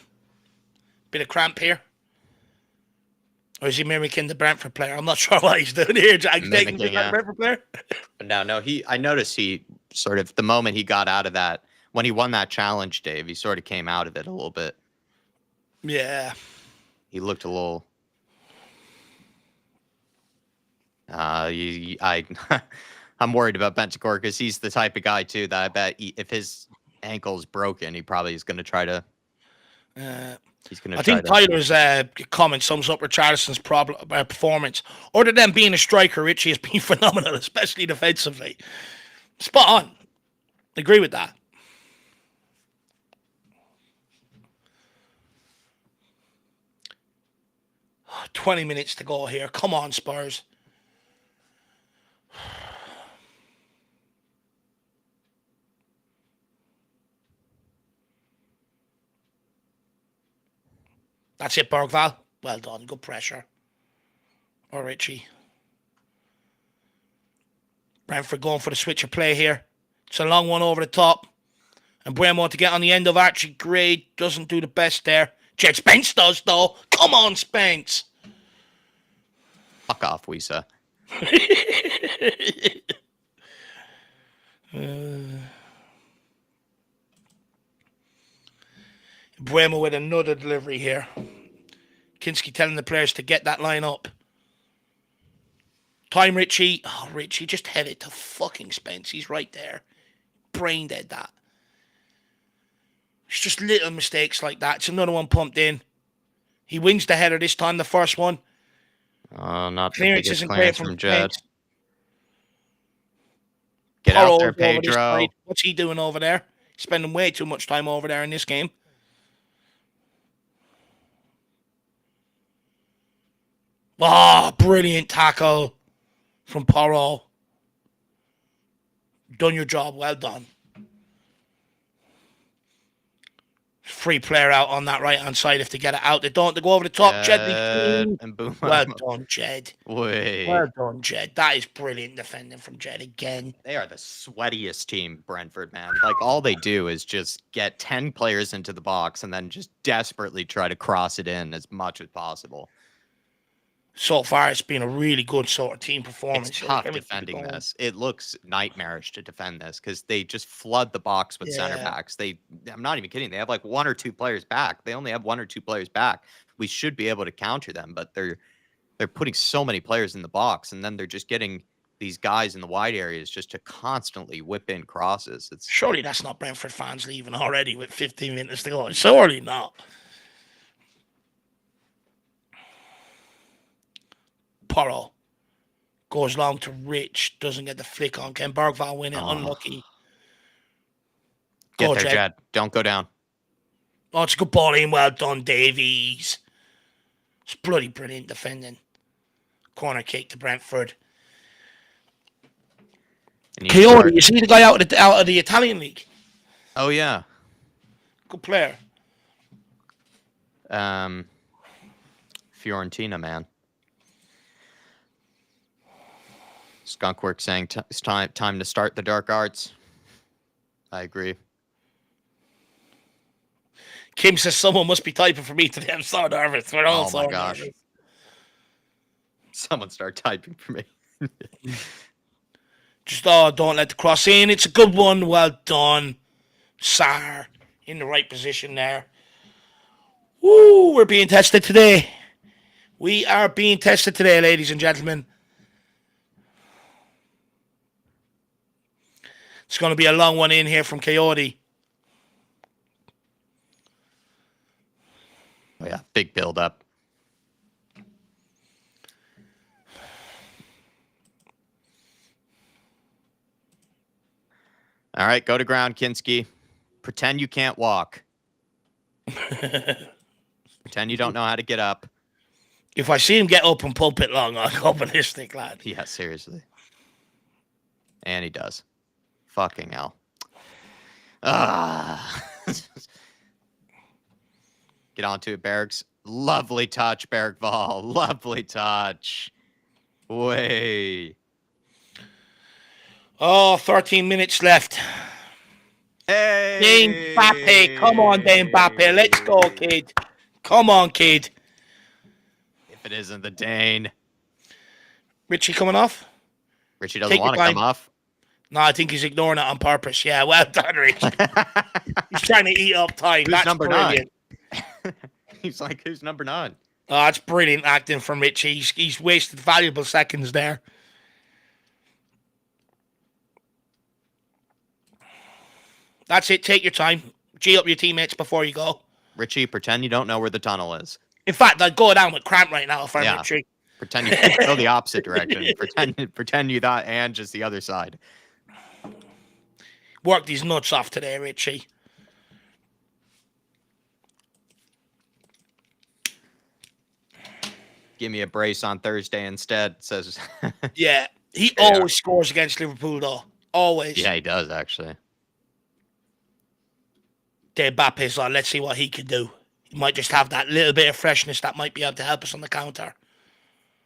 Bit of cramp here. Or is he mimicking the Brentford player? I'm not sure what he's doing here, Jack. Taking the Brentford player? No. I noticed he sort of, the moment he got out of that, when he won that challenge, Dave, he sort of came out of it a little bit. Yeah. He looked a little. I'm worried about Bentancur because he's the type of guy too that I bet if his ankle's broken, he probably is going to try to. He's going to. I think Tyler's comment sums up Richarlison's performance. Other than being a striker, Richie has been phenomenal, especially defensively. Spot on. Agree with that. Oh, 20 minutes to go here. Come on, Spurs. That's it, Bergval. Well done. Good pressure. Or Richie. Brentford going for the switch of play here. It's a long one over the top. And Bremo to get on the end of Archie Gray. Doesn't do the best there. Jed Spence does, though. Come on, Spence. Fuck off, Wisa. Bremo with another delivery here. Kinski telling the players to get that line up. Time, Richie. Oh, Richie, just head it to fucking Spence. He's right there. Brain dead that. It's just little mistakes like that. It's another one pumped in. He wins the header this time, the first one. Oh, not clearance the biggest isn't clearance great from Jed. Spence. Get out there, Pedro. What's he doing over there? He's spending way too much time over there in this game. Oh, brilliant tackle from Porro. Done your job. Well done. Free player out on that right-hand side if they get it out. They don't. They go over the top. Jed. And boom. Well done, Jed. Wait. Well done, Jed. That is brilliant defending from Jed again. They are the sweatiest team, Brentford, man. Like, all they do is just get 10 players into the box and then just desperately try to cross it in as much as possible. So far, it's been a really good sort of team performance. It's tough defending this. It looks nightmarish to defend this because they just flood the box with center backs. I'm not even kidding. They have like 1 or 2 players back. They only have 1 or 2 players back. We should be able to counter them, but they're putting so many players in the box, and then they're just getting these guys in the wide areas just to constantly whip in crosses. Surely that's not Brentford fans leaving already with 15 minutes to go. Surely not. Porro goes long to Rich, doesn't get the flick on. Can Bergval win it? Unlucky. Get there, Jed. Don't go down. Oh, it's a good ball in. Well done, Davies. It's bloody brilliant defending. Corner kick to Brentford. Coyote, is he the guy out of the Italian league? Oh, yeah. Good player. Fiorentina, man. Skunkwork saying it's time to start the dark arts. I agree. Kim says someone must be typing for me today. I'm so nervous. We're all so nervous. Someone start typing for me. Just don't let the cross in. It's a good one. Well done. Sar in the right position there. Woo, we're being tested today. We are being tested today, ladies and gentlemen. It's going to be a long one in here from Coyote. Oh, yeah. Big build up. All right. Go to ground, Kinski. Pretend you can't walk. Pretend you don't know how to get up. If I see him get up and pulpit long, I'll go ballistic, lad. Yeah, seriously. And he does. Fucking hell. Get onto it, Bergs. Lovely touch, Bergval. Lovely touch. Way. Oh, 13 minutes left. Hey! Dane Mbappe. Come on, Dane Mbappe. Let's go, kid. Come on, kid. If it isn't the Dane. Richie coming off? Richie doesn't want to come off. No, I think he's ignoring it on purpose. Yeah, well done, Rich. He's trying to eat up time. Who's That's number brilliant. 9? He's like, who's number 9? Oh, that's brilliant acting from Rich. He's wasted valuable seconds there. That's it. Take your time. G up your teammates before you go. Richie, pretend you don't know where the tunnel is. In fact, I'd go down with cramp right now if I'm Richie. Pretend you go the opposite direction. Pretend you thought and just the other side. Worked his nuts off today, Richie. Give me a brace on Thursday instead, says. Yeah, he always scores against Liverpool, though. Always. Yeah, he does, actually. Mbappe's on. Let's see what he can do. He might just have that little bit of freshness that might be able to help us on the counter.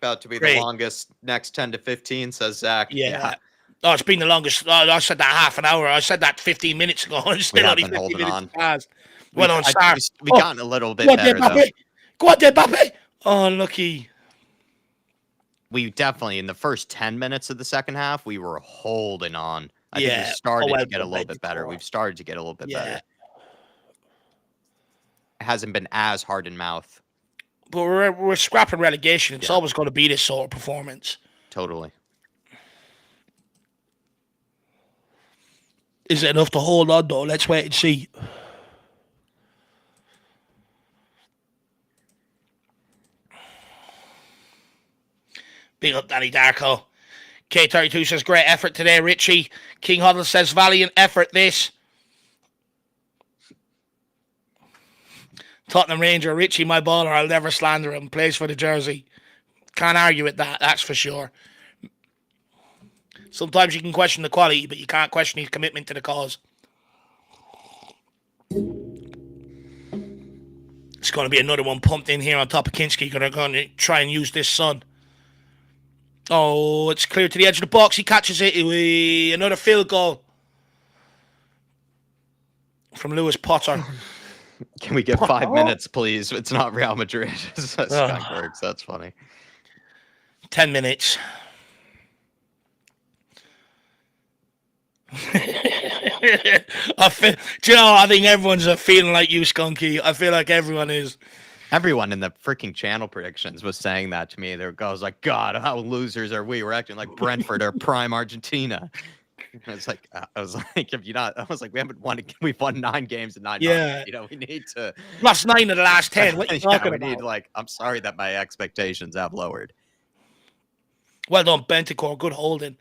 About to be the longest next 10 to 15, says Zach. Yeah. Oh, it's been the longest. Oh, I said that half an hour. I said that 15 minutes ago. It's still only 15 minutes past. Well on, Star. We gotten a little bit better, though. Go on, Mbappe. Oh, lucky. We definitely, in the first 10 minutes of the second half, we were holding on. I think we started to get a little bit better. We've started to get a little bit better. It hasn't been as hard in mouth. But we're scrapping relegation. It's always going to be this sort of performance. Totally. Is it enough to hold on, though? Let's wait and see. Big up Danny Darko. K32 says, great effort today, Richie. King Huddle says, valiant effort this. Tottenham Ranger, Richie, my baller, I'll never slander him. Plays for the jersey. Can't argue with that, that's for sure. Sometimes you can question the quality, but you can't question his commitment to the cause. It's going to be another one pumped in here on top of Kinski. They're going to try and use this sun. Oh, it's clear to the edge of the box. He catches it. Another field goal from Lewis Potter. Can we get 5 minutes, please? It's not Real Madrid. Skyward, that's funny. 10 minutes. Do you know, I think everyone's feeling like you, Skunky. I feel like everyone is. Everyone in the freaking channel predictions was saying that to me. They were like, God, how losers are we? We're acting like Brentford or prime Argentina. I was like, if you not, I was like, we've won 9 games in 9 months. You know, we need to plus 9 of the last 10. What are you talking about? I'm sorry that my expectations have lowered. Well done, Bentancur. Good holding.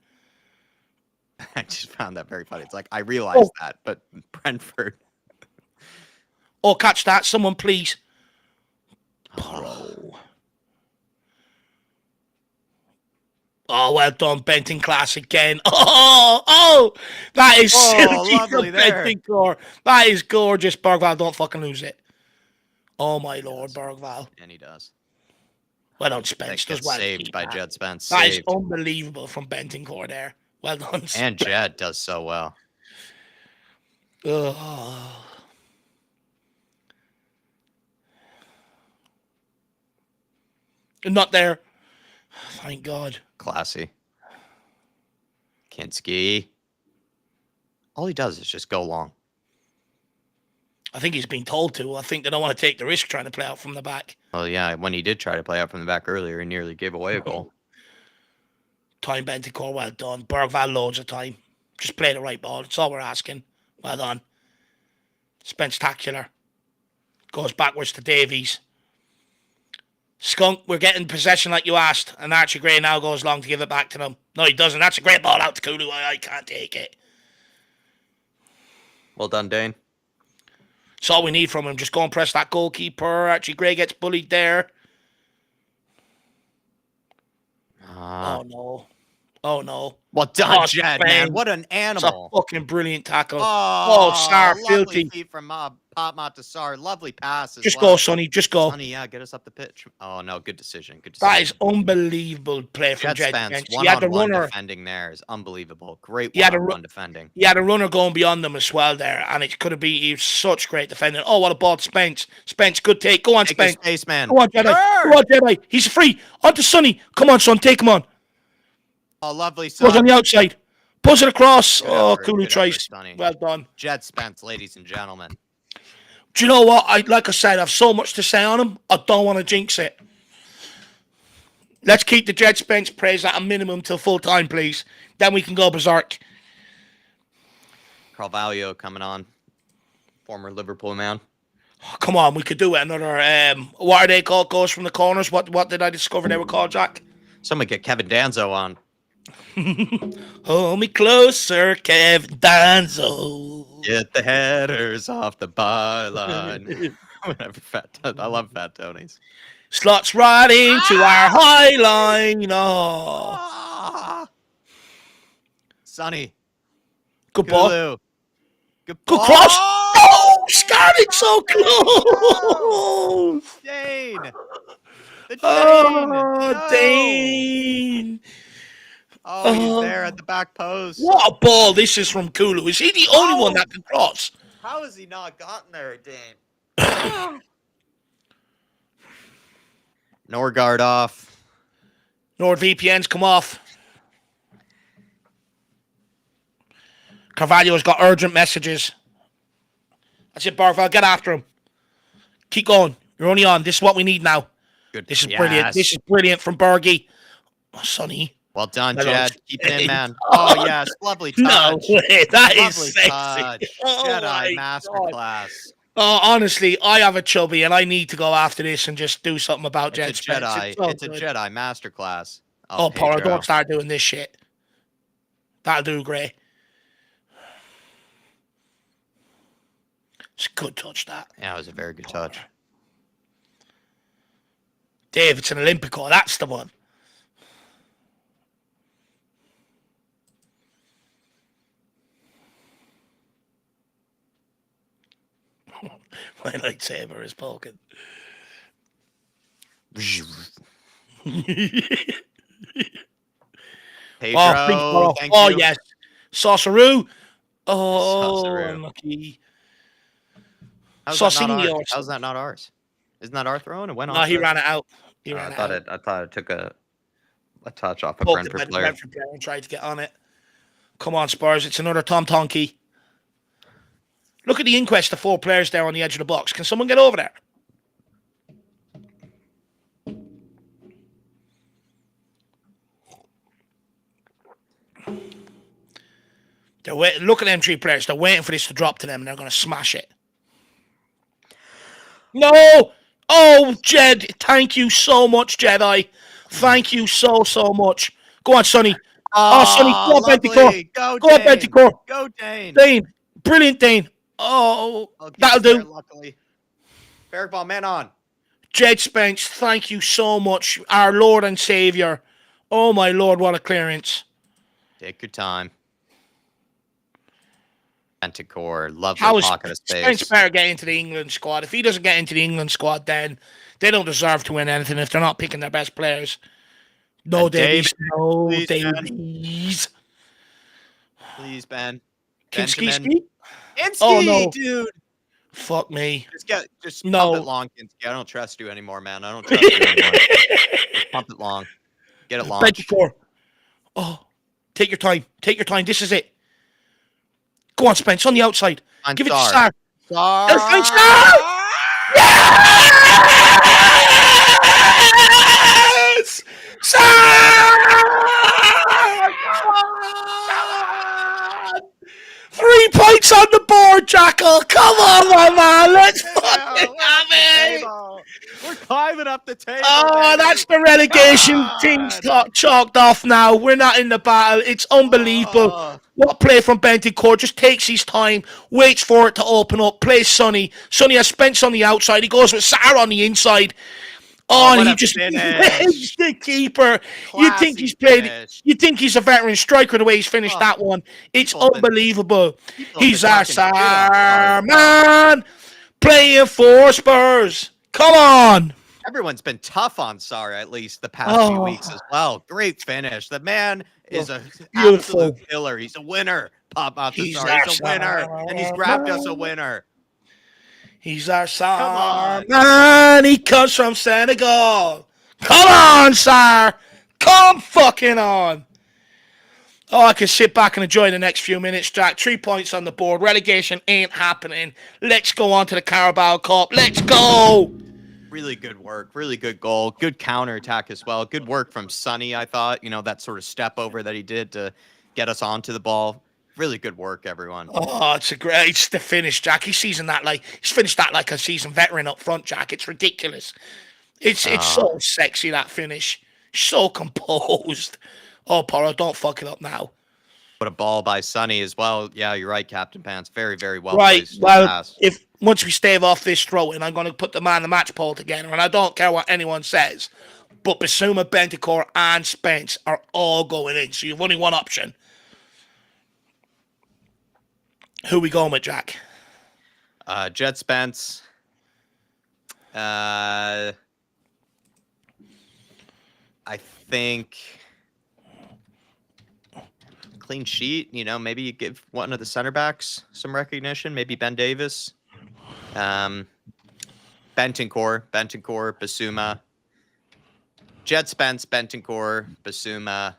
I just found that very funny. It's like, I realized that, but Brentford. Oh, catch that. Someone, please. Bro. Oh, well done, Benton class again. Oh, that is silky from Bentancur. That is gorgeous. Bergval, don't fucking lose it. Oh, my Lord, Bergval. And he does. Well done, Spence. Does well. Saved by Jed Spence. That is unbelievable from Bentancur there. Well done, Spence. And Jed does so well. Not there. Thank God. Classy. Kinski. All he does is just go long. I think he's been told to. I think they don't want to take the risk trying to play out from the back. Well, yeah, when he did try to play out from the back earlier, he nearly gave away a goal. Time Bentancur, well done. Bergval, loads of time. Just play the right ball. That's all we're asking. Well done. Spence-tacular. Goes backwards to Davies. Skunk, we're getting possession like you asked. And Archie Gray now goes long to give it back to them. No, he doesn't. That's a great ball out to Kulu. I can't take it. Well done, Dane. That's all we need from him. Just go and press that goalkeeper. Archie Gray gets bullied there. Oh, no. Oh, no. Well done, Jed, man. What an animal. It's a fucking brilliant tackle. Sar, filthy. Feet from Patmat to Sar. Lovely pass. Just go, Sonny. Just go. Sonny, yeah, get us up the pitch. Oh, no. Good decision. Good decision. That is unbelievable play from Jed Spence. One-on-one defending there is unbelievable. Great one-on-one defending. He had a runner going beyond them as well there, and it could have been he was such great defending. Oh, what a ball to Spence. Spence, good take. Go on, Spence. Space, man. Go on, Jedi. Go on, Jedi. He's free. On to Sonny. Come on, son. Take him on. Oh, lovely. Son. Goes on the outside. Pulls it across. Good Oh, effort. Kulu Good effort, tries. Sonny. Well done. Jed Spence, ladies and gentlemen. Do you know what? Like I said, I have so much to say on him. I don't want to jinx it. Let's keep the Jed Spence praise at a minimum till full time, please. Then we can go berserk. Carvalho coming on. Former Liverpool man. Oh, come on, we could do it. Another, what are they called? Goals from the corners. What did I discover they were called, Jack? Someone get Kevin Danzo on. Hold me closer, Kevin Danzo. Get the headers off the byline. Whatever, I love Fat Tony's. Slots right into our high line. Oh. Sonny. Good ball. Kulu. Good cross. Oh, started so close. Dane. The Dane. Oh, No. Dane. Oh, he's there at the back post. What a ball this is from Kulu. Is he the only one that can cross? How has he not gotten there, Dane? Norgard off. NordVPN's come off. Carvalho's got urgent messages. That's it, Barval. Get after him. Keep going. You're only on. This is what we need now. Good. This is brilliant. This is brilliant from Bergie. Oh, Sonny. Well done, Jed. Keep it in, man. Oh, yes. Lovely touch. No way. That is Lovely sexy. touch. Oh, Jedi my masterclass. Oh, honestly, I have a chubby and I need to go after this and just do something about Jed Spence. It's a Jedi masterclass. Oh, Paula, don't start doing this shit. That'll do, Gray. It's a good touch, that. Yeah, it was a very good touch. Dave, it's an Olympico. That's the one. My lightsaber is poking. Pedro, thank you. Yes. Sauceroo. Oh, Sauceroo. unlucky. How's that not ours? Isn't that our throw? And it went off. No, he ran it out. I thought it took a touch off a Brentford player. player and tried to get on it. Come on, Spurs. It's another Tom Tonky. Look at the inquest of 4 players there on the edge of the box. Can someone get over there? They're waiting. Look at them 3 players. They're waiting for this to drop to them, and they're going to smash it. No! Oh, Jed, thank you so much, Jedi. Thank you so much. Go on, Sonny. Oh, Sonny, go on, Benticore. Go on, Benticore. Go, Dane. Dane. Brilliant, Dane. Oh, that'll do. Luckily. Fair ball, man on. Jed Spence, thank you so much. Our Lord and Savior. Oh, my Lord, what a clearance. Take your time. Benticore, lovely pocket of space. Spence better get into the England squad. If he doesn't get into the England squad, then they don't deserve to win anything if they're not picking their best players. No, Davies. No, Davies. Please, Ben. Kinski? Oh, no. Dude. Fuck me. Just pump it long, Kinski. I don't trust you anymore, man. I don't trust you anymore. Just pump it long. Get it long. Benticore. Oh, take your time. Take your time. This is it. Go on, Spence, on the outside. Give it to Sar. Sar! Yes! Sar! 3 points on the board, Jackal. Come on, my man. Let's fucking have it. We're climbing up the table. Oh, baby. that's the relegation thing's chalked off now. We're not in the battle. It's unbelievable. What play from Benticore? Just takes his time, waits for it to open up, plays Sonny. Sonny has Spence on the outside. He goes with Sarr on the inside. Oh, and he just plays the keeper. You think he's played? You think he's a veteran striker the way he's finished that one? It's unbelievable. He's our Sarr man playing for Spurs. Come on. Everyone's been tough on Sarr at least the past few weeks as well. Great finish. The man is a absolute killer. He's a winner. Pop out the Sarr. He's a winner. And he's grabbed us a winner. He's our Sarr man. He comes from Senegal. Come on, Sarr. Come fucking on. Oh, I can sit back and enjoy the next few minutes, Jack. 3 points on the board. Relegation ain't happening. Let's go on to the Carabao Cup. Let's go! Really good work. Really good goal. Good counterattack as well. Good work from Sonny, I thought. That sort of step over that he did to get us onto the ball. Really good work, everyone. Oh, it's the finish, Jack. He's finished that like a seasoned veteran up front, Jack. It's ridiculous. It's so sexy, that finish. So composed. Oh, Poro, don't fuck it up now. What a ball by Sonny as well. Yeah, you're right, Captain Pants. Very, very well Right. placed Well, pass. if once we stave off this throw-in, I'm going to put the man of the match poll together, and I don't care what anyone says, but Basuma, Bentacore, and Spence are all going in. So you've only one option. Who we going with, Jack? Jet Spence. I think clean sheet. Maybe you give one of the center backs some recognition. Maybe Ben Davis. Bentancur, Basuma. Jet Spence, Bentancur, Basuma.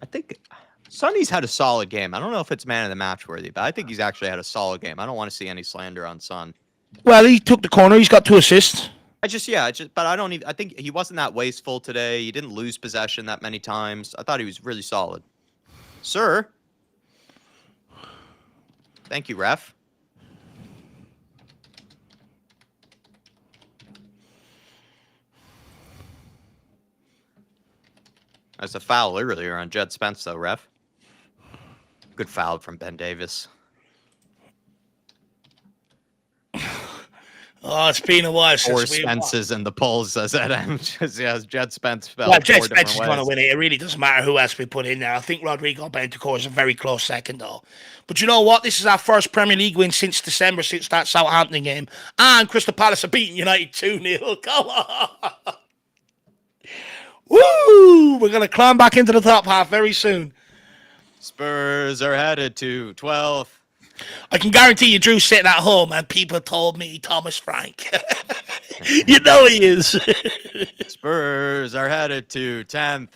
I think Sonny's had a solid game. I don't know if it's man of the match worthy, but I think he's actually had a solid game. I don't want to see any slander on Son. Well, he took the corner. He's got 2 assists. But I think he wasn't that wasteful today. He didn't lose possession that many times. I thought he was really solid. Sir. Thank you, ref. That's a foul earlier on Jet Spence, though, ref. Good foul from Ben Davis. Oh, it's been a while since 4 Spences and the polls, says Adam. Jet Spence fell. Well, Jet Spence is going to win it. It really doesn't matter who else we put in there. I think Rodrigo Bentancur is a very close second, though. But you know what? This is our first Premier League win since December, since that Southampton game. And Crystal Palace are beating United 2-0. Come on. Woo! We're going to climb back into the top half very soon. Spurs are headed to 12th. I can guarantee you Drew's sitting at home and people told me Thomas Frank. You know he is. Spurs are headed to 10th.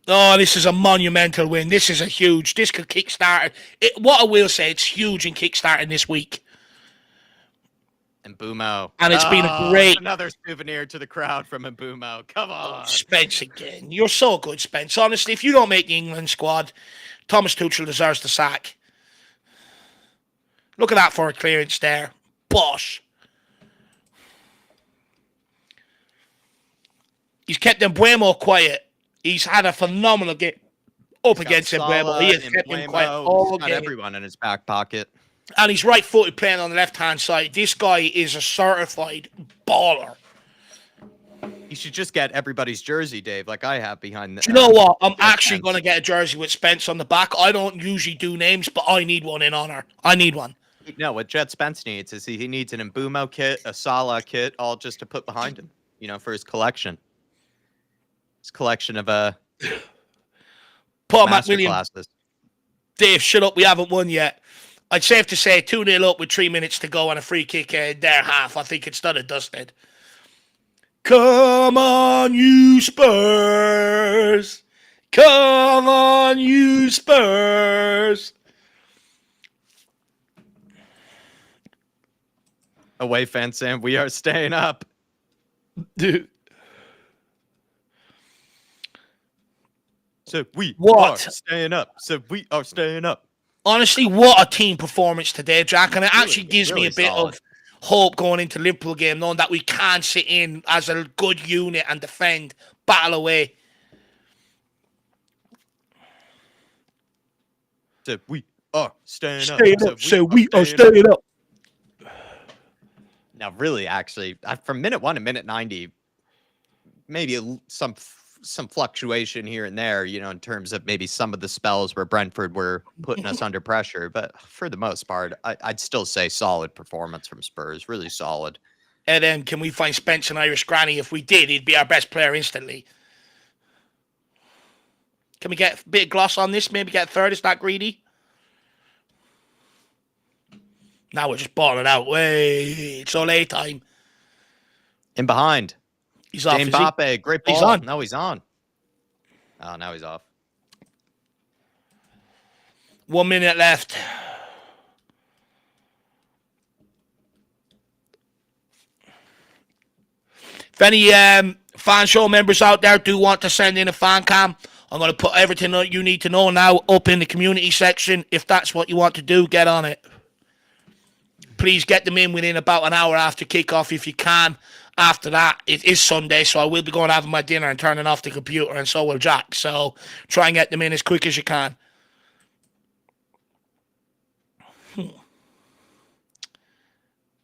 Oh, this is a monumental win. This could kickstart it. What I will say, it's huge in kickstarting this week. And Mbumo. And it's been a great... Another souvenir to the crowd from Mbumo. Come on. Spence again. You're so good, Spence. Honestly, if you don't make the England squad, Thomas Tuchel deserves the sack. Look at that for a clearance there. Bosh. He's kept Mbumo quiet. He's had a phenomenal game up against Mbumo. He has kept him quiet all game. Got everyone in his back pocket. And he's right-footed playing on the left-hand side. This guy is a certified baller. You should just get everybody's jersey, Dave, like I have behind the... Do you know what? I'm actually going to get a jersey with Spence on the back. I don't usually do names, but I need one in honor. I need one. No, what Jet Spence needs is he needs an Mbumo kit, a Salah kit, all just to put behind him, for his collection. His collection of Paul master McWilliam. classes. Dave, shut up. We haven't won yet. I'd safe to say 2-0 up with 3 minutes to go and a free kick in their half. I think it's done and dusted. Come on, you Spurs. Come on, you Spurs. Away fan Sam, we are staying up. Dude. So we are staying up. Honestly, what a team performance today, Jack. And it actually gives me a bit of hope going into Liverpool game, knowing that we can sit in as a good unit and defend, battle away. So we are staying up. So we are staying up. Now, really, actually, from minute 1 to minute 90, maybe some fluctuation here and there, in terms of maybe some of the spells where Brentford were putting us under pressure. But for the most part, I'd still say solid performance from Spurs. Really solid. And then can we find Spence and Irish Granny? If we did, he'd be our best player instantly. Can we get a bit of gloss on this? Maybe get a third? It's not greedy. Now we're just balling out. Wait, it's all A time. In behind. He's off, is he? Mbappe, great He's ball. on. No, he's on. Oh, now he's off. 1 minute left. If any fan show members out there do want to send in a fan cam, I'm going to put everything that you need to know now up in the community section. If that's what you want to do, get on it. Please get them in within about an hour after kickoff if you can. After that, it is Sunday, so I will be going having my dinner and turning off the computer, and so will Jack. So try and get them in as quick as you can.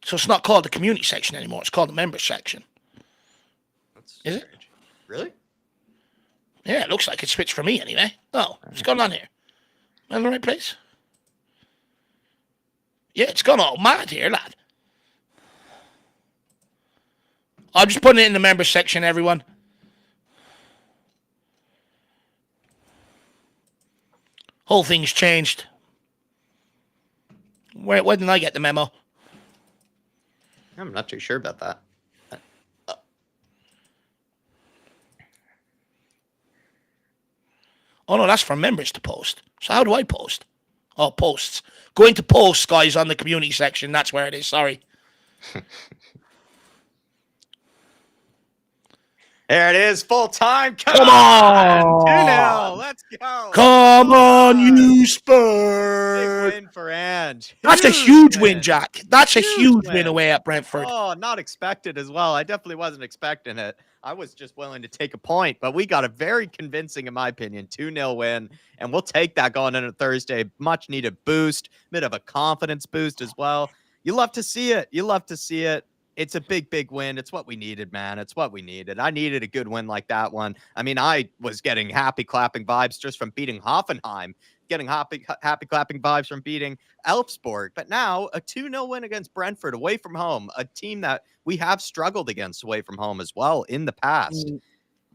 So it's not called the community section anymore. It's called the members section. That's is strange. It? Really? Yeah, it looks like it switched for me anyway. Oh, what's going on here? Am I in the right place? Yeah, it's gone all mad here, lad. I'm just putting it in the members section, everyone. Whole thing's changed. Where didn't I get the memo? I'm not too sure about that. Oh, no, that's for members to post. So how do I post? Oh, posts. Go into posts, guys, on the community section. That's where it is. Sorry. There it is, full time. Come on! 2-0. Let's go. Come on, you Spurs! Big win for Ange. That's a huge win, Jack. That's a huge win away at Brentford. Oh, not expected as well. I definitely wasn't expecting it. I was just willing to take a point, but we got a very convincing, in my opinion, 2-0 win, and we'll take that going into Thursday. Much needed boost, bit of a confidence boost as well. You love to see it. You love to see it. It's a big, big win. It's what we needed, man. It's what we needed. I needed a good win like that one. I mean, I was getting happy clapping vibes just from beating Hoffenheim, getting happy clapping vibes from beating Elfsborg. But now a 2-0 win against Brentford away from home, a team that we have struggled against away from home as well in the past.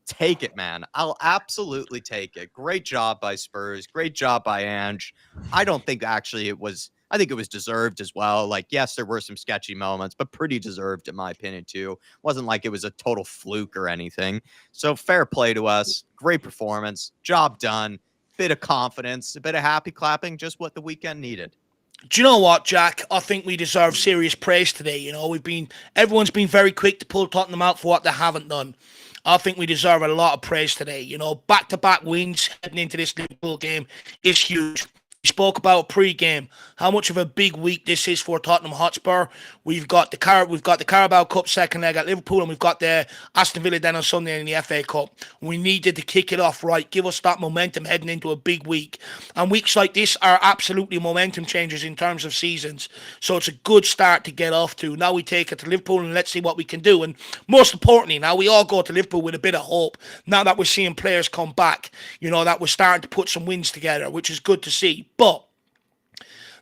Take it, man. I'll absolutely take it. Great job by Spurs. Great job by Ange. I don't think actually it was... I think it was deserved as well. Like, yes, there were some sketchy moments, but pretty deserved in my opinion too. Wasn't like it was a total fluke or anything. So fair play to us. Great performance. Job done. Bit of confidence. A bit of happy clapping. Just what the weekend needed. Do you know what, Jack? I think we deserve serious praise today. You know, everyone's been very quick to pull Tottenham out for what they haven't done. I think we deserve a lot of praise today. You know, back-to-back wins heading into this Liverpool game is huge. We spoke about pre-game how much of a big week this is for Tottenham Hotspur. We've got the Carabao Cup second leg at Liverpool, and we've got the Aston Villa then on Sunday in the FA Cup. We needed to kick it off right, give us that momentum heading into a big week. And weeks like this are absolutely momentum changers in terms of seasons. So it's a good start to get off to. Now we take it to Liverpool and let's see what we can do. And most importantly, now we all go to Liverpool with a bit of hope. Now that we're seeing players come back, you know, that we're starting to put some wins together, which is good to see. But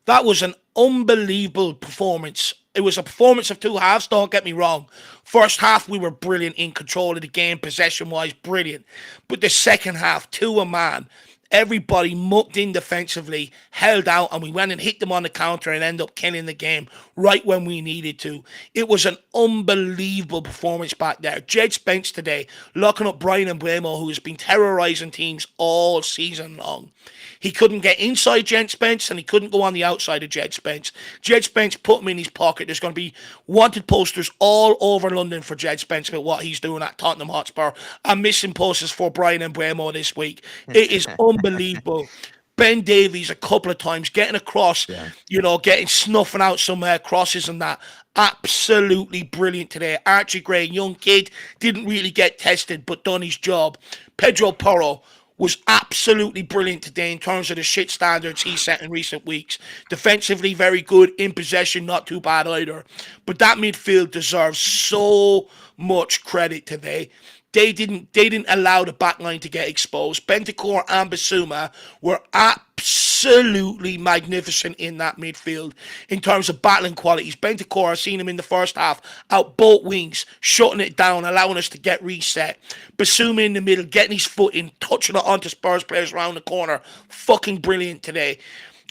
that was an unbelievable performance. It was a performance of two halves, don't get me wrong. First half, we were brilliant in control of the game, possession-wise, brilliant. But the second half, to a man, everybody mucked in defensively, held out, and we went and hit them on the counter and ended up killing the game right when we needed to. It was an unbelievable performance back there. Jed Spence today, locking up Bryan Mbeumo, who has been terrorising teams all season long. He couldn't get inside Jed Spence and he couldn't go on the outside of Jed Spence. Jed Spence put him in his pocket. There's going to be wanted posters all over London for Jed Spence about what he's doing at Tottenham Hotspur. I'm missing posters for Bryan Mbeumo this week. It is unbelievable. Ben Davies a couple of times getting across, you know, snuffing out some crosses and that. Absolutely brilliant today. Archie Gray, young kid, didn't really get tested but done his job. Pedro Porro was absolutely brilliant today in terms of the shit standards he set in recent weeks. Defensively, very good. In possession, not too bad either. But that midfield deserves so much credit today. They didn't allow the backline to get exposed. Bentancur and Bissouma were absolutely magnificent in that midfield in terms of battling qualities. Bentancur, I've seen him in the first half, out both wings, shutting it down, allowing us to get reset. Bissouma in the middle, getting his foot in, touching it onto Spurs players around the corner. Fucking brilliant today.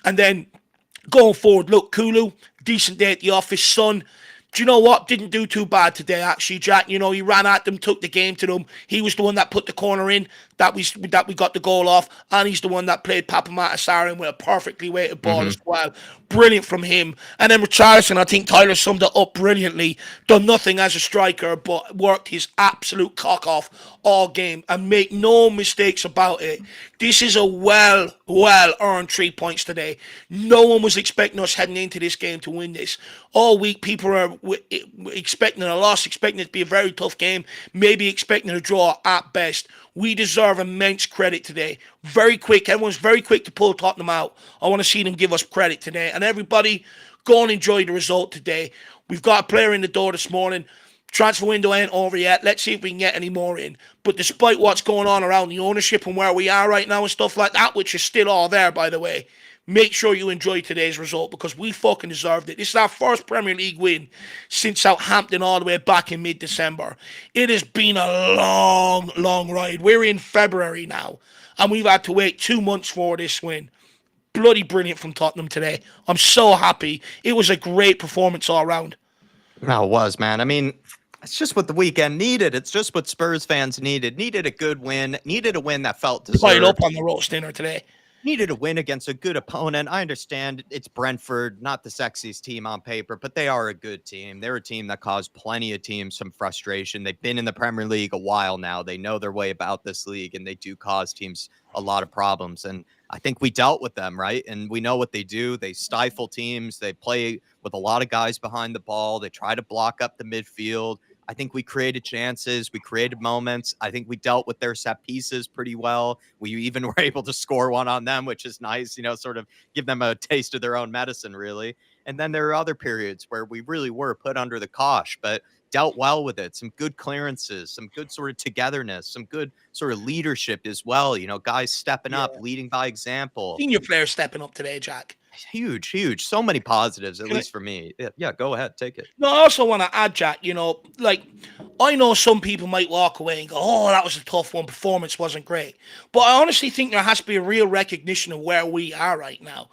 And then going forward, look, Kulu, decent day at the office. Son, Do you know what? Didn't do too bad today, actually, Jack. You know, he ran at them, took the game to them. He was the one that put the corner in that we got the goal off, and he's the one that played Papa Matasar in with a perfectly weighted ball Hmm. as well. Brilliant from him. And then Richarlison, I think Tyler summed it up brilliantly. Done nothing as a striker, but worked his absolute cock off all game. And make no mistakes about it. This is a well earned 3 points today. No one was expecting us heading into this game to win this. All week, people are expecting a loss, expecting it to be a very tough game, maybe expecting a draw at best. We deserve immense credit today. Very quick. Everyone's very quick to pull Tottenham out. I want to see them give us credit today. And everybody, go and enjoy the result today. We've got a player in the door this morning. Transfer window ain't over yet. Let's see if we can get any more in. But despite what's going on around the ownership and where we are right now and stuff like that, which is still all there, by the way, make sure you enjoy today's result because we fucking deserved it. This is our first Premier League win since Southampton all the way back in mid-December. It has been a long ride. We're in February now, and we've had to wait 2 months for this win. Bloody brilliant from Tottenham today. I'm so happy. It was a great performance all round. No, it was, man. I mean, it's just what the weekend needed. It's just what Spurs fans needed. Needed a good win. Needed a win that felt Pile up deserved. on the roast dinner today. Needed a win against a good opponent. I understand it's Brentford, not the sexiest team on paper, but they are a good team. They're a team that caused plenty of teams some frustration. They've been in the Premier League a while now. They know their way about this league, and they do cause teams a lot of problems. And I think we dealt with them, right? And we know what they do. They stifle teams. They play with a lot of guys behind the ball. They try to block up the midfield. I think we created chances. We created moments. I think we dealt with their set pieces pretty well. We even were able to score one on them, which is nice, sort of give them a taste of their own medicine, really. And then there are other periods where we really were put under the cosh, but dealt well with it. Some good clearances, some good sort of togetherness, some good sort of leadership as well. Guys stepping Yeah. up, leading by example. Senior players stepping up today, Jack. Huge. So many positives, at Can I, least for me. Yeah, go ahead. Take it. No, I also want to add, Jack, like, I know some people might walk away and go, oh, that was a tough one. Performance wasn't great. But I honestly think there has to be a real recognition of where we are right now.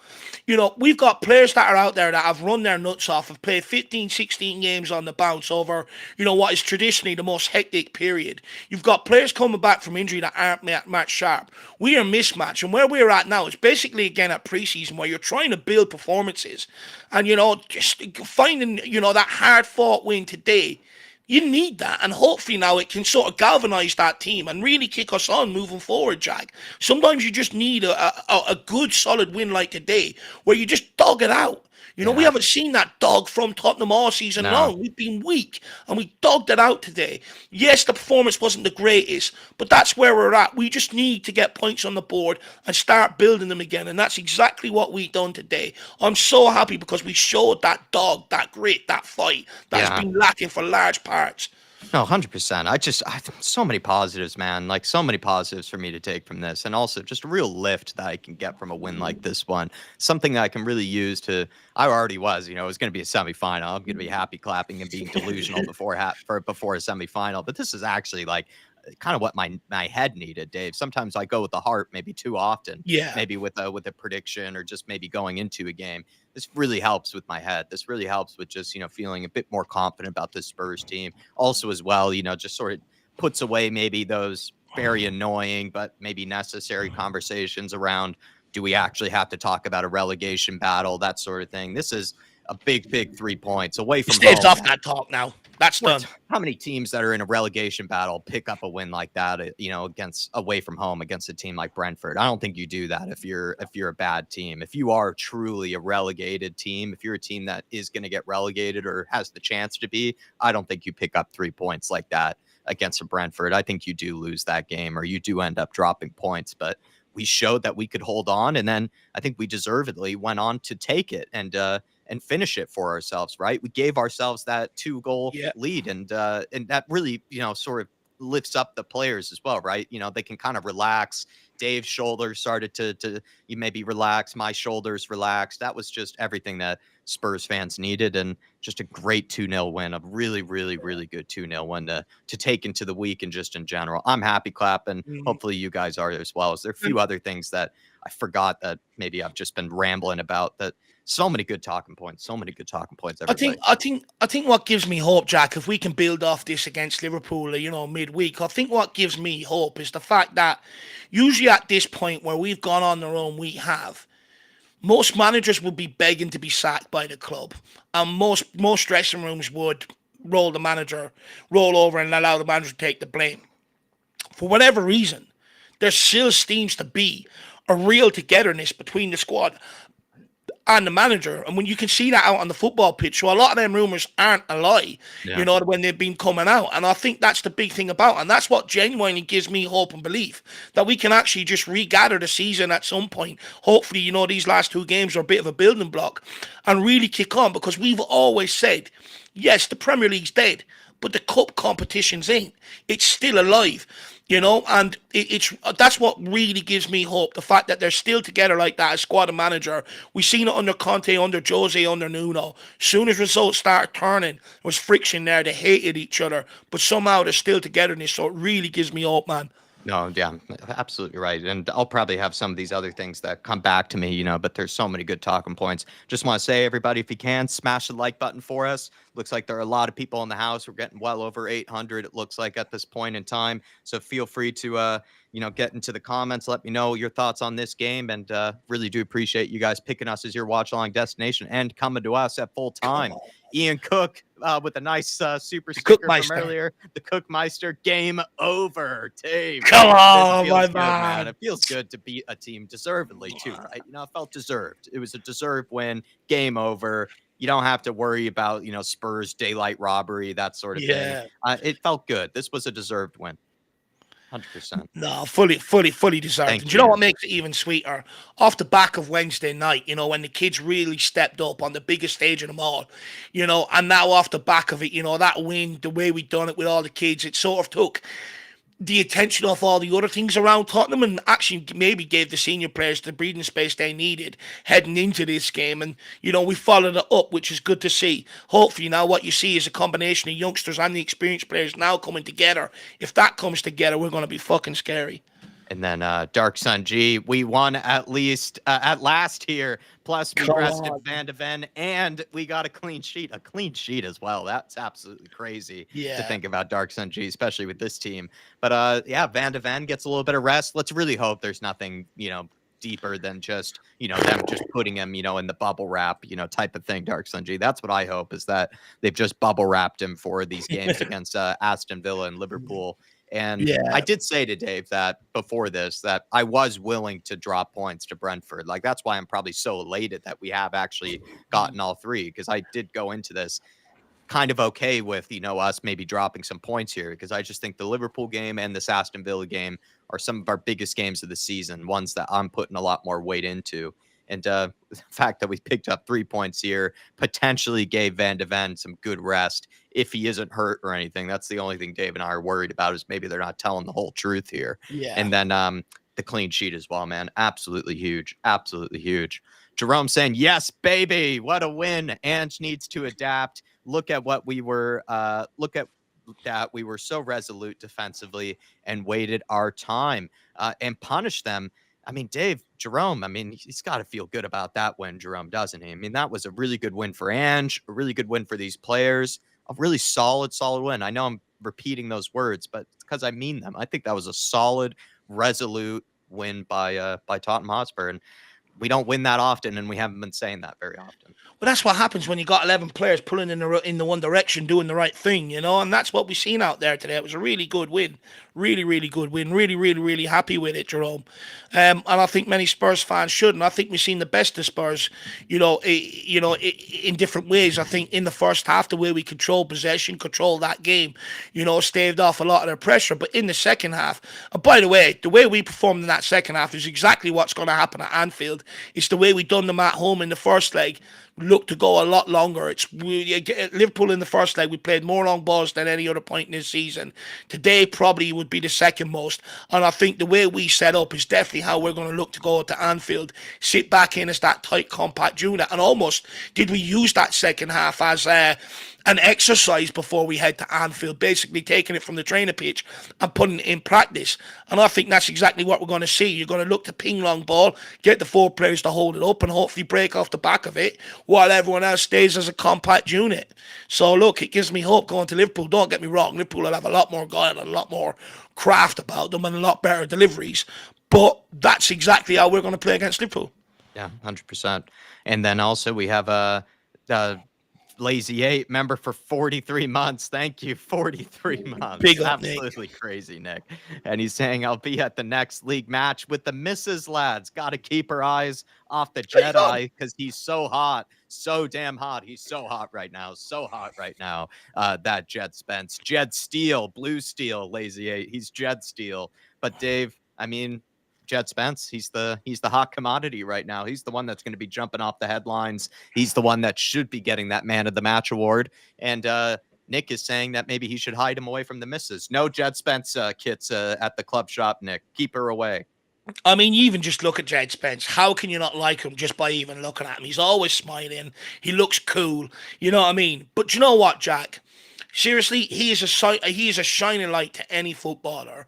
We've got players that are out there that have run their nuts off, have played 15, 16 games on the bounce over, what is traditionally the most hectic period. You've got players coming back from injury that aren't match sharp. We are mismatched. And where we're at now is basically, again, at preseason where you're trying to build performances. And, just finding, that hard-fought win today, you need that, and hopefully now it can sort of galvanise that team and really kick us on moving forward, Jack. Sometimes you just need a good, solid win like today, where you just dog it out. We Yeah. haven't seen that dog from Tottenham all season No. long. We've been weak, and we dogged it out today. Yes, the performance wasn't the greatest, but that's where we're at. We just need to get points on the board and start building them again, and that's exactly what we've done today. I'm so happy because we showed that dog, that grit, that fight that's Yeah. been lacking for large parts. No, 100%. So many positives, man. Like, so many positives for me to take from this. And also just a real lift that I can get from a win like this one. Something that I can really use I already was, it was going to be a semifinal. I'm going to be happy clapping and being delusional before a semifinal. But this is actually like kind of what my head needed, Dave. Sometimes I go with the heart maybe too often, Yeah. maybe with a prediction or just maybe going into a game. This really helps with my head. This really helps with just, feeling a bit more confident about this Spurs team. Also, as well, just sort of puts away maybe those very annoying but maybe necessary conversations around, do we actually have to talk about a relegation battle, that sort of thing. This is a big 3 points away from Staves home. off that talk now. That's done. How many teams that are in a relegation battle pick up a win like that, against away from home against a team like Brentford? I don't think you do that if you're a bad team. If you are truly a relegated team, if you're a team that is going to get relegated or has the chance to be, I don't think you pick up 3 points like that against a Brentford. I think you do lose that game or you do end up dropping points, but we showed that we could hold on, and then I think we deservedly went on to take it and finish it for ourselves, right? We gave ourselves that 2-goal lead, and that really, sort of lifts up the players as well, right? They can kind of relax. Dave's shoulders started to you maybe relax. My shoulders relaxed. That was just everything that Spurs fans needed, and just a great 2-0 win, a really good 2-0 win to take into the week and just in general. I'm happy, clapping. Hopefully you guys are as well. Is there a few other things that I forgot that maybe I've just been rambling about that. So many good talking points. So many good talking points, I think, everybody. I think, I think what gives me hope, Jack, if we can build off this against Liverpool, midweek, I think what gives me hope is the fact that usually at this point where we've gone on the run we have, most managers would be begging to be sacked by the club, and most dressing rooms would roll over and allow the manager to take the blame. For whatever reason, there still seems to be a real togetherness between the squad and the manager. And when you can see that out on the football pitch, so a lot of them rumours aren't a lie, Yeah. when they've been coming out. And I think that's the big thing about, and that's what genuinely gives me hope and belief that we can actually just regather the season at some point. Hopefully, these last two games are a bit of a building block and really kick on, because we've always said, yes, the Premier League's dead, but the cup competitions ain't. It's still alive. And it's that's what really gives me hope. The fact that they're still together like that as squad and manager. We've seen it under Conte, under Jose, under Nuno. Soon as results started turning, there was friction there. They hated each other, but somehow they're still togetherness. So it really gives me hope, man. No, yeah, absolutely right. And I'll probably have some of these other things that come back to me, but there's so many good talking points. Just want to say, everybody, if you can, smash the like button for us. Looks like there are a lot of people in the house. We're getting well over 800, it looks like, at this point in time. So feel free to, get into the comments. Let me know your thoughts on this game. And really do appreciate you guys picking us as your watch-along destination and coming to us at full time. Ian Cook with a nice super sticker from earlier. The Cookmeister, game over. Dave, come on, my good, man. It feels good to beat a team deservedly too, right? It felt deserved. It was a deserved win. Game over. You don't have to worry about Spurs daylight robbery, that sort of thing. It felt good. This was a deserved win. 100%. No, fully deserved. And do you know what makes it even sweeter? Off the back of Wednesday night, when the kids really stepped up on the biggest stage of them all, and now off the back of it, that win, the way we done it with all the kids, it sort of took the attention off all the other things around Tottenham and actually maybe gave the senior players the breathing space they needed heading into this game. And, we followed it up, which is good to see. Hopefully now what you see is a combination of youngsters and the experienced players now coming together. If that comes together, we're going to be fucking scary. And then Dark Sun G, we won at last here. Plus, we rested Van de Ven, and we got a clean sheet as well. That's absolutely crazy to think about, Dark Sun G, especially with this team. But Van de Ven gets a little bit of rest. Let's really hope there's nothing, deeper than just, them just putting him, in the bubble wrap, type of thing, Dark Sun G. That's what I hope, is that they've just bubble wrapped him for these games against Aston Villa and Liverpool. And I did say to Dave that before this, that I was willing to drop points to Brentford. Like, that's why I'm probably so elated that we have actually gotten all three, because I did go into this kind of okay with, us maybe dropping some points here, because I just think the Liverpool game and this Aston Villa game are some of our biggest games of the season, ones that I'm putting a lot more weight into. And the fact that we picked up 3 points here potentially gave Van de Ven some good rest if he isn't hurt or anything. That's the only thing Dave and I are worried about, is maybe they're not telling the whole truth here. Yeah. And then the clean sheet as well, man. Absolutely huge. Absolutely huge. Jerome saying, yes, baby. What a win. Ange needs to adapt. Look at what we were. Look at that. We were so resolute defensively and waited our time and punished them. I mean, Dave, Jerome, he's got to feel good about that win, Jerome, doesn't he? That was a really good win for Ange, a really good win for these players, a really solid win. I know I'm repeating those words, but it's because I mean them. I think that was a solid, resolute win by Tottenham Hotspur. And we don't win that often, and we haven't been saying that very often. Well, that's what happens when you got 11 players pulling in the one direction, doing the right thing, and that's what we've seen out there today. It was a really good win. Really, really good win. Really, really, really happy with it, Jerome. And I think many Spurs fans should. And I think we've seen the best of Spurs, in different ways. I think in the first half, the way we control possession, control that game, staved off a lot of their pressure. But in the second half, and by the way we performed in that second half is exactly what's going to happen at Anfield. It's the way we done them at home in the first leg. Look to go a lot longer. It's Liverpool in the first leg. We played more long balls than any other point in this season. Today probably would be the second most. And I think the way we set up is definitely how we're going to look to go to Anfield. Sit back in as that tight, compact unit. And almost did we use that second half as an exercise before we head to Anfield, basically taking it from the trainer pitch and putting it in practice. And I think that's exactly what we're going to see. You're going to look to ping long ball, get the 4 players to hold it up, and hopefully break off the back of it while everyone else stays as a compact unit. So look, it gives me hope going to Liverpool. Don't get me wrong, Liverpool will have a lot more guile and a lot more craft about them and a lot better deliveries. But that's exactly how we're going to play against Liverpool. Yeah, 100%. And then also we have a Lazy 8 member for 43 months. Thank you. 43 months. Big up, Absolutely crazy, Nick. And he's saying, I'll be at the next league match with the missus, lads. Got to keep our eyes off the Jedi because he's so hot. So damn hot. He's so hot right now. So hot right now. That Jed Spence. Jed Steel. Blue Steel. Lazy 8. He's Jed Steel. But Dave, I mean, Jed Spence, he's the hot commodity right now. He's the one that's going to be jumping off the headlines. He's the one that should be getting that man of the match award. And Nick is saying that maybe he should hide him away from the missus. No Jed Spence kits at the club shop, Nick. Keep her away. I mean, you even just look at Jed Spence. How can you not like him just by even looking at him? He's always smiling. He looks cool. You know what I mean? But you know what, Jack? Seriously, he is a shining light to any footballer.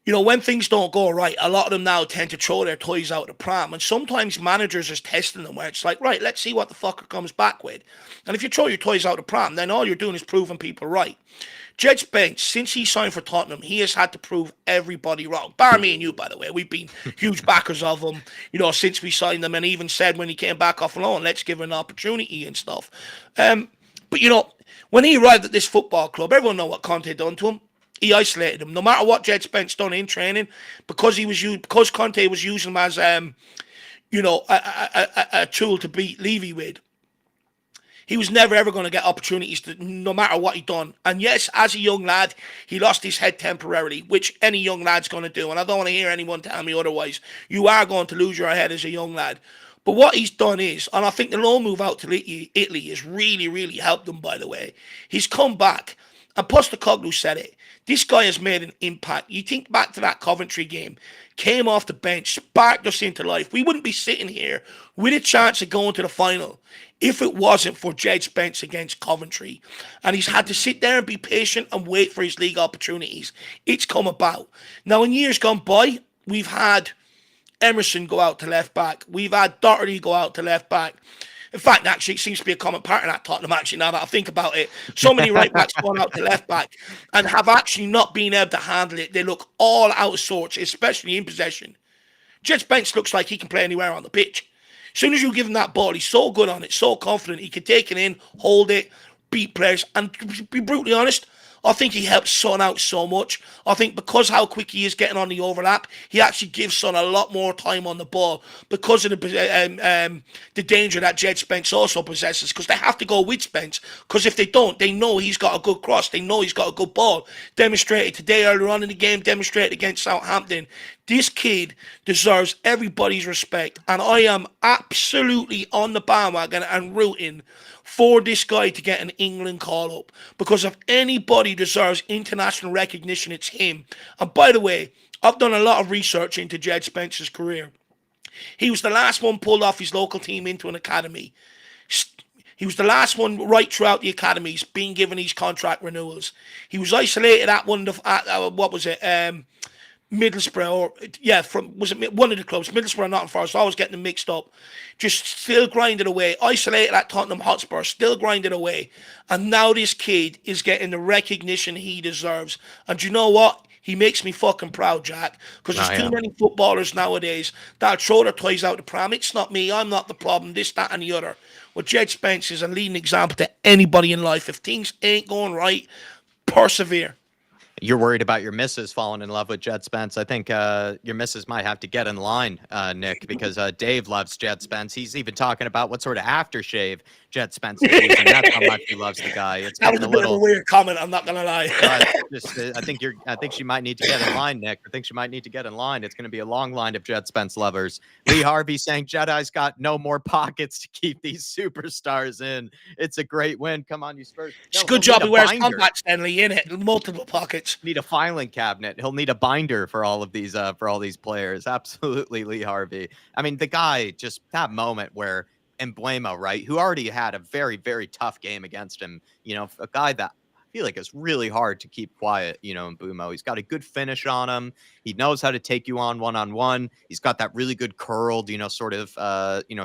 You know, when things don't go right, a lot of them now tend to throw their toys out the pram. And sometimes managers are testing them where it's like, right, let's see what the fucker comes back with. And if you throw your toys out the pram, then all you're doing is proving people right. Jed Spence, since he signed for Tottenham, he has had to prove everybody wrong. Bar me and you, by the way. We've been huge backers of him, you know, since we signed them, and even said when he came back off loan, let's give him an opportunity and stuff. But, you know, when he arrived at this football club, everyone know what Conte done to him. He isolated him. No matter what Jed Spence done in training, because Conte was using him as a tool to beat Levy with. He was never ever going to get opportunities no matter what he done. And yes, as a young lad, he lost his head temporarily, which any young lad's going to do. And I don't want to hear anyone tell me otherwise. You are going to lose your head as a young lad. But what he's done is, and I think the loan move out to Italy has really, really helped him, by the way. He's come back, and Postecoglou said it. This guy has made an impact. You think back to that Coventry game, came off the bench, sparked us into life. We wouldn't be sitting here with a chance of going to the final if it wasn't for Jed Spence against Coventry. And he's had to sit there and be patient and wait for his league opportunities. It's come about. Now, in years gone by, we've had Emerson go out to left back. We've had Doherty go out to left back. In fact, actually, it seems to be a common pattern at Tottenham, actually, now that I think about it. So many right backs going out to left back and have actually not been able to handle it. They look all out of sorts, especially in possession. Jed Spence looks like he can play anywhere on the pitch. As soon as you give him that ball, he's so good on it, so confident. He can take it in, hold it, beat players. And to be brutally honest, I think he helps Son out so much. I think because how quick he is getting on the overlap, he actually gives Son a lot more time on the ball because of the danger that Jed Spence also possesses, because they have to go with Spence, because if they don't, they know he's got a good cross. They know he's got a good ball. Demonstrated today earlier on in the game, demonstrated against Southampton. This kid deserves everybody's respect, and I am absolutely on the bandwagon and rooting for this guy to get an England call-up, because if anybody deserves international recognition, it's him. And by the way, I've done a lot of research into Jed Spence's career. He was the last one pulled off his local team into an academy. He was the last one right throughout the academies being given these contract renewals. He was isolated at one of the, Middlesbrough, one of the clubs, Middlesbrough or Nottingham Forest. I was getting them mixed up. Just still grinding away, isolated at Tottenham Hotspur, still grinding away. And now this kid is getting the recognition he deserves. And you know what? He makes me fucking proud, Jack, because there's too many footballers nowadays that throw their toys out the pram. It's not me. I'm not the problem. This, that, and the other. Well, Jed Spence is a leading example to anybody in life. If things ain't going right, persevere. You're worried about your missus falling in love with Jed Spence. I think your missus might have to get in line, Nick, because Dave loves Jed Spence. He's even talking about what sort of aftershave Jed Spence is using. That's how much he loves the guy. It's that was a bit of a weird comment. I'm not gonna lie. I think she might need to get in line, Nick. I think she might need to get in line. It's going to be a long line of Jed Spence lovers. Lee Harvey saying Jedi's got no more pockets to keep these superstars in. It's a great win. Come on, you Spurs. It's a good job he wears contacts, Stanley, in it. Multiple pockets. Need a filing cabinet. He'll need a binder for all of these for all these players. Absolutely, Lee Harvey. I mean, the guy, just that moment where Embuemo, right, who already had a very, very tough game against him. A guy that I feel like it's really hard to keep quiet, Embuemo. He's got a good finish on him. He knows how to take you on one-on-one. He's got that really good curled, sort of,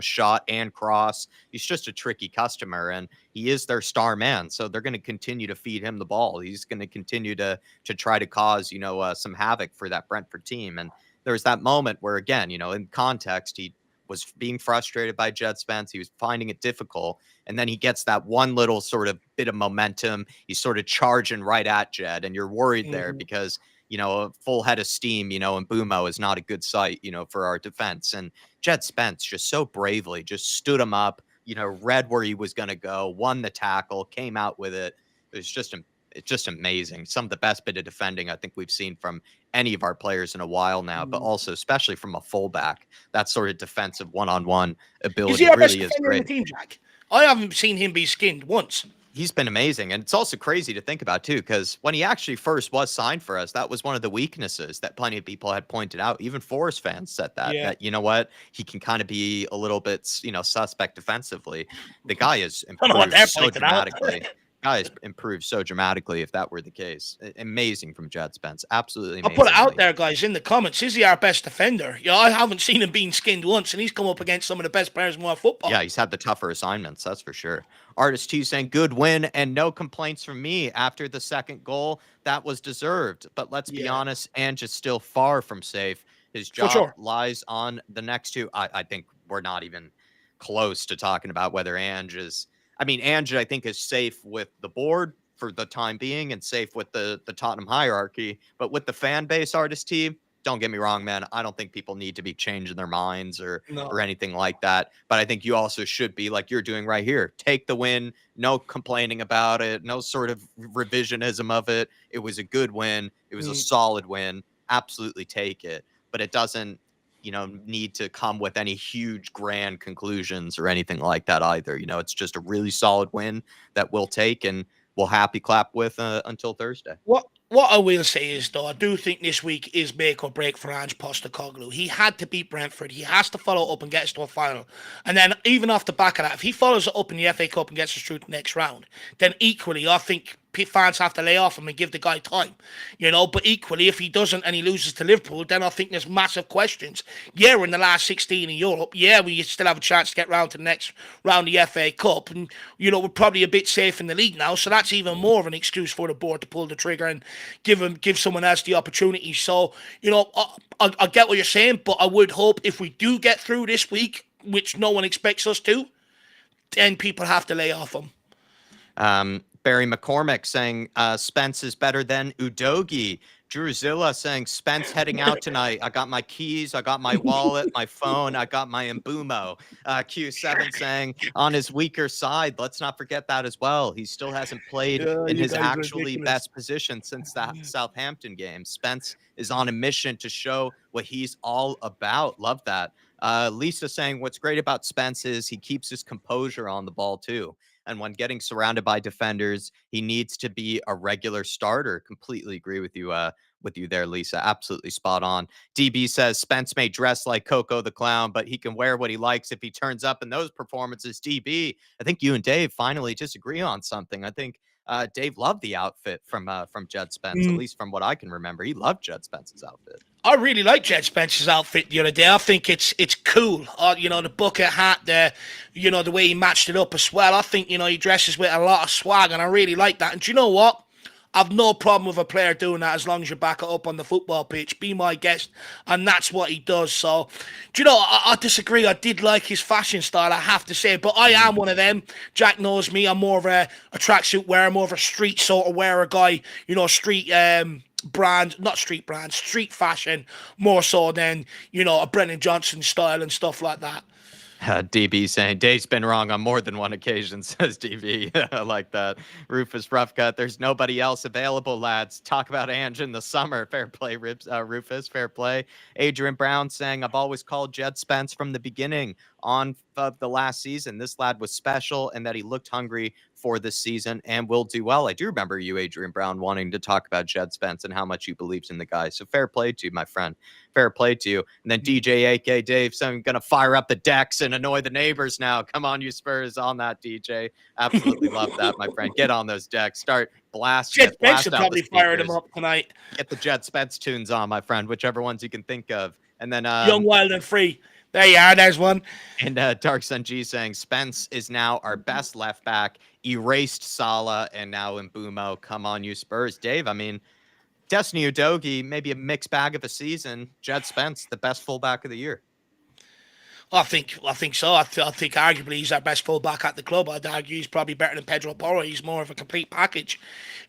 shot and cross. He's just a tricky customer, and he is their star man. So they're going to continue to feed him the ball. He's going to continue to try to cause, some havoc for that Brentford team. And there's that moment where, again, in context, he was being frustrated by Jed Spence. He was finding it difficult. And then he gets that one little sort of bit of momentum. He's sort of charging right at Jed. And you're worried there because, a full head of steam, and Bumo is not a good sight, for our defense. And Jed Spence just so bravely just stood him up, read where he was going to go, won the tackle, came out with it. It's just amazing. Some of the best bit of defending I think we've seen from any of our players in a while now, but also especially from a fullback. That sort of defensive one-on-one ability is he our really best is defender in great. the team, Jack? I haven't seen him be skinned once. He's been amazing. And it's also crazy to think about, too, because when he actually first was signed for us, that was one of the weaknesses that plenty of people had pointed out. Even Forest fans said that, you know what, he can kind of be a little bit, suspect defensively. The guy has improved so dramatically. Guys improved so dramatically if that were the case. Amazing from Jed Spence. Absolutely amazing. I'll put it out there, guys, in the comments. Is he our best defender? I haven't seen him being skinned once, and he's come up against some of the best players in world football. Yeah, he's had the tougher assignments, that's for sure. Artist T saying, good win and no complaints from me after the second goal. That was deserved. But let's be honest, Ange is still far from safe. His job lies on the next two. I think we're not even close to talking about whether Ange is... Ange, I think, is safe with the board for the time being and safe with the Tottenham hierarchy. But with the fan base, Artist T, don't get me wrong, man. I don't think people need to be changing their minds or anything like that. But I think you also should be, like you're doing right here, take the win, no complaining about it, no sort of revisionism of it. It was a good win. It was a solid win. Absolutely take it. But it doesn't, need to come with any huge grand conclusions or anything like that either. It's just a really solid win that we'll take and we'll happy clap with until Thursday. What I will say is, though, I do think this week is make or break for Ange Postecoglou. He had to beat Brentford. He has to follow up and get us to a final. And then even off the back of that, if he follows it up in the FA Cup and gets us through to the next round, then equally, I think fans have to lay off him and give the guy time, but equally, if he doesn't and he loses to Liverpool, then I think there's massive questions. Yeah, we're in the last 16 in Europe. Yeah, we still have a chance to get round to the next round of the FA Cup, and we're probably a bit safe in the league now, so that's even more of an excuse for the board to pull the trigger and give someone else the opportunity. So, I get what you're saying, but I would hope if we do get through this week, which no one expects us to, then people have to lay off him. Barry McCormick saying Spence is better than Udogie. Drew Zilla saying Spence heading out tonight. I got my keys. I got my wallet, my phone. I got my Embumo. Q7 saying on his weaker side. Let's not forget that as well. He still hasn't played in his actually best position since that Southampton game. Spence is on a mission to show what he's all about. Love that. Lisa saying what's great about Spence is he keeps his composure on the ball too. And when getting surrounded by defenders, he needs to be a regular starter. Completely agree with you there, Lisa. Absolutely spot on. DB says Spence may dress like Coco the Clown, but he can wear what he likes if he turns up in those performances. DB, I think you and Dave finally disagree on something. I think Dave loved the outfit from Jed Spence, at least from what I can remember. He loved Jed Spence's outfit. I really like Jed Spence's outfit the other day. I think it's cool. The bucket hat, the way he matched it up as well. I think, he dresses with a lot of swag, and I really like that. And do you know what? I've no problem with a player doing that as long as you back it up on the football pitch. Be my guest. And that's what he does. So, do you know, I disagree. I did like his fashion style, I have to say. But I am one of them. Jack knows me. I'm more of a tracksuit wearer, more of a street sort of wearer guy. Street street fashion, more so than, a Brennan Johnson style and stuff like that. DB saying, Dave's been wrong on more than one occasion, says DB. I like that. Rufus Roughcut, there's nobody else available, lads. Talk about Ange in the summer. Fair play, Rufus, fair play. Adrian Brown saying, I've always called Jed Spence from the beginning on of the last season. This lad was special and that he looked hungry for this season and will do well. I do remember you, Adrian Brown, wanting to talk about Jed Spence and how much you believed in the guy. So fair play to you, my friend. Fair play to you. And then DJ, AK Dave, so I'm going to fire up the decks and annoy the neighbors now. Come on, you Spurs, on that, DJ. Absolutely love that, my friend. Get on those decks. Start blasting Jed it. Spence Blast will out probably the fire them speakers. up tonight. Get the Jed Spence tunes on, my friend, whichever ones you can think of. And then Young, wild, and free. There you are. There's one. And Dark Sun G saying Spence is now our best left back, erased Salah, and now Mbumo. Come on, you Spurs. Dave, I mean, Destiny Udogie, maybe a mixed bag of a season. Jed Spence, the best fullback of the year. I think so. I think arguably he's our best fullback at the club. I'd argue he's probably better than Pedro Porro. He's more of a complete package.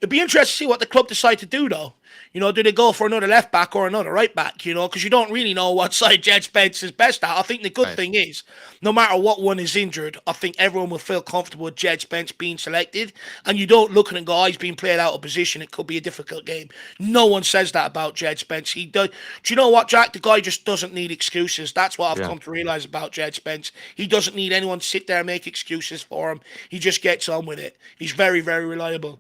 It'd be interesting to see what the club decide to do, though. You know, do they go for another left back or another right back? You know, because you don't really know what side Jed Spence is best at. I think the good thing is, no matter what one is injured, I think everyone will feel comfortable with Jed Spence being selected. And you don't look at him and go, oh, he's being played out of position. It could be a difficult game. No one says that about Jed Spence. He does. Do you know what, Jack? The guy just doesn't need excuses. That's what I've come to realize about Jed Spence. He doesn't need anyone to sit there and make excuses for him. He just gets on with it. He's very, very reliable.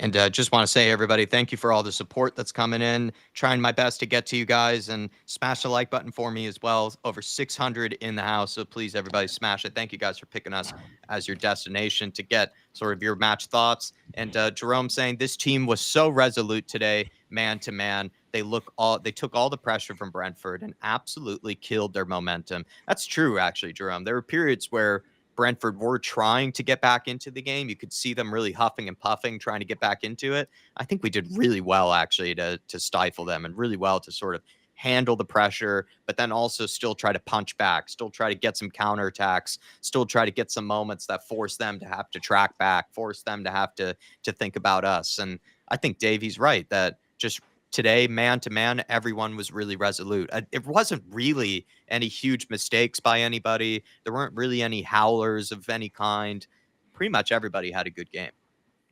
And just want to say, everybody, thank you for all the support that's coming in. Trying my best to get to you guys, and smash the like button for me as well. Over 600 in the house, so please, everybody, smash it. Thank you guys for picking us as your destination to get sort of your match thoughts. And Jerome saying this team was so resolute today, man to man. They took all the pressure from Brentford and absolutely killed their momentum. That's true, actually, Jerome. There were periods where Brentford were trying to get back into the game. You could see them really huffing and puffing, trying to get back into it. I think we did really well, actually, to stifle them, and really well to sort of handle the pressure, but then also still try to punch back, still try to get some counterattacks, still try to get some moments that force them to have to track back, force them to have to think about us. And I think Davey's right that just today, man to man, everyone was really resolute. It wasn't really any huge mistakes by anybody. There weren't really any howlers of any kind. Pretty much everybody had a good game.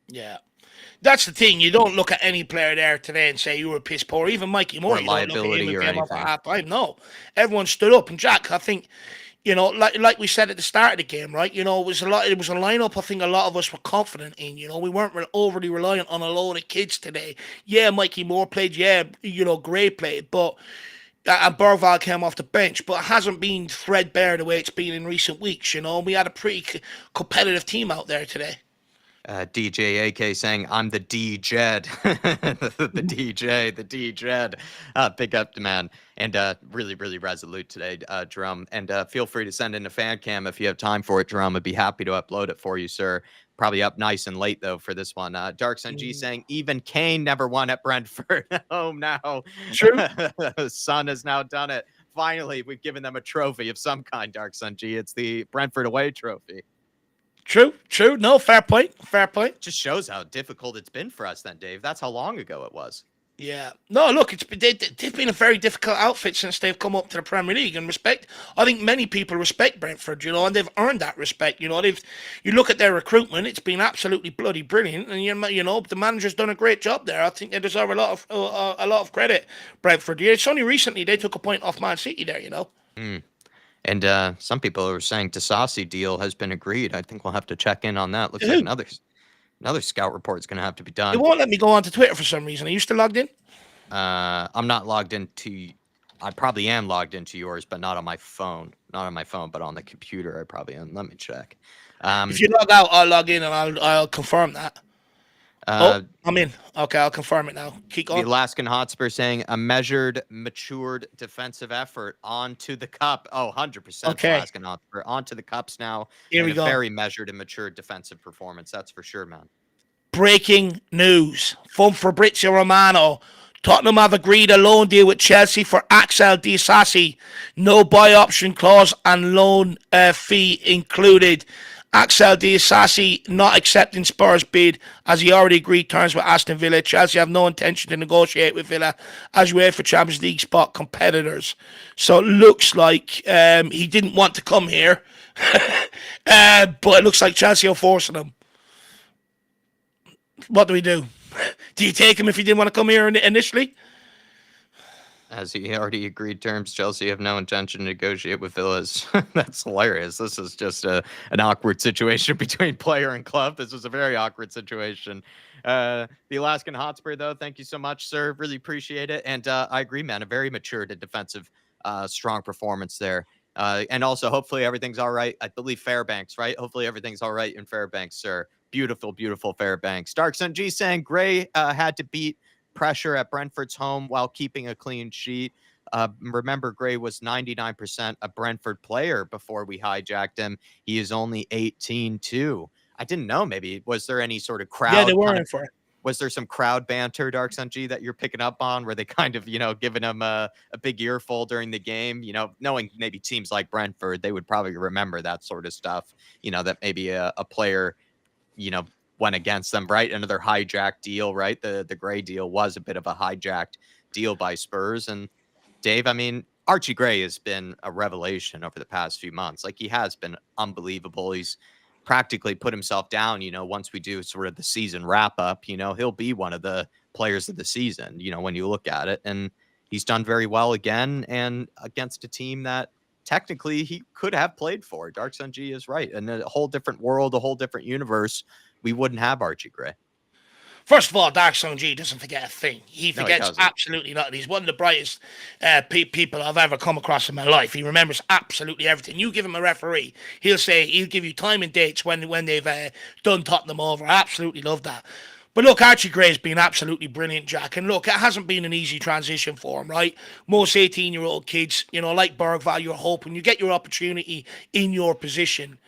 Yeah. That's the thing. You don't look at any player there today and say you were piss poor. Even Mikey Moore, you don't look at him and came off at half time. No. Everyone stood up. And Jack, I think, you know, like we said at the start of the game, right? You know, it was a lineup I think a lot of us were confident in. You know, we weren't overly reliant on a load of kids today. Yeah, Mikey Moore played. Yeah, you know, Gray played. But and Bergvall came off the bench, but it hasn't been threadbare the way it's been in recent weeks. You know, we had a pretty competitive team out there today. DJ AK saying, I'm the D-Jed. the D-Jed. Pick up the man. And really, really resolute today, Jerome. And feel free to send in a fan cam if you have time for it, Jerome. I'd be happy to upload it for you, sir. Probably up nice and late, though, for this one. Dark Sun G saying, even Kane never won at Brentford. Home now. True. Son has now done it. Finally, we've given them a trophy of some kind, Dark Sun G. It's the Brentford away trophy. True. No, fair point. Just shows how difficult it's been for us then, Dave. That's how long ago it was. Yeah. No, look, they've been a very difficult outfit since they've come up to the Premier League. And I think many people respect Brentford, you know, and they've earned that respect. You know, you look at their recruitment, it's been absolutely bloody brilliant. And, you know, the manager's done a great job there. I think they deserve a lot of credit, Brentford. Yeah, it's only recently they took a point off Man City there, you know. And some people are saying Disasi deal has been agreed. I think we'll have to check in on that. Looks like another scout report is going to have to be done. It won't let me go onto Twitter for some reason. Are you still logged in? I'm not logged into. I probably am logged into yours, but not on my phone. Not on my phone, but on the computer. I probably am. Let me check. If you log out, I'll log in and I'll confirm that. I'm in. Okay, I'll confirm it now. Keep going. The Alaskan Hotspur saying a measured, matured defensive effort onto the cup. Oh, 100%. Okay. Alaskan Hotspur onto the cups now. Here we go. Very measured and matured defensive performance. That's for sure, man. Breaking news from Fabrizio Romano. Tottenham have agreed a loan deal with Chelsea for Axel Disasi. No buy option clause and loan fee included. Axel Disasi not accepting Spurs bid as he already agreed terms with Aston Villa. Chelsea have no intention to negotiate with Villa as UEFA Champions League spot competitors. So it looks like he didn't want to come here, but it looks like Chelsea are forcing him. What do we do? Do you take him if he didn't want to come here initially? As he already agreed terms, Chelsea have no intention to negotiate with Villas. That's hilarious. This is just an awkward situation between player and club. This was a very awkward situation. The Alaskan Hotspur, though, thank you so much, sir. Really appreciate it. And I agree, man. A very mature and defensive, strong performance there. And also, hopefully, everything's all right. I believe Fairbanks, right? Hopefully, everything's all right in Fairbanks, sir. Beautiful, beautiful Fairbanks. Dark Sun G saying Gray had to beat pressure at Brentford's home while keeping a clean sheet. Remember, Gray was 99% a Brentford player before we hijacked him. He is only 18 too. I didn't know. Maybe was there any sort of Yeah, they crowd were kind in of? for it. Was there some crowd banter, Dark Sun G, that you're picking up on, where they kind of, giving him a big earful during the game? Knowing maybe teams like Brentford, they would probably remember that sort of stuff. That maybe a player you know, went against them, right? Another hijacked deal, right? The Gray deal was a bit of a hijacked deal by Spurs. And Dave, I mean, Archie Gray has been a revelation over the past few months. Like he has been unbelievable. He's practically put himself down, once we do sort of the season wrap up, he'll be one of the players of the season, when you look at it. And he's done very well again and against a team that technically he could have played for. Dark Sun G is right. In a whole different world, a whole different universe, we wouldn't have Archie Gray. First of all, Dark Sun G doesn't forget a thing. He No, he forgets doesn't. absolutely nothing. He's one of the brightest people I've ever come across in my life. He remembers absolutely everything. You give him a referee, he'll give you time and dates when they've done Tottenham over. I absolutely love that. But look, Archie Gray's been absolutely brilliant, Jack. And look, it hasn't been an easy transition for him, right? Most 18-year-old kids, like Bergval, you're hoping you get your opportunity in your position.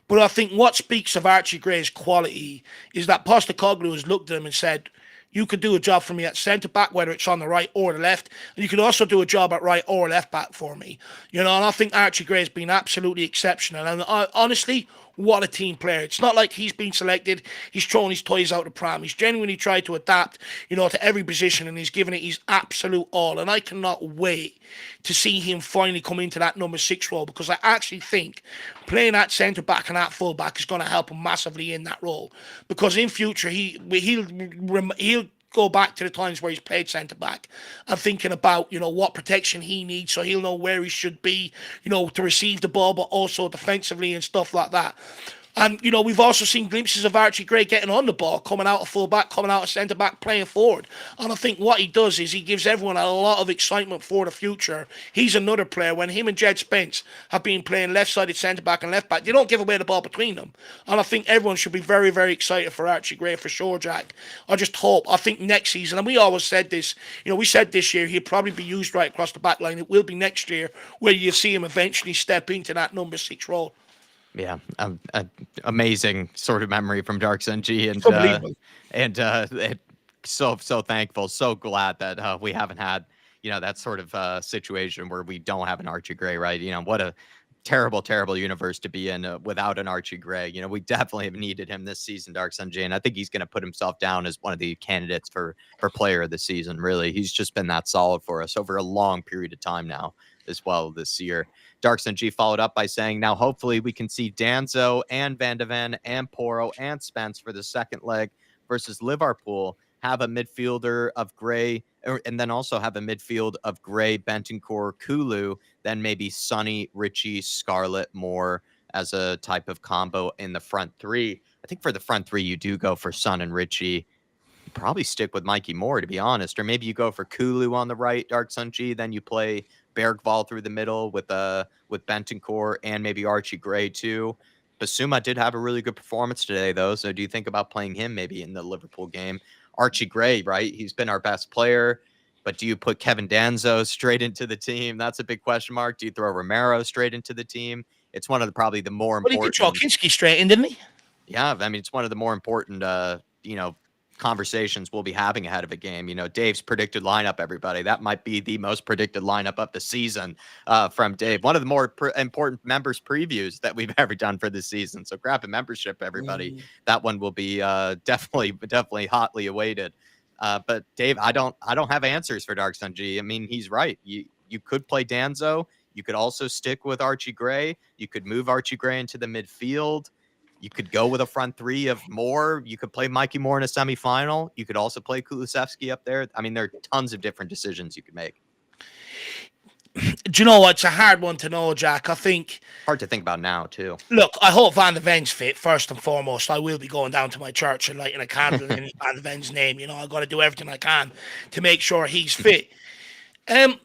But I think what speaks of Archie Gray's quality is that Postecoglou has looked at him and said, you could do a job for me at centre back, whether it's on the right or the left, and you could also do a job at right or left back for me. And I think Archie Gray has been absolutely exceptional. And honestly, what a team player. It's not like he's been selected, he's thrown his toys out the pram. He's genuinely tried to adapt, to every position, and he's given it his absolute all. And I cannot wait to see him finally come into that number 6 role, because I actually think playing at centre back and at full back is going to help him massively in that role. Because in future he'll go back to the times where he's played centre back and thinking about what protection he needs, so he'll know where he should be, to receive the ball, but also defensively and stuff like that. And, we've also seen glimpses of Archie Gray getting on the ball, coming out of full back, coming out of centre back, playing forward. And I think what he does is he gives everyone a lot of excitement for the future. He's another player. When him and Jed Spence have been playing left-sided centre back and left back, they don't give away the ball between them. And I think everyone should be very, very excited for Archie Gray for sure, Jack. I think next season, and we always said this, we said this year he'll probably be used right across the back line. It will be next year where you'll see him eventually step into that number 6 role. Yeah, amazing sort of memory from Dark Sun G, It's unbelievable. so thankful, so glad that we haven't had that sort of situation where we don't have an Archie Gray, right? What a terrible universe to be in without an Archie Gray. We definitely have needed him this season, Dark Sun G, and I think he's going to put himself down as one of the candidates for player of the season. Really, he's just been that solid for us over a long period of time now as well this year. Dark Sun G followed up by saying, now hopefully we can see Danzo and Van de Ven and Poro and Spence for the second leg versus Liverpool, have a midfielder of Gray, and then also have a midfield of Gray, Bentancur, Kulu, then maybe Sonny, Richie, Scarlett, Moore as a type of combo in the front three. I think for the front three, you do go for Son and Richie. You probably stick with Mikey Moore, to be honest, or maybe you go for Kulu on the right, Dark Sun G, then you play Bergval through the middle with Bentancur and maybe Archie Gray too. Basuma did have a really good performance today, though. So do you think about playing him maybe in the Liverpool game? Archie Gray, right? He's been our best player. But do you put Kevin Danzo straight into the team? That's a big question mark. Do you throw Romero straight into the team? It's one of probably the more Well, he did important. throw Kinski straight in, didn't he? Yeah, I mean, it's one of the more important, conversations we'll be having ahead of a game. Dave's predicted lineup, everybody. That might be the most predicted lineup of the season from Dave. One of the more important members previews that we've ever done for this season. So grab a membership, everybody. That one will be definitely hotly awaited. But Dave, I don't have answers for Dark Sun G. I mean, he's right. You could play Danzo. You could also stick with Archie Gray. You could move Archie Gray into the midfield. You could go with a front three of Moore. You could play Mikey Moore in a semifinal. You could also play Kulusevski up there. I mean, there are tons of different decisions you could make. Do you know what? It's a hard one to know, Jack. I think, Hard to think about now too. look, I hope Van de Ven's fit, first and foremost. I will be going down to my church and lighting a candle in Van de Ven's name. I've got to do everything I can to make sure he's fit. Um,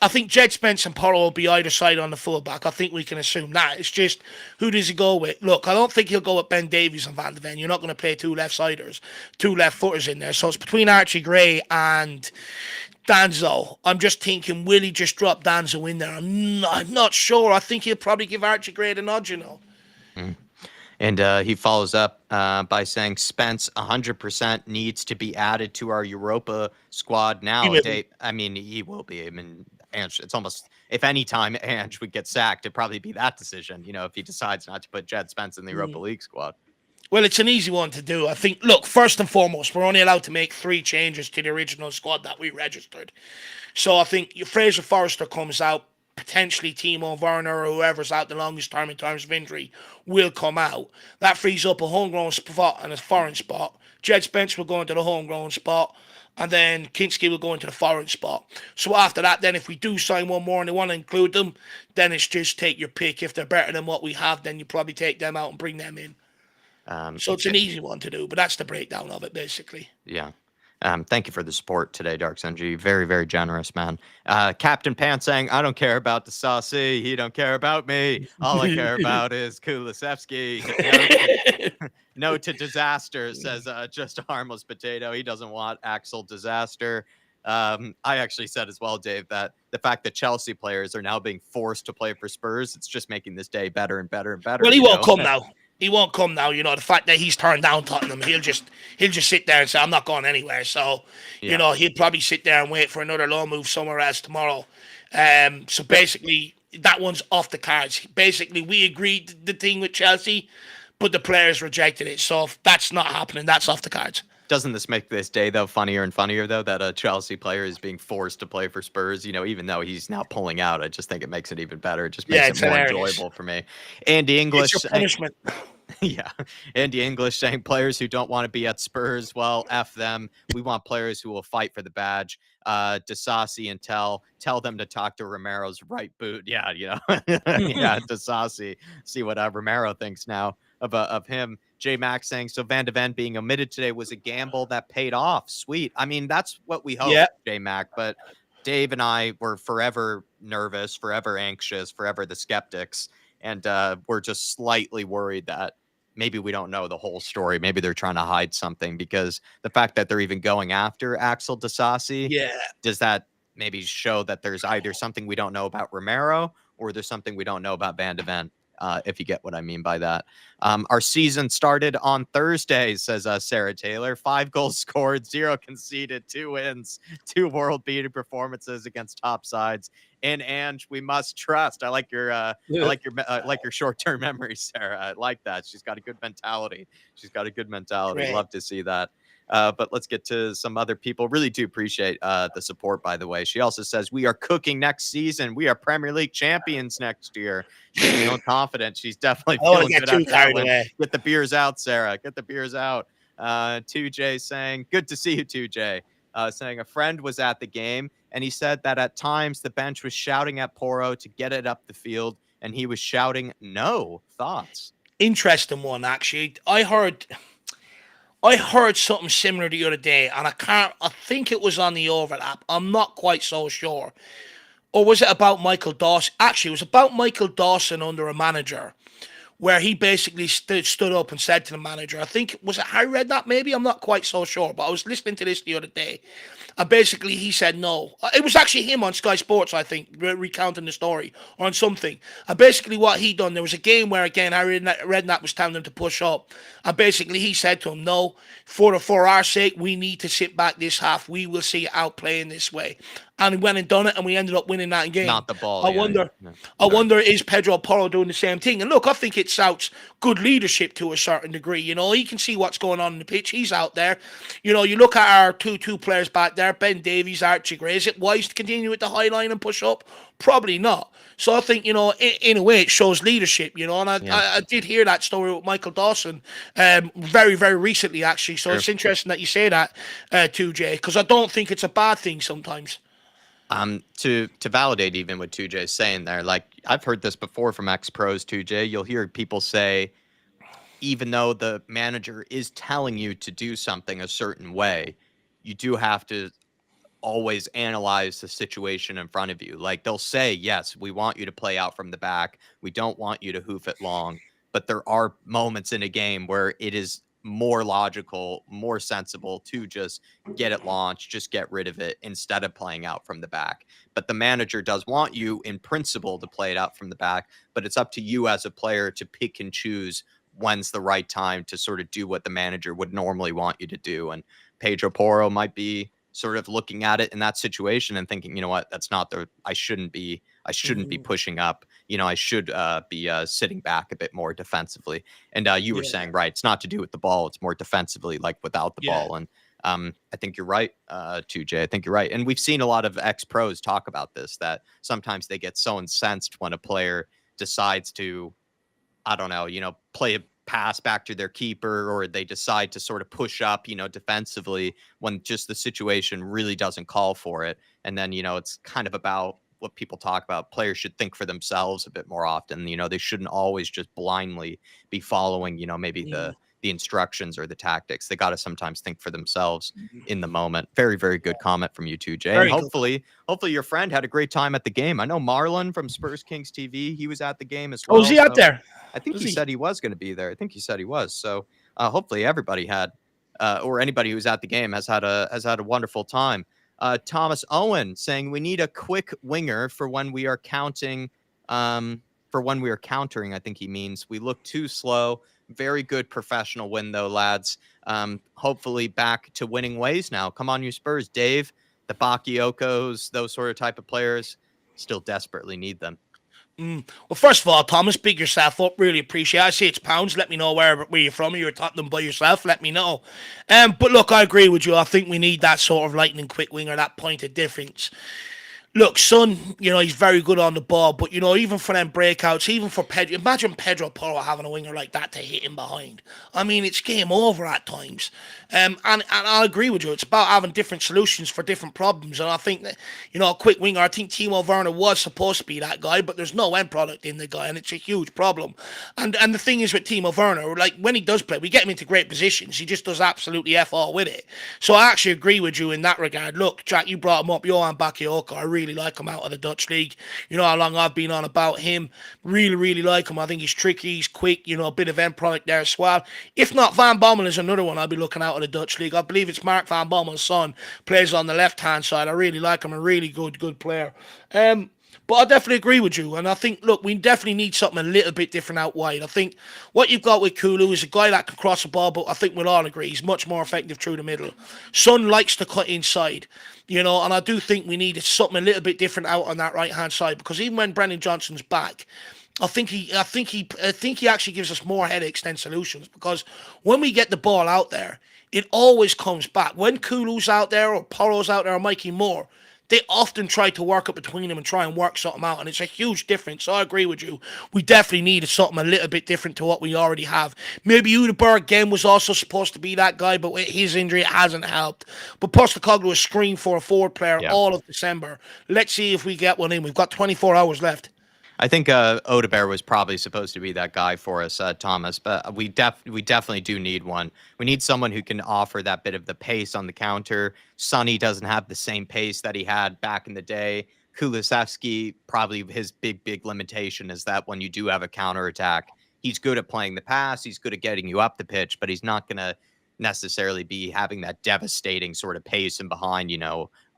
I think Jed Spence and Porro will be either side on the fullback. I think we can assume that. It's just, who does he go with? Look, I don't think he'll go with Ben Davies and Van de Ven. You're not going to play two left-siders, two left-footers in there. So it's between Archie Gray and Danzo. I'm just thinking, will he just drop Danzo in there? I'm not sure. I think he'll probably give Archie Gray the nod. Mm. And he follows up by saying Spence 100% needs to be added to our Europa squad now. I mean, he will be. I mean, Ange, it's almost, if any time Ange would get sacked, it'd probably be that decision, if he decides not to put Jed Spence in the Europa League squad. Well, it's an easy one to do. I think, look, first and foremost, we're only allowed to make 3 changes to the original squad that we registered. So I think Fraser Forrester comes out, potentially Timo Werner or whoever's out the longest time in terms of injury will come out. That frees up a homegrown spot and a foreign spot. Jed Spence will go into the homegrown spot, and then Kinski will go into the foreign spot. So after that, then if we do sign one more and they want to include them, then it's just take your pick. If they're better than what we have, then you probably take them out and bring them in. So it's an easy one to do, but that's the breakdown of it, basically. Yeah. Thank you for the support today, Dark Senji. Very, very generous, man. Captain Pants saying, I don't care about the Saucy. He don't care about me. All I care about is Kulisevsky. No to disaster, says just a harmless potato. He doesn't want Axel disaster. I actually said as well, Dave, that the fact that Chelsea players are now being forced to play for Spurs, it's just making this day better and better and better. Well, he won't come now. He won't come now. The fact that he's turned down Tottenham, he'll just sit there and say, I'm not going anywhere. So, he'll probably sit there and wait for another loan move somewhere else tomorrow. So basically, that one's off the cards. Basically, we agreed the thing with Chelsea, but the players rejected it. So if that's not happening, that's off the cards. Doesn't this make this day, though, funnier and funnier, though, that a Chelsea player is being forced to play for Spurs? Even though he's now pulling out, I just think it makes it even better. It just makes it more enjoyable for me. Andy English. It's your punishment. Yeah. Andy English saying players who don't want to be at Spurs, well, F them. We want players who will fight for the badge. Disasi and tell them to talk to Romero's right boot. Yeah, yeah, Disasi. See what Romero thinks now of him. J Max saying, so Van de Ven being omitted today was a gamble that paid off. Sweet. I mean, that's what we hope, J Mac. But Dave and I were forever nervous, forever anxious, forever the skeptics. And we're just slightly worried that maybe we don't know the whole story. Maybe they're trying to hide something, because the fact that they're even going after Axel Disasi, does that maybe show that there's either something we don't know about Romero or there's something we don't know about Van de Ven? If you get what I mean by that. Our season started on Thursday, says Sarah Taylor. 5 goals scored, 0 conceded, 2 wins, 2 world-beating performances against top sides. And Ange, we must trust. I like your short-term memory, Sarah. I like that. She's got a good mentality. Great. Love to see that. But let's get to some other people. Really do appreciate the support, by the way. She also says, we are cooking next season. We are Premier League champions next year. She's feeling confident. She's definitely feeling good after that one. Get the beers out, Sarah. Get the beers out. 2J saying, good to see you, 2J. Saying a friend was at the game, and he said that at times the bench was shouting at Porro to get it up the field, and he was shouting no. Thoughts? Interesting one, actually. I heard something similar the other day, and I think it was on the overlap. I'm not quite so sure. Or was it about Michael Dawson? Actually, it was about Michael Dawson under a manager, where he basically stood up and said to the manager, I think, was it Harry Redknapp maybe? I'm not quite so sure, but I was listening to this the other day. And basically he said no. It was actually him on Sky Sports, I think, recounting the story or on something. And basically what he done, there was a game where, again, Harry Redknapp was telling him to push up. And basically he said to him, no, for our sake, we need to sit back this half. We will see it out playing this way. And he went and done it, and we ended up winning that game. Not the ball. I wonder, is Pedro Porro doing the same thing? And look, I think it shouts good leadership to a certain degree. He can see what's going on in the pitch. He's out there. You look at our two players back there, Ben Davies, Archie Gray. Is it wise to continue with the high line and push up? Probably not. So I think, in a way, it shows leadership, and I did hear that story with Michael Dawson very, very recently, actually. So It's interesting that you say that, 2J, because I don't think it's a bad thing sometimes. To validate even what 2J's saying there, like I've heard this before from ex-pros, 2J. You'll hear people say, even though the manager is telling you to do something a certain way, you do have to always analyze the situation in front of you. Like they'll say, yes, we want you to play out from the back. We don't want you to hoof it long. But there are moments in a game where it is more logical, more sensible to just get it launched, just get rid of it instead of playing out from the back. But the manager does want you in principle to play it out from the back, but it's up to you as a player to pick and choose when's the right time to sort of do what the manager would normally want you to do. And Pedro Porro might be sort of looking at it in that situation and thinking, you know what, that's not the, I shouldn't be pushing up. I should be sitting back a bit more defensively. And you were Yeah, saying, right, it's not to do with the ball. It's more defensively, like without the yeah. ball. And I think you're right, 2J. I think you're right. And we've seen a lot of ex-pros talk about this, that sometimes they get so incensed when a player decides to, I don't know, play a pass back to their keeper, or they decide to sort of push up, defensively when just the situation really doesn't call for it. And then, it's kind of about what people talk about. Players should think for themselves a bit more often. They shouldn't always just blindly be following, maybe Mm, the instructions or the tactics. They got to sometimes think for themselves in the moment. Very, very good comment from you too, Jay. And very good. hopefully your friend had a great time at the game. I know Marlon from Spurs Kings TV, he was at the game as Oh, is well. he out So there? I think Is he he? said he was going to be there. I think he said he was. So hopefully everybody had, or anybody who's at the game has had a wonderful time. Thomas Owen saying we need a quick winger for when we are counting. For when we are countering, I think he means we look too slow. Very good professional win though, lads. Hopefully back to winning ways now. Come on, you Spurs, Dave. The Bakayoko's, those sort of type of players, still desperately need them. Well, first of all, Thomas, big yourself up. Really appreciate it. I see it's pounds. Let me know where you're from. You're Tottenham by yourself. Let me know. But look, I agree with you. I think we need that sort of lightning quick winger, that point of difference. Look, Son, he's very good on the ball, but, even for them breakouts, even for Pedro, imagine Pedro Porro having a winger like that to hit him behind. I mean, it's game over at times. And I agree with you. It's about having different solutions for different problems. And I think that, a quick winger, I think Timo Werner was supposed to be that guy, but there's no end product in the guy, and it's a huge problem. And the thing is with Timo Werner, like, when he does play, we get him into great positions. He just does absolutely F all with it. So I actually agree with you in that regard. Look, Jack, you brought him up, Johan Bakayoko. I really like him out of the Dutch league. You know how long I've been on about him. Really, really like him. I think he's tricky, he's quick, a bit of end product there as well. If not, Van Bommel is another one I'd be looking out of the Dutch league. I believe it's Mark Van Bommel's son, plays on the left-hand side. I really like him, a really good player. But I definitely agree with you. And I think, look, we definitely need something a little bit different out wide. I think what you've got with Kulu is a guy that can cross the ball, but I think we'll all agree he's much more effective through the middle. Son likes to cut inside, and I do think we need something a little bit different out on that right hand side, because even when Brendan Johnson's back, I think he actually gives us more headaches than solutions, because when we get the ball out there, it always comes back. When Kulu's out there or Porro's out there or Mikey Moore, they often try to work up between them and try and work something out, and it's a huge difference. So I agree with you. We definitely need something a little bit different to what we already have. Maybe Udeberg again was also supposed to be that guy, but with his injury, it hasn't helped. But Postecoglou has screamed for a forward player Yeah. all of December. Let's see if we get one in. We've got 24 hours left. I think Odebear was probably supposed to be that guy for us, Thomas. But we definitely do need one. We need someone who can offer that bit of the pace on the counter. Sonny doesn't have the same pace that he had back in the day. Kulusevski, probably his big limitation is that when you do have a counter attack, he's good at playing the pass. He's good at getting you up the pitch, but he's not going to necessarily be having that devastating sort of pace and behind,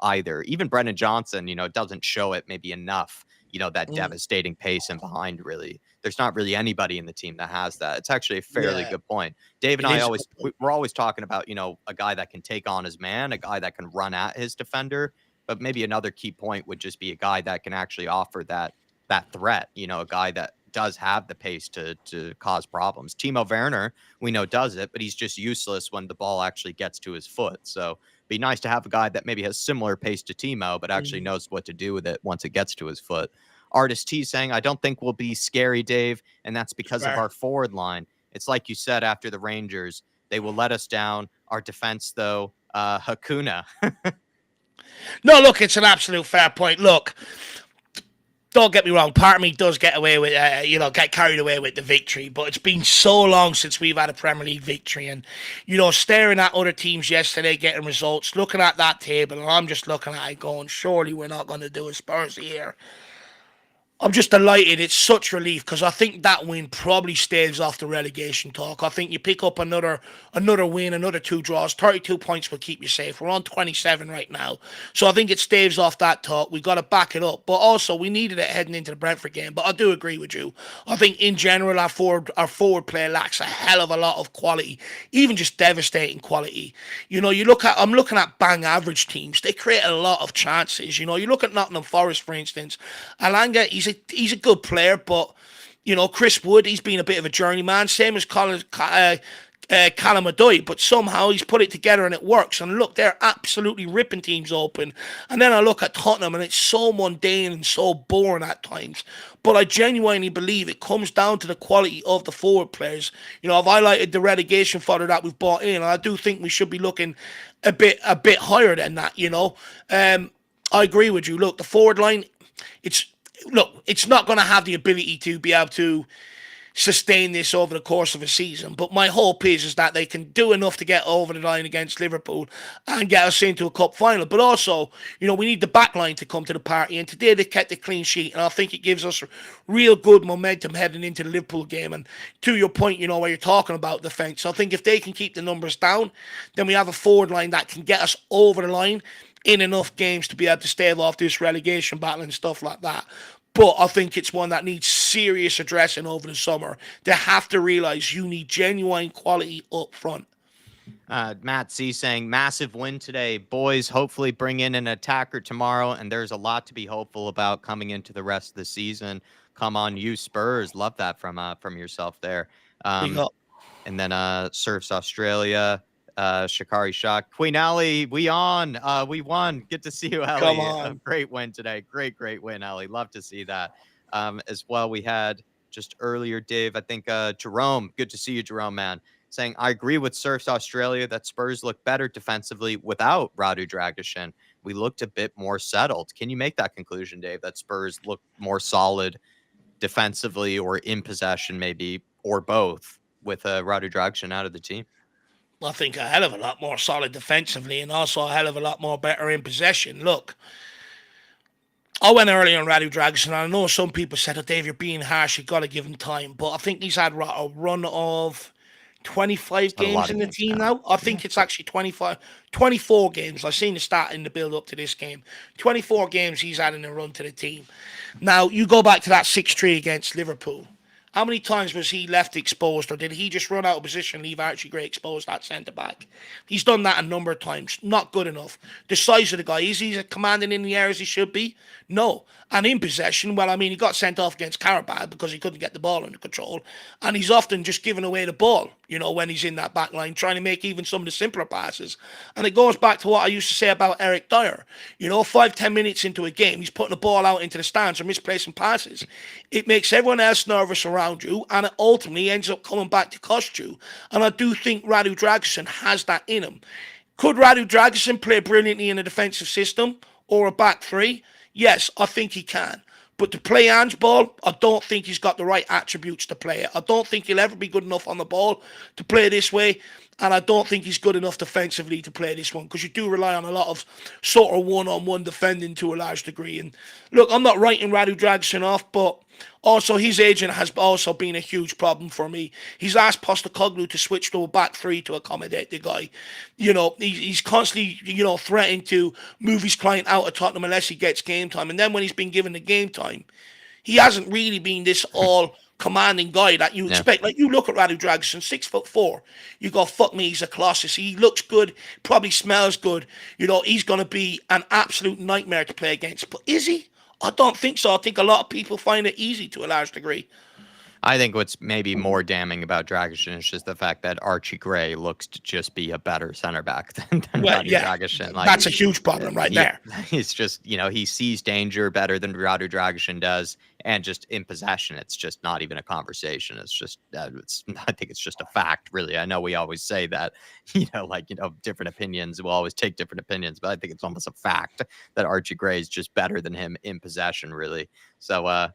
either. Even Brendan Johnson, doesn't show it maybe enough, that Mm, devastating pace and behind, really. There's not really anybody in the team that has that. It's actually a fairly yeah, good point. Dave and it I is. always, we're always talking about, a guy that can take on his man, a guy that can run at his defender. But maybe another key point would just be a guy that can actually offer that threat, a guy that does have the pace to cause problems. Timo Werner, we know, does it, but he's just useless when the ball actually gets to his foot. So be nice to have a guy that maybe has similar pace to Timo, but actually Mm, knows what to do with it once it gets to his foot. Artist T saying, I don't think we'll be scary, Dave, and that's because of fair. our forward line. It's like you said after the Rangers, they will let us down. Our defense, though, Hakuna. No, look, it's an absolute fair point. Look, don't get me wrong, part of me does get away with, get carried away with the victory, but it's been so long since we've had a Premier League victory. And, staring at other teams yesterday getting results, looking at that table, and I'm just looking at it going, surely we're not going to do a Spurs here. I'm just delighted. It's such relief because I think that win probably staves off the relegation talk. I think you pick up another win, another 2 draws, 32 points will keep you safe. We're on 27 right now, so I think it staves off that talk. We got to back it up, but also we needed it heading into the Brentford game. But I do agree with you. I think in general our forward play lacks a hell of a lot of quality, even just devastating quality. I'm looking at bang average teams. They create a lot of chances. You look at Nottingham Forest, for instance. Alanga, he's a good player, but Chris Wood, he's been a bit of a journeyman, same as Callum Odoi, but somehow he's put it together and it works. And look, they're absolutely ripping teams open. And then I look at Tottenham and it's so mundane and so boring at times. But I genuinely believe it comes down to the quality of the forward players. I've highlighted the relegation fodder that we've brought in, and I do think we should be looking a bit higher than that. I agree with you. Look, the forward line, it's not going to have the ability to be able to sustain this over the course of a season. But my hope is that they can do enough to get over the line against Liverpool and get us into a cup final. But also, we need the back line to come to the party. And today they kept a clean sheet. And I think it gives us real good momentum heading into the Liverpool game. And to your point, where you're talking about defence, I think if they can keep the numbers down, then we have a forward line that can get us over the line in enough games to be able to stave off this relegation battle and stuff like that. But I think it's one that needs serious addressing over the summer. They have to realise you need genuine quality up front. Matt C saying, massive win today. Boys, hopefully bring in an attacker tomorrow, and there's a lot to be hopeful about coming into the rest of the season. Come on, you Spurs. Love that from yourself there. Big up. And then Surfs Australia. Shikari Shock. Queen Ali, we won. Good to see you, Ali. Come on. A great win today. Great win, Ali. Love to see that. As well, we had just earlier, Dave, I think Jerome. Good to see you, Jerome, man. Saying, I agree with Surfs Australia that Spurs look better defensively without Radu Dragishin. We looked a bit more settled. Can you make that conclusion, Dave, that Spurs look more solid defensively or in possession maybe, or both, with Radu Dragishin out of the team? I think a hell of a lot more solid defensively and also a hell of a lot more better in possession. Look, I went early on Radu Dragishin, and I know some people said, oh, Dave, you're being harsh, you've got to give him time. But I think he's had a run of 25 games in the team now. I think it's actually 24 games. I've seen the stat in the build-up to this game. 24 games he's had in a run to the team. Now, you go back to that 6-3 against Liverpool. How many times was he left exposed, or did he just run out of position, leave Archie Gray exposed at centre-back? He's done that a number of times. Not good enough. The size of the guy, is he commanding in the air as he should be? No. And in possession, well, I mean, he got sent off against Carabao because he couldn't get the ball under control. And he's often just giving away the ball, when he's in that back line, trying to make even some of the simpler passes. And it goes back to what I used to say about Eric Dyer. 5-10 minutes into a game, he's putting the ball out into the stands or misplacing passes. It makes everyone else nervous around you, and it ultimately ends up coming back to cost you. And I do think Radu Dragishin has that in him. Could Radu Dragishin play brilliantly in a defensive system or a back three? Yes, I think he can. But to play Ange ball, I don't think he's got the right attributes to play it. I don't think he'll ever be good enough on the ball to play this way. And I don't think he's good enough defensively to play this one, because you do rely on a lot of sort of one-on-one defending to a large degree. And look, I'm not writing Radu Dragishin off, but also his agent has also been a huge problem for me. He's asked Postecoglou to switch to a back three to accommodate the guy. He's constantly, threatening to move his client out of Tottenham unless he gets game time. And then when he's been given the game time, he hasn't really been this all commanding guy that you expect. Like, you look at Radu Dragishin, 6'4". You go, fuck me, he's a colossus. He looks good, probably smells good. He's going to be an absolute nightmare to play against. But is he? I don't think so. I think a lot of people find it easy to a large degree. I think what's maybe more damning about Dragic is just the fact that Archie Gray looks to just be a better center back than Well, Radu yeah, Dragic. Like, that's a huge problem right he, there. he's just, he sees danger better than Radu Dragic does. And just in possession, it's just not even a conversation. It's just, I think it's just a fact, really. I know we always say that, different opinions. We'll always take different opinions, but I think it's almost a fact that Archie Gray is just better than him in possession, really. So,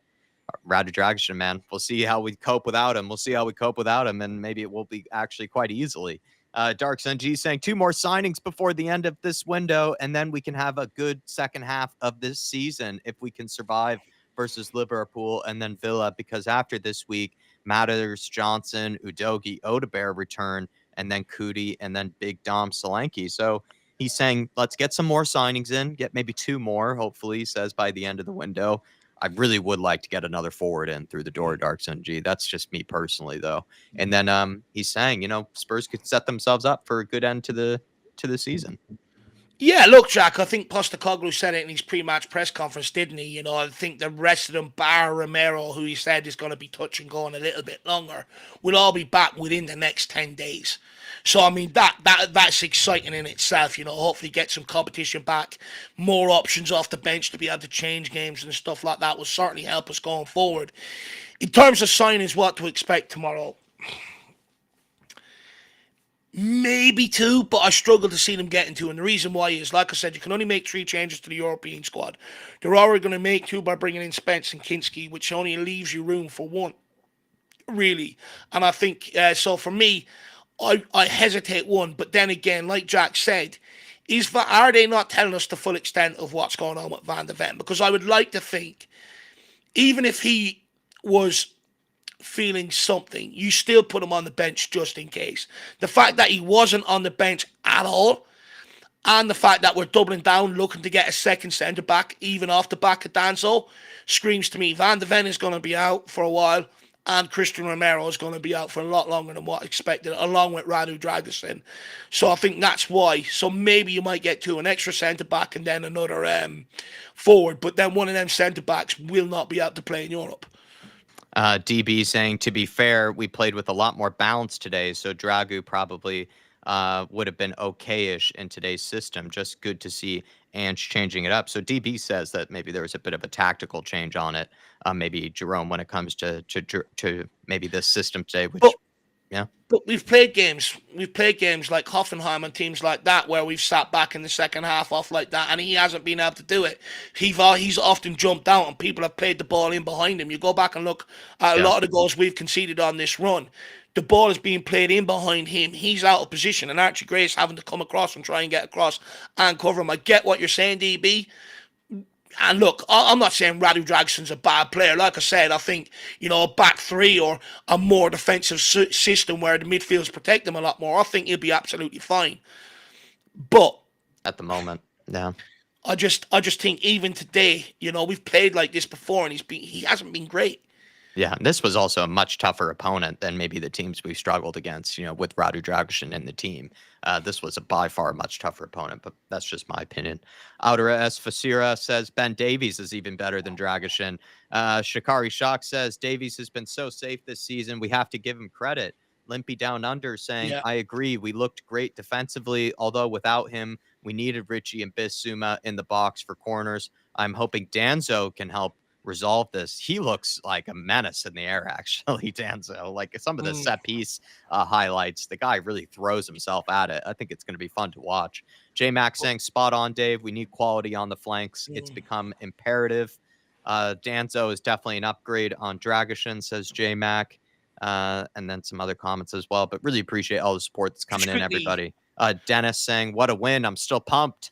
Radu Dragic, man. We'll see how we cope without him. We'll see how we cope without him, and maybe it will be actually quite easily. Dark Sun G saying 2 more signings before the end of this window, and then we can have a good second half of this season if we can survive versus Liverpool and then Villa, because after this week, Matters, Johnson, Udogi, Odebear return, and then Cootie, and then Big Dom Solanke. So he's saying, let's get some more signings in, get maybe 2 more, hopefully, he says, by the end of the window. I really would like to get another forward in through the door, Dark Sun G. That's just me personally, though. And then he's saying, Spurs could set themselves up for a good end to the season. Yeah, look, Jack, I think Postecoglou said it in his pre-match press conference, didn't he? I think the rest of them, bar Romero, who he said is going to be touch and going a little bit longer, will all be back within the next 10 days. So, I mean, that's exciting in itself, hopefully get some competition back, more options off the bench to be able to change games and stuff like that will certainly help us going forward. In terms of signings, what to expect tomorrow, maybe 2, but I struggle to see them getting 2. And the reason why is, like I said, you can only make 3 changes to the European squad. They're already going to make 2 by bringing in Spence and Kinski, which only leaves you room for 1, really. And I think, so for me, I hesitate 1. But then again, like Jack said, are they not telling us the full extent of what's going on with Van de Ven? Because I would like to think, even if he was feeling something, you still put him on the bench just in case. The fact that he wasn't on the bench at all, and the fact that we're doubling down, looking to get a second centre back, even off the back of Danzo, screams to me Van de Ven is going to be out for a while, and Christian Romero is going to be out for a lot longer than what expected, along with Radu Dragic. So I think that's why. So maybe you might get 2, an extra centre back and then another forward, but then one of them centre backs will not be able to play in Europe. DB saying, to be fair, we played with a lot more balance today, so Dragu probably would have been okay-ish in today's system. Just good to see Ange changing it up. So DB says that maybe there was a bit of a tactical change on it. Maybe Jerome, when it comes to maybe this system today, which, yeah. But we've played games like Hoffenheim and teams like that where we've sat back in the second half off like that, and he hasn't been able to do it. He's often jumped out and people have played the ball in behind him. You go back and look at a lot of the goals we've conceded on this run. The ball is being played in behind him. He's out of position, and Archie Gray's having to come across and try and get across and cover him. I get what you're saying, DB. And look, I'm not saying Radu Dragson's a bad player. Like I said, I think, a back 3 or a more defensive system where the midfields protect him a lot more, I think he'll be absolutely fine. But at the moment, yeah. I just think even today, we've played like this before and he hasn't been great. Yeah, and this was also a much tougher opponent than maybe the teams we've struggled against, with Radu Dragic in the team. This was by far a much tougher opponent, but that's just my opinion. Outer S. Fasira says Ben Davies is even better than Dragic. Shikari Shock says Davies has been so safe this season. We have to give him credit. Limpy Down Under saying, I agree. We looked great defensively, although without him, we needed Richie and Bissouma in the box for corners. I'm hoping Danzo can help resolve this. He looks like a menace in the air, actually, Danzo. Like some of the set piece highlights, the guy really throws himself at it. I think it's going to be fun to watch. J Max saying, spot on, Dave. We need quality on the flanks. It's become imperative. Danzo is definitely an upgrade on Dragishin, says J Mac. And then some other comments as well. But really appreciate all the support that's coming in, everybody. Dennis saying, what a win. I'm still pumped.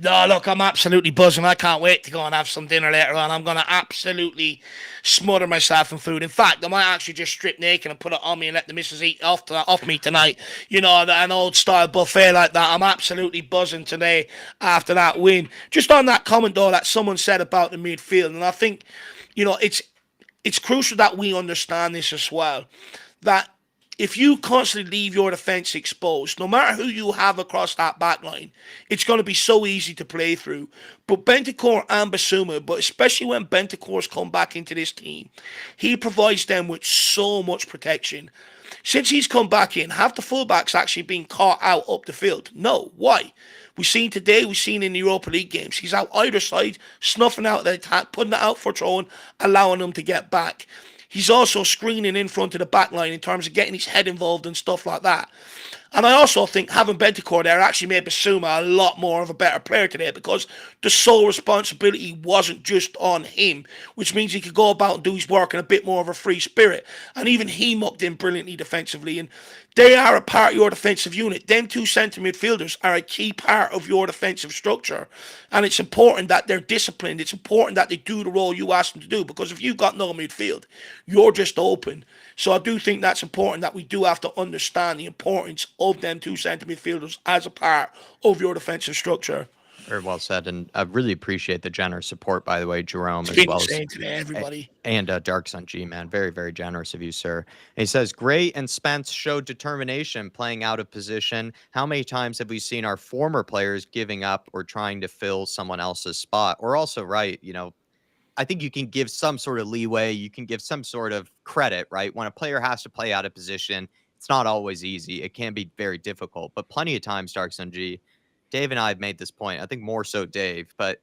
No, look, I'm absolutely buzzing. I can't wait to go and have some dinner later on. I'm going to absolutely smother myself in food. In fact, I might actually just strip naked and put it on me and let the missus eat off me tonight. An old-style buffet like that. I'm absolutely buzzing today after that win. Just on that comment, though, that someone said about the midfield, and I think, it's crucial that we understand this as well, that if you constantly leave your defence exposed, no matter who you have across that back line, it's going to be so easy to play through. But Bentancur and Basuma, but especially when Bentancur's come back into this team, he provides them with so much protection. Since he's come back in, have the fullbacks actually been caught out up the field? No. Why? We've seen today, we've seen in the Europa League games, he's out either side, snuffing out the attack, putting it out for throwing, allowing them to get back. He's also screening in front of the back line in terms of getting his head involved and stuff like that. And I also think having Bentancur there actually made Basuma a lot more of a better player today, because the sole responsibility wasn't just on him, which means he could go about and do his work in a bit more of a free spirit. And even he mucked in brilliantly defensively. And they are a part of your defensive unit. Them two centre midfielders are a key part of your defensive structure. And it's important that they're disciplined. It's important that they do the role you ask them to do, because if you've got no midfield, you're just open. So I do think that's important, that we do have to understand the importance of them two centre midfielders as a part of your defensive structure. Very well said, and I really appreciate the generous support, by the way, Jerome, It's as been well the as same today, everybody. and Dark Sun G, man. Very, very generous of you, sir. And he says, Gray and Spence showed determination playing out of position. How many times have we seen our former players giving up or trying to fill someone else's spot? We're also right, I think you can give some sort of leeway. You can give some sort of credit, right? When a player has to play out of position, it's not always easy. It can be very difficult, but plenty of times, Dark Sun G, Dave and I have made this point. I think more so Dave, but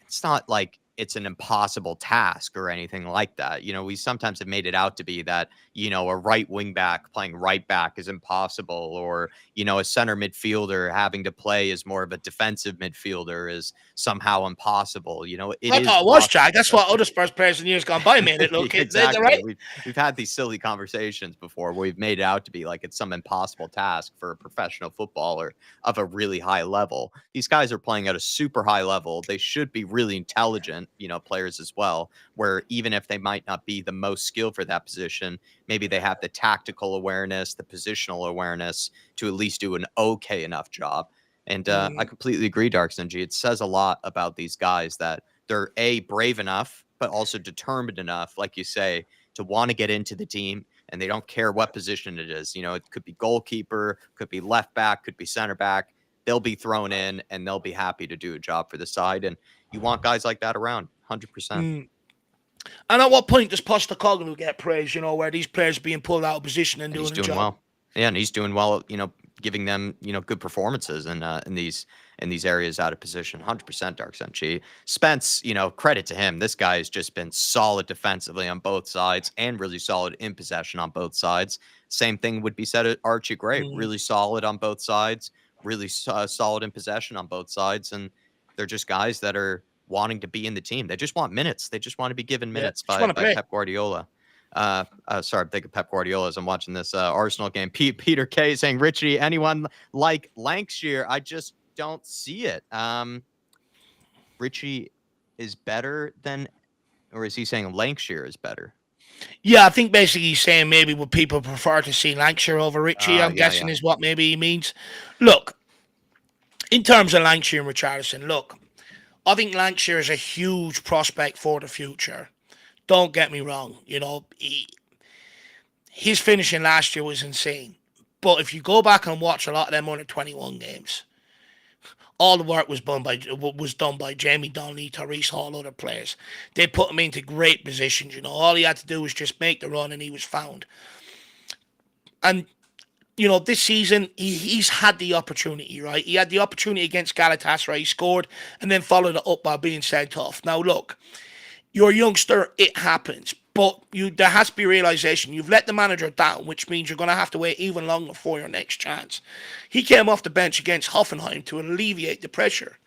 it's not like it's an impossible task or anything like that. We sometimes have made it out to be that, a right wing back playing right back is impossible, or, a center midfielder having to play as more of a defensive midfielder is somehow impossible. It I is thought it was, possible. Jack. That's what other Spurs players in years gone by made it look. Exactly. Right? We've had these silly conversations before where we've made it out to be like it's some impossible task for a professional footballer of a really high level. These guys are playing at a super high level. They should be really intelligent, players as well, where even if they might not be the most skilled for that position, maybe they have the tactical awareness, the positional awareness to at least do an okay enough job. And I completely agree, Dark Sun G. It says a lot about these guys that they're brave enough, but also determined enough, like you say, to want to get into the team, and they don't care what position it is. It could be goalkeeper, could be left back, could be center back. They'll be thrown in, and they'll be happy to do a job for the side. And you want guys like that around, 100%. And at what point does Postecoglou get praise, where these players are being pulled out of position and doing He's a doing job? well. Yeah, and he's doing well, giving them, good performances in these areas out of position. 100% Dark Sun Chi. Spence, credit to him. This guy has just been solid defensively on both sides and really solid in possession on both sides. Same thing would be said at Archie Gray. Really solid on both sides, really solid in possession on both sides. And they're just guys that are wanting to be in the team. They just want minutes. They just want to be given minutes by Pep Guardiola. Sorry, I'm thinking Pep Guardiola as I'm watching this Arsenal game. Peter K saying, Richie, anyone like Lancashire? I just don't see it. Richie is better than, or is he saying Lancashire is better? Yeah, I think basically he's saying maybe would people prefer to see Lancashire over Richie, I'm guessing is what maybe he means. Look, in terms of Lancashire and Richarlison, look, I think Lancashire is a huge prospect for the future. Don't get me wrong. His finishing last year was insane. But if you go back and watch a lot of them under 21 games, all the work was done by Jamie Donnelly, Tyrese Hall, other players. They put him into great positions. All he had to do was just make the run and he was found. And this season, he's had the opportunity, right? He had the opportunity against Galatasaray. He scored and then followed it up by being sent off. Now, look, you're a youngster. It happens. But there has to be realization. You've let the manager down, which means you're going to have to wait even longer for your next chance. He came off the bench against Hoffenheim to alleviate the pressure.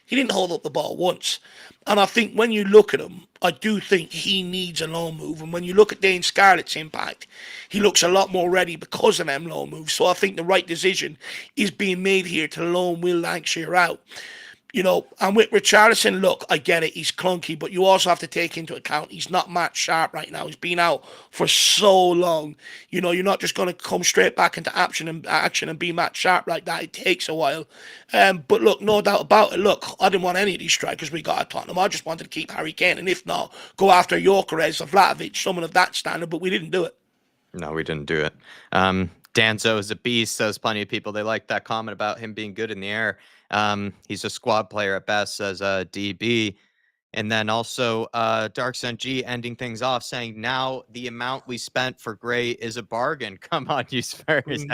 He didn't hold up the ball once. And I think when you look at him, I do think he needs a loan move. And when you look at Dane Scarlett's impact, he looks a lot more ready because of them loan moves. So I think the right decision is being made here to loan Will Lancashire out. And with Richarlison, look, I get it, he's clunky, but you also have to take into account he's not match sharp right now. He's been out for so long. You're not just going to come straight back into action and be match sharp like that. It takes a while. But look, no doubt about it. Look, I didn't want any of these strikers we got at Tottenham. I just wanted to keep Harry Kane, and if not, go after Gyökeres or Vlahovic, someone of that standard, but we didn't do it. No, we didn't do it. Danzo is a beast. Says plenty of people. They like that comment about him being good in the air. He's a squad player at best, says DB. And then also Dark Sun G ending things off saying, now the amount we spent for Gray is a bargain. Come on, you Spurs.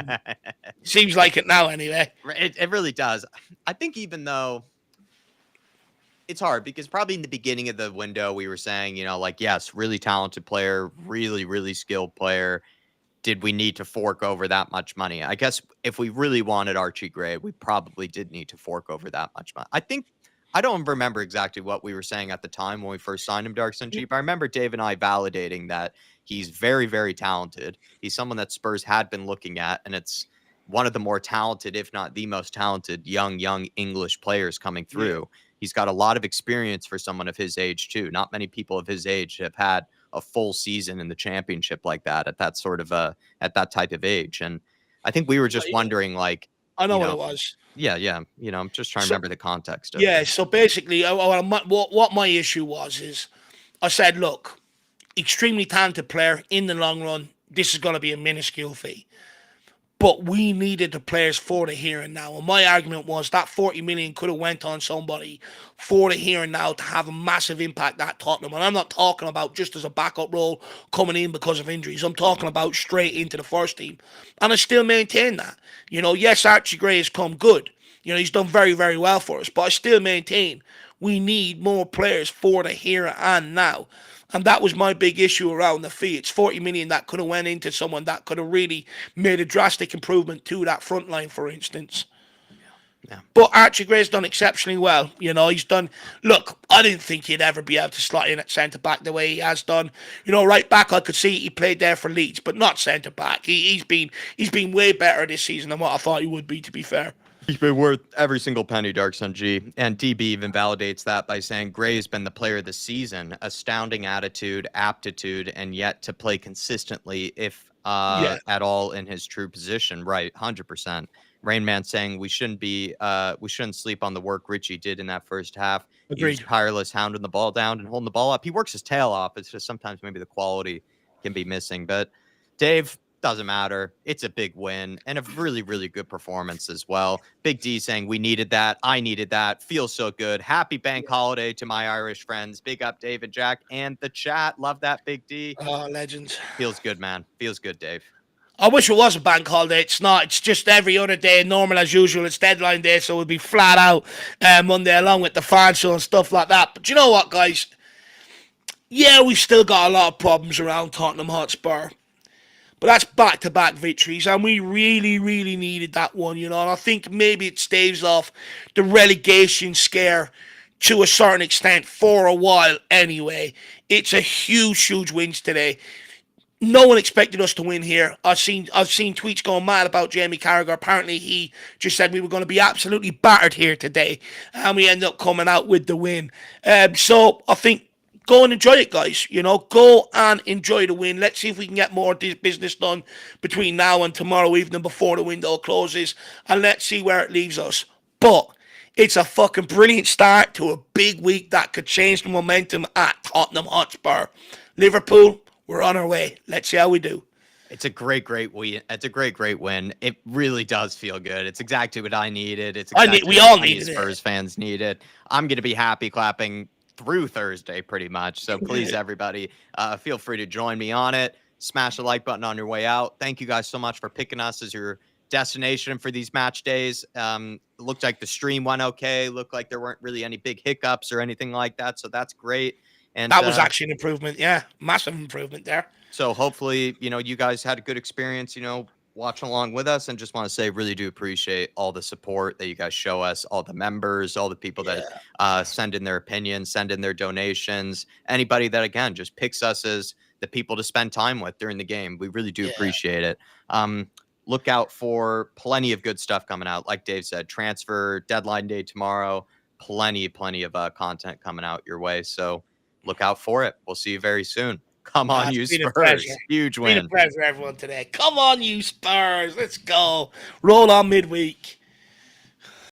Seems like it now anyway. It really does. I think even though it's hard because probably in the beginning of the window, we were saying, like, yes, really talented player, really, really skilled player. Did we need to fork over that much money? I guess if we really wanted Archie Gray, we probably did need to fork over that much money. I don't remember exactly what we were saying at the time when we first signed him, Dark Sun G, but I remember Dave and I validating that he's very, very talented. He's someone that Spurs had been looking at, and it's one of the more talented, if not the most talented, young English players coming through. Yeah. He's got a lot of experience for someone of his age, too. Not many people of his age have had a full season in the championship like that at that sort of at that type of age. And I think we were just wondering, like, I know what it was. Yeah. I'm just trying to remember the context of it. So basically, what my issue was is I said, look, extremely talented player in the long run. This is going to be a minuscule fee. But we needed the players for the here and now. And my argument was that 40 million could have went on somebody for the here and now to have a massive impact at Tottenham. And I'm not talking about just as a backup role coming in because of injuries. I'm talking about straight into the first team. And I still maintain that. Yes, Archie Gray has come good. He's done very, very well for us. But I still maintain we need more players for the here and now. And that was my big issue around the fee. It's 40 million that could have went into someone that could have really made a drastic improvement to that front line, for instance. Yeah. But Archie Gray's done exceptionally well. He's done. Look, I didn't think he'd ever be able to slot in at centre back the way he has done. Right back, I could see he played there for Leeds, but not centre back. He's been way better this season than what I thought he would be. To be fair. He's been worth every single penny, Dark Sun G. And DB even validates that by saying Gray's been the player of the season. Astounding attitude, aptitude, and yet to play consistently, if at all, in his true position. Right, 100%. Rainman saying we shouldn't sleep on the work Richie did in that first half. Agreed. He's tireless, hounding the ball down and holding the ball up. He works his tail off. It's just sometimes maybe the quality can be missing. But Dave, doesn't matter. It's a big win and a really, really good performance as well. Big D saying we needed that. I needed that. Feels so good. Happy bank holiday to my Irish friends. Big up, David, Jack, and the chat. Love that, Big D. Oh, legends. Feels good, man. Feels good, Dave. I wish it was a bank holiday. It's not. It's just every other day, normal as usual. It's deadline day, so we'll be flat out Monday along with the fan show and stuff like that. But you know what, guys? Yeah, we've still got a lot of problems around Tottenham Hotspur. But that's back-to-back victories, and we really, really needed that one, And I think maybe it staves off the relegation scare to a certain extent for a while anyway. It's a huge, huge win today. No one expected us to win here. I've seen tweets going mad about Jamie Carragher. Apparently, he just said we were going to be absolutely battered here today, and we ended up coming out with the win. So I think go and enjoy it, guys. Go and enjoy the win. Let's see if we can get more of this business done between now and tomorrow evening before the window closes, and let's see where it leaves us. But it's a fucking brilliant start to a big week that could change the momentum at Tottenham Hotspur. Liverpool, we're on our way. Let's see how we do. It's a great win. It's a great win. It really does feel good. It's exactly what I needed. It's exactly we all needed it. Spurs fans need it. I'm going to be happy clapping through Thursday pretty much. So please, everybody, feel free to join me on it. Smash the like button on your way out. Thank you guys so much for picking us as your destination for these match days. It looked like the stream went okay. Looked like there weren't really any big hiccups or anything like that. So that's great. And that was actually an improvement. Yeah, massive improvement there. So hopefully, you guys had a good experience, watching along with us, and just want to say really do appreciate all the support that you guys show us, all the members, all the people that send in their opinions, send in their donations, anybody that, again, just picks us as the people to spend time with during the game. We really do appreciate it. Look out for plenty of good stuff coming out. Like Dave said, transfer deadline day tomorrow, plenty of content coming out your way. So look out for it. We'll see you very soon. Come on, you Spurs. Huge win. It's been a pleasure, everyone, today. Come on, you Spurs. Let's go. Roll on midweek.